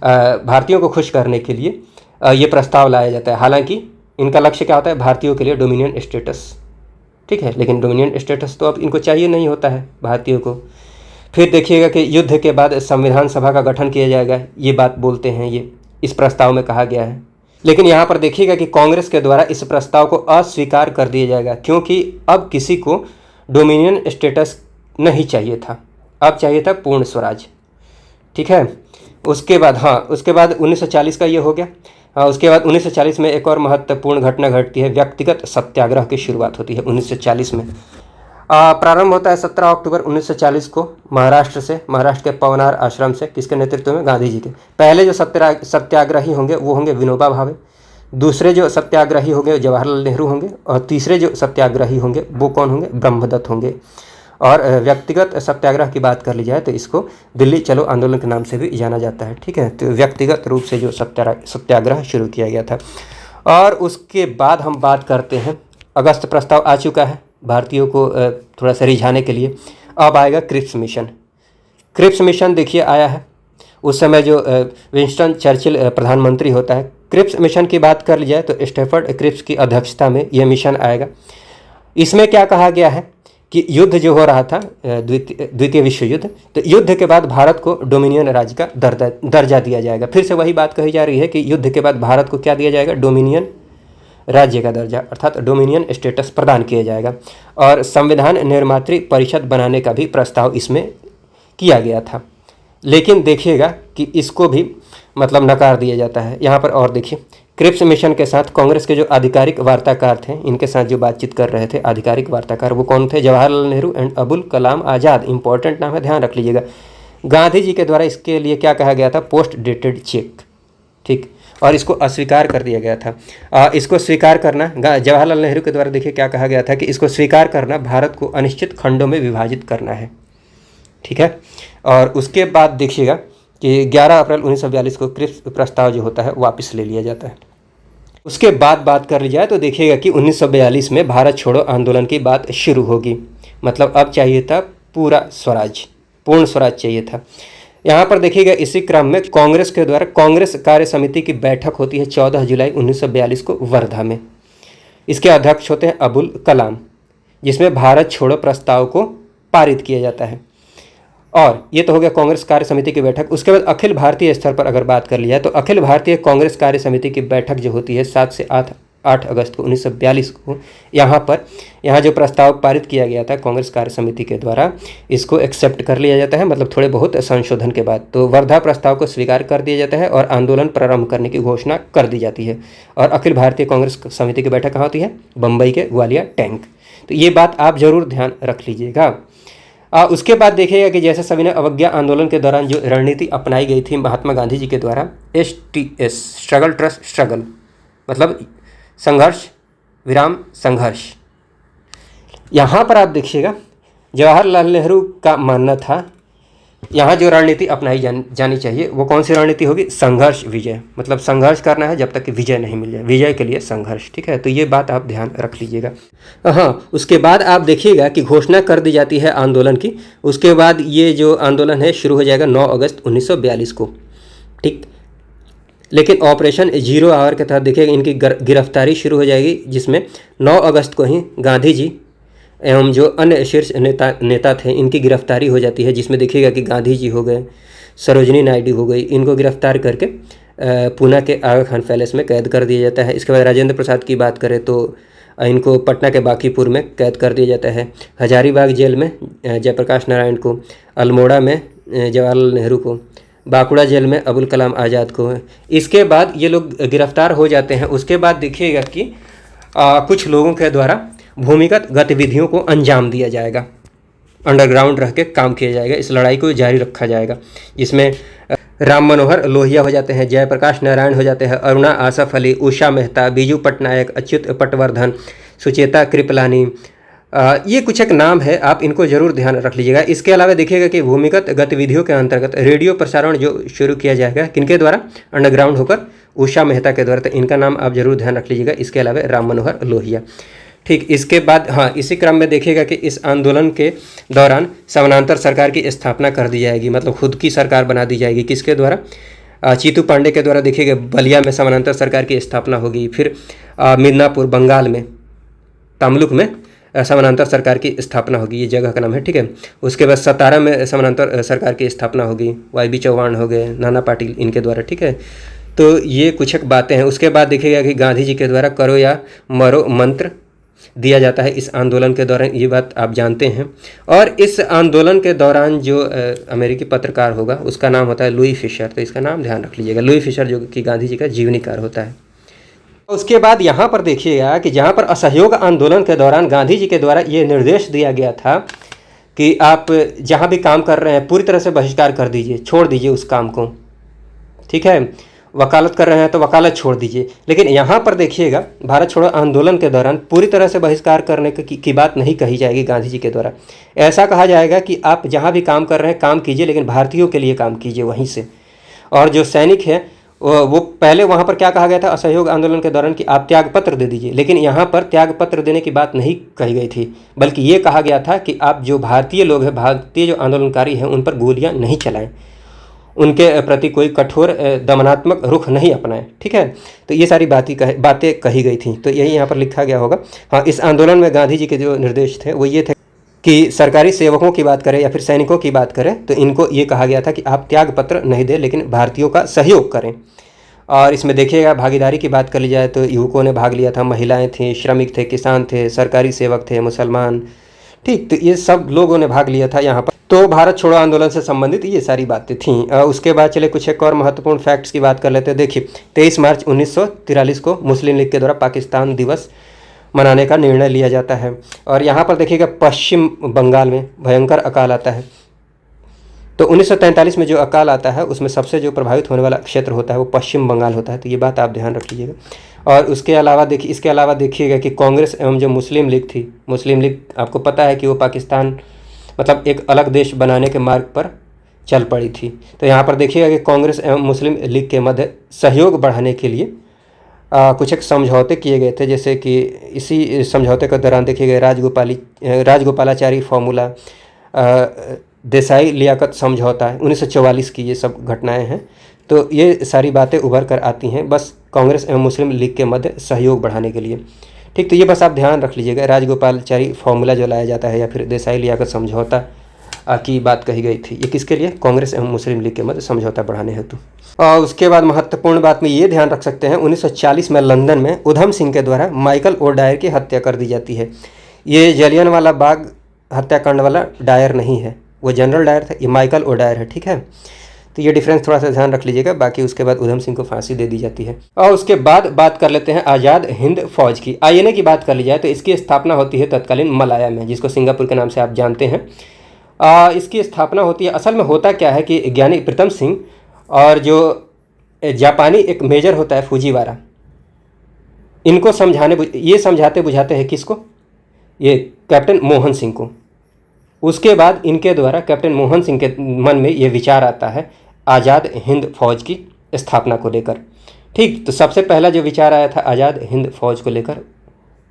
भारतीयों को खुश करने के लिए ये प्रस्ताव लाया जाता है। हालांकि इनका लक्ष्य क्या होता है? भारतीयों के लिए डोमिनियन स्टेटस, ठीक है। लेकिन डोमिनियन स्टेटस तो अब इनको चाहिए नहीं होता है भारतीयों को। फिर देखिएगा कि युद्ध के बाद संविधान सभा का गठन किया जाएगा, ये बात बोलते हैं, ये इस प्रस्ताव में कहा गया है। लेकिन यहाँ पर देखिएगा कि कांग्रेस के द्वारा इस प्रस्ताव को अस्वीकार कर दिया जाएगा, क्योंकि अब किसी को डोमिनियन स्टेटस नहीं चाहिए था, अब चाहिए था पूर्ण स्वराज, ठीक है। उसके बाद उसके बाद 1940 का ये हो गया। उसके बाद 1940 में एक और महत्वपूर्ण घटना घटती है, व्यक्तिगत सत्याग्रह की शुरुआत होती है 1940 में। प्रारंभ होता है 17 अक्टूबर 1940 को महाराष्ट्र से, महाराष्ट्र के पवनार आश्रम से। किसके नेतृत्व में? गांधी जी के। पहले जो सत्याग्रही होंगे वो होंगे विनोबा भावे, दूसरे जो सत्याग्रही होंगे जवाहरलाल नेहरू होंगे, और तीसरे जो सत्याग्रही होंगे वो कौन होंगे? ब्रह्मदत्त होंगे। और व्यक्तिगत सत्याग्रह की बात कर ली जाए तो इसको दिल्ली चलो आंदोलन के नाम से भी जाना जाता है, ठीक है। तो व्यक्तिगत रूप से जो सत्याग्रह शुरू किया गया था। और उसके बाद हम बात करते हैं, अगस्त प्रस्ताव आ चुका है, भारतीयों को थोड़ा सा रिझाने के लिए। अब आएगा क्रिप्स मिशन। क्रिप्स मिशन देखिए आया है, उस समय जो विंस्टन चर्चिल प्रधानमंत्री होता है। क्रिप्स मिशन की बात कर ली जाए तो स्टेफर्ड क्रिप्स की अध्यक्षता में ये मिशन आएगा। इसमें क्या कहा गया है कि युद्ध जो हो रहा था, द्वितीय विश्व युद्ध, तो युद्ध के बाद भारत को डोमिनियन राज्य का दर्जा दिया जाएगा। फिर से वही बात कही जा रही है कि युद्ध के बाद भारत को क्या दिया जाएगा, डोमिनियन राज्य का दर्जा, अर्थात डोमिनियन स्टेटस प्रदान किया जाएगा। और संविधान निर्मात्री परिषद बनाने का भी प्रस्ताव इसमें किया गया था, लेकिन देखिएगा कि इसको भी मतलब नकार दिया जाता है यहाँ पर। और देखिए क्रिप्स मिशन के साथ कांग्रेस के जो आधिकारिक वार्ताकार थे, इनके साथ जो बातचीत कर रहे थे आधिकारिक वार्ताकार, वो कौन थे, जवाहरलाल नेहरू एंड अबुल कलाम आज़ाद। इंपॉर्टेंट नाम है, ध्यान रख लीजिएगा। गांधी जी के द्वारा इसके लिए क्या कहा गया था, पोस्ट डेटेड चेक, ठीक, और इसको अस्वीकार कर दिया गया था। इसको स्वीकार करना, जवाहरलाल नेहरू के द्वारा देखिए क्या कहा गया था कि इसको स्वीकार करना भारत को अनिश्चित खंडों में विभाजित करना है, ठीक है। और उसके बाद देखिएगा कि 11 अप्रैल 1942 को क्रिप्स प्रस्ताव जो होता है वापस ले लिया जाता है। उसके बाद बात कर ली जाए तो देखिएगा कि 1942 में भारत छोड़ो आंदोलन की बात शुरू होगी। मतलब अब चाहिए था पूरा स्वराज, पूर्ण स्वराज चाहिए था। यहाँ पर देखिएगा इसी क्रम में कांग्रेस के द्वारा कांग्रेस कार्य समिति की बैठक होती है 14 जुलाई 1942 को वर्धा में। इसके अध्यक्ष होते हैं अबुल कलाम, जिसमें भारत छोड़ो प्रस्ताव को पारित किया जाता है। और ये तो हो गया कांग्रेस कार्य समिति की बैठक। उसके बाद अखिल भारतीय स्तर पर अगर बात कर लिया तो अखिल भारतीय कांग्रेस कार्य समिति की बैठक जो होती है 7 से 8 अगस्त को 1942 को, यहाँ जो प्रस्ताव पारित किया गया था कांग्रेस कार्य समिति के द्वारा, इसको एक्सेप्ट कर लिया जाता है, मतलब थोड़े बहुत संशोधन के बाद। तो वर्धा प्रस्ताव को स्वीकार कर दिया जाता है और आंदोलन प्रारंभ करने की घोषणा कर दी जाती है। और अखिल भारतीय कांग्रेस समिति की बैठक कहाँ होती है, बम्बई के ग्वालिया टैंक। तो ये बात आप जरूर ध्यान रख लीजिएगा। उसके बाद देखिएगा कि जैसे सभी ने अवज्ञा आंदोलन के दौरान जो रणनीति अपनाई गई थी महात्मा गांधी जी के द्वारा, STS, स्ट्रगल ट्रस्ट स्ट्रगल, मतलब संघर्ष विराम संघर्ष। यहाँ पर आप देखिएगा जवाहरलाल नेहरू का मानना था यहाँ जो रणनीति अपनाई जानी चाहिए वो कौन सी रणनीति होगी, संघर्ष विजय, मतलब संघर्ष करना है जब तक कि विजय नहीं मिल जाए, विजय के लिए संघर्ष, ठीक है। तो ये बात आप ध्यान रख लीजिएगा। हाँ, उसके बाद आप देखिएगा कि घोषणा कर दी जाती है आंदोलन की। उसके बाद ये जो आंदोलन है शुरू हो जाएगा 9 अगस्त 1942 को, ठीक। लेकिन ऑपरेशन जीरो आवर के तहत देखिएगा इनकी गिरफ्तारी शुरू हो जाएगी, जिसमें 9 अगस्त को ही गांधी जी एवं जो अन्य शीर्ष नेता थे इनकी गिरफ्तारी हो जाती है, जिसमें देखिएगा कि गांधी जी हो गए, सरोजनी नायडू हो गई, इनको गिरफ्तार करके पूना के आगा खान पैलेस में कैद कर दिया जाता है। इसके बाद राजेंद्र प्रसाद की बात करें तो इनको पटना के बांकीपुर में कैद कर दिया जाता है, हजारीबाग जेल में जयप्रकाश नारायण को, अल्मोड़ा में जवाहरलाल नेहरू को, बांकुड़ा जेल में अबुल कलाम आज़ाद को। इसके बाद ये लोग गिरफ्तार हो जाते हैं। उसके बाद देखिएगा कि कुछ लोगों के द्वारा भूमिगत गतिविधियों को अंजाम दिया जाएगा, अंडरग्राउंड रह के काम किया जाएगा, इस लड़ाई को जारी रखा जाएगा, जिसमें राम मनोहर लोहिया हो जाते हैं, जयप्रकाश नारायण हो जाते हैं, अरुणा आसफ अली, उषा मेहता, बीजू पटनायक, अच्युत पटवर्धन, सुचेता कृपलानी, ये कुछ एक नाम है, आप इनको जरूर ध्यान रख लीजिएगा। इसके अलावा देखिएगा कि भूमिगत गतिविधियों के अंतर्गत रेडियो प्रसारण जो शुरू किया जाएगा, किनके द्वारा, अंडरग्राउंड होकर उषा मेहता के द्वारा, तो इनका नाम आप जरूर ध्यान रख लीजिएगा। इसके अलावा राम मनोहर लोहिया, ठीक। इसके बाद हाँ, इसी क्रम में देखिएगा कि इस आंदोलन के दौरान समानांतर सरकार की स्थापना कर दी जाएगी, मतलब खुद की सरकार बना दी जाएगी। किसके द्वारा, चीतू पांडे के द्वारा देखिएगा बलिया में समानांतर सरकार की स्थापना होगी। फिर मिदनापुर बंगाल में तमलुक में समानांतर सरकार की स्थापना होगी, ये जगह का नाम है, ठीक है। उसके बाद सतारा में समानांतर सरकार की स्थापना होगी, YB चौहान हो गए, नाना पाटिल, इनके द्वारा, ठीक है। तो ये कुछ एक बातें हैं। उसके बाद देखिएगा कि गांधी जी के द्वारा करो या मरो मंत्र दिया जाता है इस आंदोलन के दौरान, ये बात आप जानते हैं। और इस आंदोलन के दौरान जो अमेरिकी पत्रकार होगा उसका नाम होता है लुई फिशर, तो इसका नाम ध्यान रख लीजिएगा, लुई फिशर, जो कि गांधी जी का जीवनीकार होता है। उसके बाद यहाँ पर देखिएगा कि जहाँ पर असहयोग आंदोलन के दौरान गांधी जी के द्वारा ये निर्देश दिया गया था कि आप जहाँ भी काम कर रहे हैं पूरी तरह से बहिष्कार कर दीजिए, छोड़ दीजिए उस काम को, ठीक है। वकालत कर रहे हैं तो वकालत छोड़ दीजिए। लेकिन यहाँ पर देखिएगा भारत छोड़ो आंदोलन के दौरान पूरी तरह से बहिष्कार करने की बात नहीं कही जाएगी गांधी जी के द्वारा। ऐसा कहा जाएगा कि आप जहाँ भी काम कर रहे हैं काम कीजिए, लेकिन भारतीयों के लिए काम कीजिए वहीं से। और जो सैनिक हैं वो पहले वहाँ पर क्या कहा गया था असहयोग आंदोलन के दौरान कि आप त्यागपत्र दे दीजिए, लेकिन यहाँ पर त्यागपत्र देने की बात नहीं कही गई थी, बल्कि ये कहा गया था कि आप जो भारतीय लोग हैं, भारतीय जो आंदोलनकारी हैं, उन पर गोलियाँ नहीं चलाएं, उनके प्रति कोई कठोर दमनात्मक रुख नहीं अपनाएं। ठीक है, तो ये सारी बातें कही गई थी। तो यही यहाँ पर लिखा गया होगा। हाँ, इस आंदोलन में गांधी जी के जो निर्देश थे वो ये थे कि सरकारी सेवकों की बात करें या फिर सैनिकों की बात करें तो इनको ये कहा गया था कि आप त्यागपत्र नहीं दें, लेकिन भारतीयों का सहयोग करें। और इसमें देखिएगा भागीदारी की बात कर ली जाए तो युवकों ने भाग लिया था, महिलाएं थीं, श्रमिक थे, किसान थे, सरकारी सेवक थे, मुसलमान, ठीक, तो ये सब लोगों ने भाग लिया था यहाँ पर। तो भारत छोड़ो आंदोलन से संबंधित ये सारी बातें थीं। उसके बाद चले कुछ एक और महत्वपूर्ण फैक्ट्स की बात कर लेते हैं। देखिए 23 मार्च 1943 को मुस्लिम लीग के द्वारा पाकिस्तान दिवस मनाने का निर्णय लिया जाता है। और यहाँ पर देखिएगा पश्चिम बंगाल में भयंकर अकाल आता है। तो 1943 में जो अकाल आता है उसमें सबसे जो प्रभावित होने वाला क्षेत्र होता है वो पश्चिम बंगाल होता है। तो ये बात आप ध्यान रख लीजिएगा। और इसके अलावा देखिएगा कि कांग्रेस एवं जो मुस्लिम लीग थी, मुस्लिम लीग आपको पता है कि वो पाकिस्तान मतलब एक अलग देश बनाने के मार्ग पर चल पड़ी थी। तो यहाँ पर देखिएगा कि कांग्रेस एवं मुस्लिम लीग के मध्य सहयोग बढ़ाने के लिए कुछ एक समझौते किए गए थे, जैसे कि इसी समझौते के दौरान देखिएगा राजगोपालाचारी फॉर्मूला, देसाई लियाकत समझौता है 1944 की, ये सब घटनाएं हैं। तो ये सारी बातें उभर कर आती हैं बस कांग्रेस एवं मुस्लिम लीग के मध्य सहयोग बढ़ाने के लिए। ठीक, तो ये बस आप ध्यान रख लीजिएगा, राजगोपालाचारी फॉर्मूला जो लाया जाता है या फिर देसाई लियाकत समझौता की बात कही गई थी, ये किसके लिए? कांग्रेस एवं मुस्लिम लीग के मध्य समझौता बढ़ाने हेतु। और उसके बाद महत्वपूर्ण बात में ये ध्यान रख सकते हैं 1940 में लंदन में उधम सिंह के द्वारा माइकल ओ डायर की हत्या कर दी जाती है। ये जलियांवाला बाग हत्याकांड वाला डायर नहीं है, वो जनरल डायर था, ये माइकल ओ डायर है। ठीक है, तो ये डिफरेंस थोड़ा सा ध्यान रख लीजिएगा। बाकी उसके बाद उधम सिंह को फांसी दे दी जाती है। और उसके बाद बात कर लेते हैं आज़ाद हिंद फौज की। आईएनए की बात कर ली जाए तो इसकी स्थापना होती है तत्कालीन मलाया में, जिसको सिंगापुर के नाम से आप जानते हैं। इसकी स्थापना होती है, असल में होता क्या है कि ज्ञानी प्रीतम सिंह और जो जापानी एक मेजर होता है फूजीवारा, इनको ये समझाते बुझाते हैं किसको? ये कैप्टन मोहन सिंह को। उसके बाद इनके द्वारा कैप्टन मोहन सिंह के मन में ये विचार आता है आज़ाद हिंद फौज की स्थापना को लेकर। ठीक, तो सबसे पहला जो विचार आया था आज़ाद हिंद फौज को लेकर,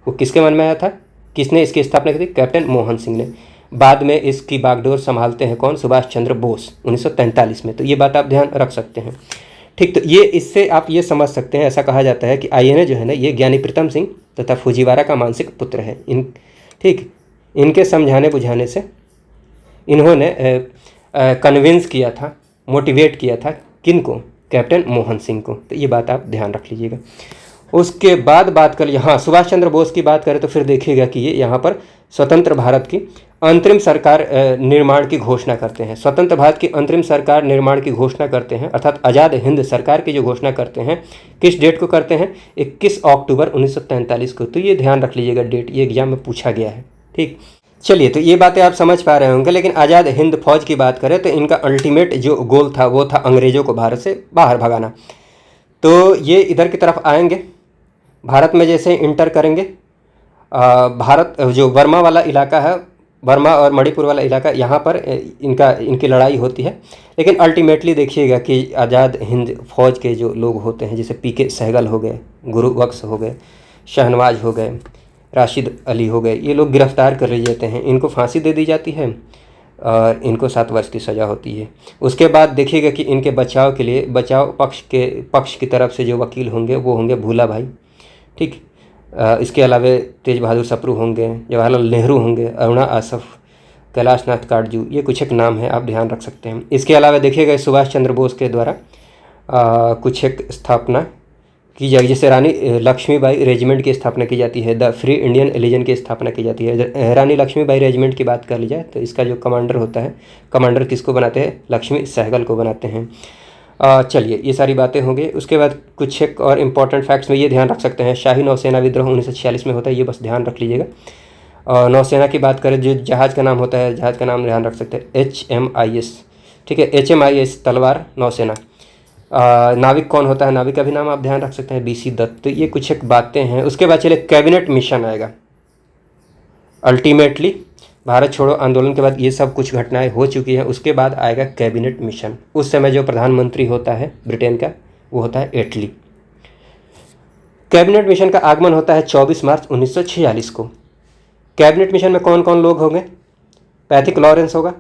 वो किसके मन में आया था? किसने इसकी स्थापना की थी? कैप्टन मोहन सिंह ने। बाद में इसकी बागडोर संभालते हैं कौन? सुभाष चंद्र बोस 1943 में। तो ये बात आप ध्यान रख सकते हैं। ठीक, तो ये इससे आप ये समझ सकते हैं, ऐसा कहा जाता है कि आईएनए जो है ना, ये ज्ञानी प्रीतम सिंह तथा फूजीवारा का मानसिक पुत्र है। ठीक, इनके समझाने बुझाने से इन्होंने कन्विंस किया था, मोटिवेट किया था किनको? कैप्टन मोहन सिंह को। तो ये बात आप ध्यान रख लीजिएगा। उसके बाद बात कर लिया, हाँ, सुभाष चंद्र बोस की बात करें तो फिर देखिएगा कि ये यहाँ पर स्वतंत्र भारत की अंतरिम सरकार निर्माण की घोषणा करते हैं। स्वतंत्र भारत की अंतरिम सरकार निर्माण की घोषणा करते हैं, अर्थात आज़ाद हिंद सरकार की जो घोषणा करते हैं, किस डेट को करते हैं? 21 अक्टूबर 1943 को। तो ये ध्यान रख लीजिएगा डेट, ये एग्जाम में पूछा गया है। ठीक, चलिए, तो ये बातें आप समझ पा रहे होंगे। लेकिन आज़ाद हिंद फौज की बात करें तो इनका अल्टीमेट जो गोल था वो था अंग्रेज़ों को भारत से बाहर भगाना। तो ये इधर की तरफ आएंगे, भारत में जैसे इंटर करेंगे, भारत जो बर्मा वाला इलाका है, बर्मा और मणिपुर वाला इलाका, यहाँ पर इनकी लड़ाई होती है। लेकिन अल्टीमेटली देखिएगा कि आज़ाद हिंद फौज के जो लोग होते हैं, जैसे पीके सहगल हो गए, गुरु बख्श हो गए, शहनवाज हो गए, राशिद अली हो गए, ये लोग गिरफ्तार कर लिए जाते हैं, इनको फांसी दे दी जाती है और इनको 7 वर्ष की सज़ा होती है। उसके बाद देखिएगा कि इनके बचाव के लिए बचाव पक्ष की तरफ से जो वकील होंगे वो होंगे भूला भाई। ठीक, इसके अलावा तेज बहादुर सप्रू होंगे, जवाहरलाल नेहरू होंगे, अरुणा आसफ, कैलाश नाथ काटजू, ये कुछ एक नाम है, आप ध्यान रख सकते हैं। इसके अलावा देखिएगा सुभाष चंद्र बोस के द्वारा कुछ एक स्थापना की जाएगी, जैसे रानी लक्ष्मीबाई रेजिमेंट की स्थापना की जाती है, द फ्री इंडियन लीजन की स्थापना की जाती है। रानी लक्ष्मीबाई रेजिमेंट की बात कर ली जाए तो इसका जो कमांडर होता है, कमांडर किसको बनाते हैं? लक्ष्मी सहगल को बनाते हैं। चलिए, ये सारी बातें होंगी। उसके बाद कुछ एक और इम्पॉर्टेंट फैक्ट्स में ये ध्यान रख सकते हैं, शाही नौसेना विद्रोह 1946 में होता है, ये बस ध्यान रख लीजिएगा। और नौसेना की बात करें, जो जहाज़ का नाम होता है, जहाज़ का नाम ध्यान रख सकते हैं HMIS। ठीक है, HMIS तलवार नौसेना। नाविक कौन होता है? नाविक का भी नाम आप ध्यान रख सकते हैं, BC दत्त। तो ये कुछ एक बातें हैं। उसके बाद चलिए कैबिनेट मिशन आएगा। अल्टीमेटली भारत छोड़ो आंदोलन के बाद ये सब कुछ घटनाएं हो चुकी हैं, उसके बाद आएगा कैबिनेट मिशन। उस समय जो प्रधानमंत्री होता है ब्रिटेन का, वो होता है इटली। कैबिनेट मिशन का आगमन होता है 24 मार्च 1946 को। कैबिनेट मिशन में कौन कौन लोग होंगे? पैथिक लॉरेंस होगा,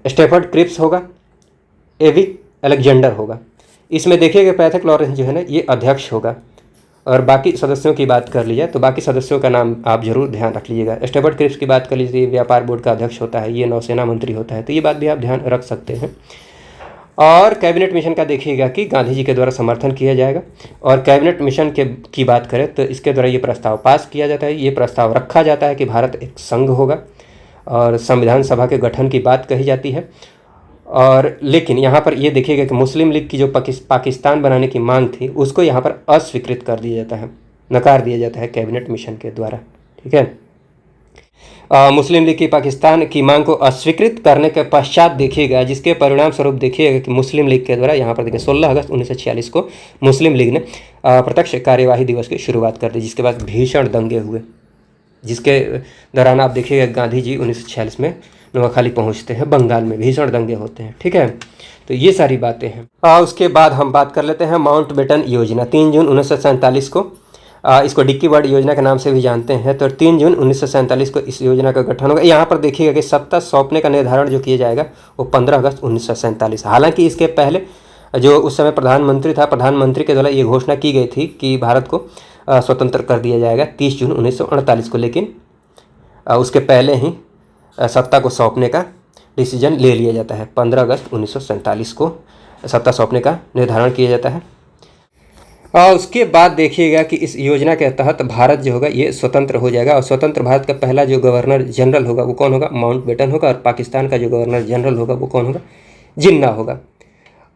स्टेफर्ड क्रिप्स होगा, एवी अलेक्जेंडर होगा। इसमें देखिएगा पैथिक लॉरेंस जो है ना ये अध्यक्ष होगा, और बाकी सदस्यों की बात कर ली जाए तो बाकी सदस्यों का नाम आप जरूर ध्यान रख लीजिएगा। स्टेफर्ड क्रिप्स की बात कर लीजिए, व्यापार बोर्ड का अध्यक्ष होता है, ये नौसेना मंत्री होता है, तो ये बात भी आप ध्यान रख सकते हैं। और कैबिनेट मिशन का देखिएगा कि गांधी जी के द्वारा समर्थन किया जाएगा। और कैबिनेट मिशन की बात करें तो इसके द्वारा ये प्रस्ताव पास किया जाता है, ये प्रस्ताव रखा जाता है कि भारत एक संघ होगा, और संविधान सभा के गठन की बात कही जाती है। और लेकिन यहाँ पर ये देखिएगा कि मुस्लिम लीग की जो पाकिस्तान बनाने की मांग थी उसको यहाँ पर अस्वीकृत कर दिया जाता है, नकार दिया जाता है कैबिनेट मिशन के द्वारा। ठीक है, मुस्लिम लीग की पाकिस्तान की मांग को अस्वीकृत करने के पश्चात देखिएगा जिसके परिणाम स्वरूप देखिएगा कि मुस्लिम लीग के द्वारा यहाँ पर देखिए 16 अगस्त 1946 को मुस्लिम लीग ने प्रत्यक्ष कार्यवाही दिवस की शुरुआत कर दी, जिसके बाद भीषण दंगे हुए, जिसके दौरान आप देखिएगा गांधी जी 1946 में नोआखाली पहुंचते हैं, बंगाल में भीषण दंगे होते हैं। ठीक है, तो ये सारी बातें हैं। उसके बाद हम बात कर लेते हैं माउंटबेटन योजना। 3 जून 1947 को इसको डिक्की बर्ड योजना के नाम से भी जानते हैं। तो 3 जून 1947 को इस योजना का गठन होगा। यहाँ पर देखिएगा कि सत्ता सौंपने का निर्धारण जो किया जाएगा वो 15 अगस्त 1947। हालांकि इसके पहले जो उस समय प्रधानमंत्री था, प्रधानमंत्री के द्वारा ये घोषणा की गई थी कि भारत को स्वतंत्र कर दिया जाएगा 30 जून 1948 को, लेकिन उसके पहले ही सत्ता को सौंपने का डिसीजन ले लिया जाता है। 15 अगस्त 1947 को सत्ता सौंपने का निर्धारण किया जाता है। और उसके बाद देखिएगा कि इस योजना के तहत भारत जो होगा ये स्वतंत्र हो जाएगा, और स्वतंत्र भारत का पहला जो गवर्नर जनरल होगा वो कौन होगा? माउंटबेटन होगा। और पाकिस्तान का जो गवर्नर जनरल होगा वो कौन होगा? जिन्ना होगा।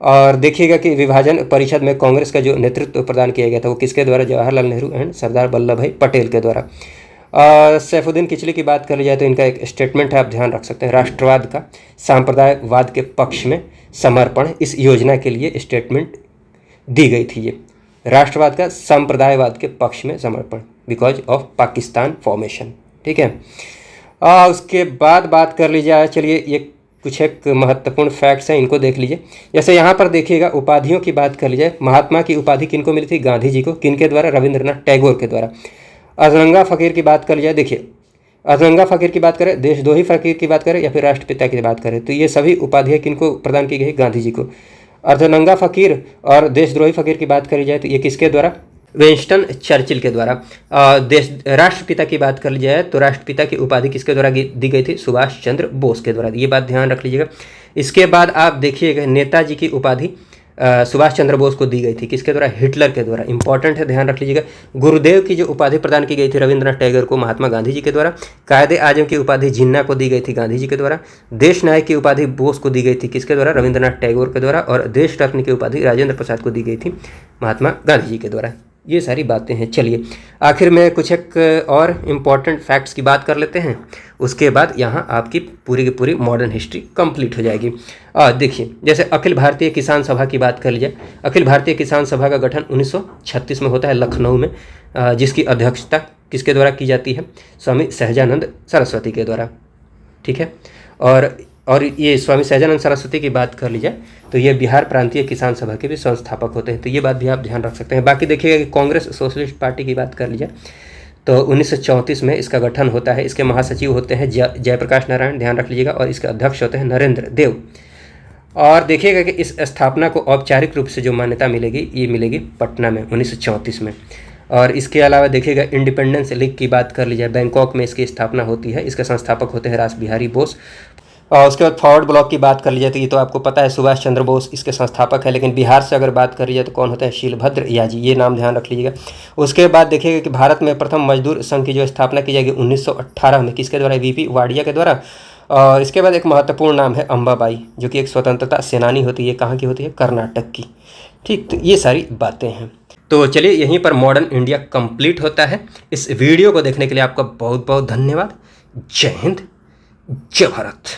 और देखिएगा कि विभाजन परिषद में कांग्रेस का जो नेतृत्व प्रदान किया गया था वो किसके द्वारा? जवाहरलाल नेहरू एंड सरदार वल्लभ भाई पटेल के द्वारा। सैफुद्दीन किचली की बात कर ली जाए तो इनका एक स्टेटमेंट है, आप ध्यान रख सकते हैं, राष्ट्रवाद का सांप्रदायवाद के पक्ष में समर्पण, इस योजना के लिए स्टेटमेंट दी गई थी। ये राष्ट्रवाद का सांप्रदायवाद के पक्ष में समर्पण, बिकॉज ऑफ पाकिस्तान फॉर्मेशन। ठीक है, उसके बाद बात कर ली जाए, चलिए ये कुछ एक महत्वपूर्ण फैक्ट्स हैं, इनको देख लीजिए। जैसे यहाँ पर देखिएगा उपाधियों की बात कर ली जाए, महात्मा की उपाधि किनको मिली थी? गांधी जी को। किनके द्वारा? रविंद्रनाथ टैगोर के द्वारा। अजरंगा फ़कीर की बात कर ली जाए, देखिए अजरंगा फ़कीर की बात करें, देशद्रोही फ़कीर की बात करें, या फिर राष्ट्रपिता की बात करें, तो ये सभी उपाधियाँ किनको प्रदान की गई? गांधी जी को। अर्धनंगा फ़कीर और देशद्रोही फ़कीर की बात करी जाए तो ये किसके द्वारा? विंस्टन चर्चिल के द्वारा। राष्ट्रपिता की बात कर ली जाए तो राष्ट्रपिता की उपाधि किसके द्वारा दी गई थी? सुभाष चंद्र बोस के द्वारा। ये बात ध्यान रख लीजिएगा। इसके बाद आप देखिएगा नेताजी की उपाधि सुभाष चंद्र बोस को दी गई थी, किसके द्वारा? हिटलर के द्वारा। इंपॉर्टेंट है, ध्यान रख लीजिएगा। गुरुदेव की जो उपाधि प्रदान की गई थी रविंद्रनाथ टैगोर को, महात्मा गांधी जी के द्वारा। कायदे आजम की उपाधि जिन्ना को दी गई थी, गांधी जी के द्वारा। देश नायक की उपाधि बोस को दी गई थी, किसके द्वारा? रविंद्रनाथ टैगोर के द्वारा। और देश रत्न की उपाधि राजेंद्र प्रसाद को दी गई थी, महात्मा गांधी जी के द्वारा। ये सारी बातें हैं। चलिए आखिर में कुछ एक और इम्पॉर्टेंट फैक्ट्स की बात कर लेते हैं, उसके बाद यहाँ आपकी पूरी की पूरी मॉडर्न हिस्ट्री कंप्लीट हो जाएगी। देखिए जैसे अखिल भारतीय किसान सभा की बात कर लीजिए। अखिल भारतीय किसान सभा का गठन 1936 में होता है लखनऊ में, जिसकी अध्यक्षता किसके द्वारा की जाती है? स्वामी सहजानंद सरस्वती के द्वारा। ठीक है, और ये स्वामी सहजानंद सरस्वती की बात कर ली जाए तो ये बिहार प्रांतीय किसान सभा के भी संस्थापक होते हैं, तो ये बात भी आप ध्यान रख सकते हैं। बाकी देखिएगा कि कांग्रेस सोशलिस्ट पार्टी की बात कर ली जाए तो 1934 में इसका गठन होता है। इसके महासचिव होते हैं जयप्रकाश नारायण, ध्यान रख लीजिएगा, और इसके अध्यक्ष होते हैं नरेंद्र देव। और देखिएगा कि इस स्थापना को औपचारिक रूप से जो मान्यता मिलेगी ये मिलेगी पटना में 1934 में। और इसके अलावा देखिएगा इंडिपेंडेंस लीग की बात कर ली जाए, बैंकॉक में इसकी स्थापना होती है। इसके संस्थापक होते हैं रास बिहारी बोस। और उसके बाद फॉरवर्ड ब्लॉक की बात कर ली जाए तो ये तो आपको पता है सुभाष चंद्र बोस इसके संस्थापक है, लेकिन बिहार से अगर बात करी जाए तो कौन होता है? शीलभद्र याजी, ये नाम ध्यान रख लीजिएगा। उसके बाद देखिएगा कि भारत में प्रथम मजदूर संघ की जो स्थापना की जाएगी 1918 में, किसके द्वारा? वीपी वाडिया के द्वारा। और इसके बाद एक महत्वपूर्ण नाम है अंबाबाई, जो कि एक स्वतंत्रता सेनानी होती है। कहाँ की होती है? कर्नाटक की। ठीक, तो ये सारी बातें हैं। तो चलिए यहीं पर मॉडर्न इंडिया कंप्लीट होता है। इस वीडियो को देखने के लिए आपका बहुत बहुत धन्यवाद। जय हिंद, जय भारत।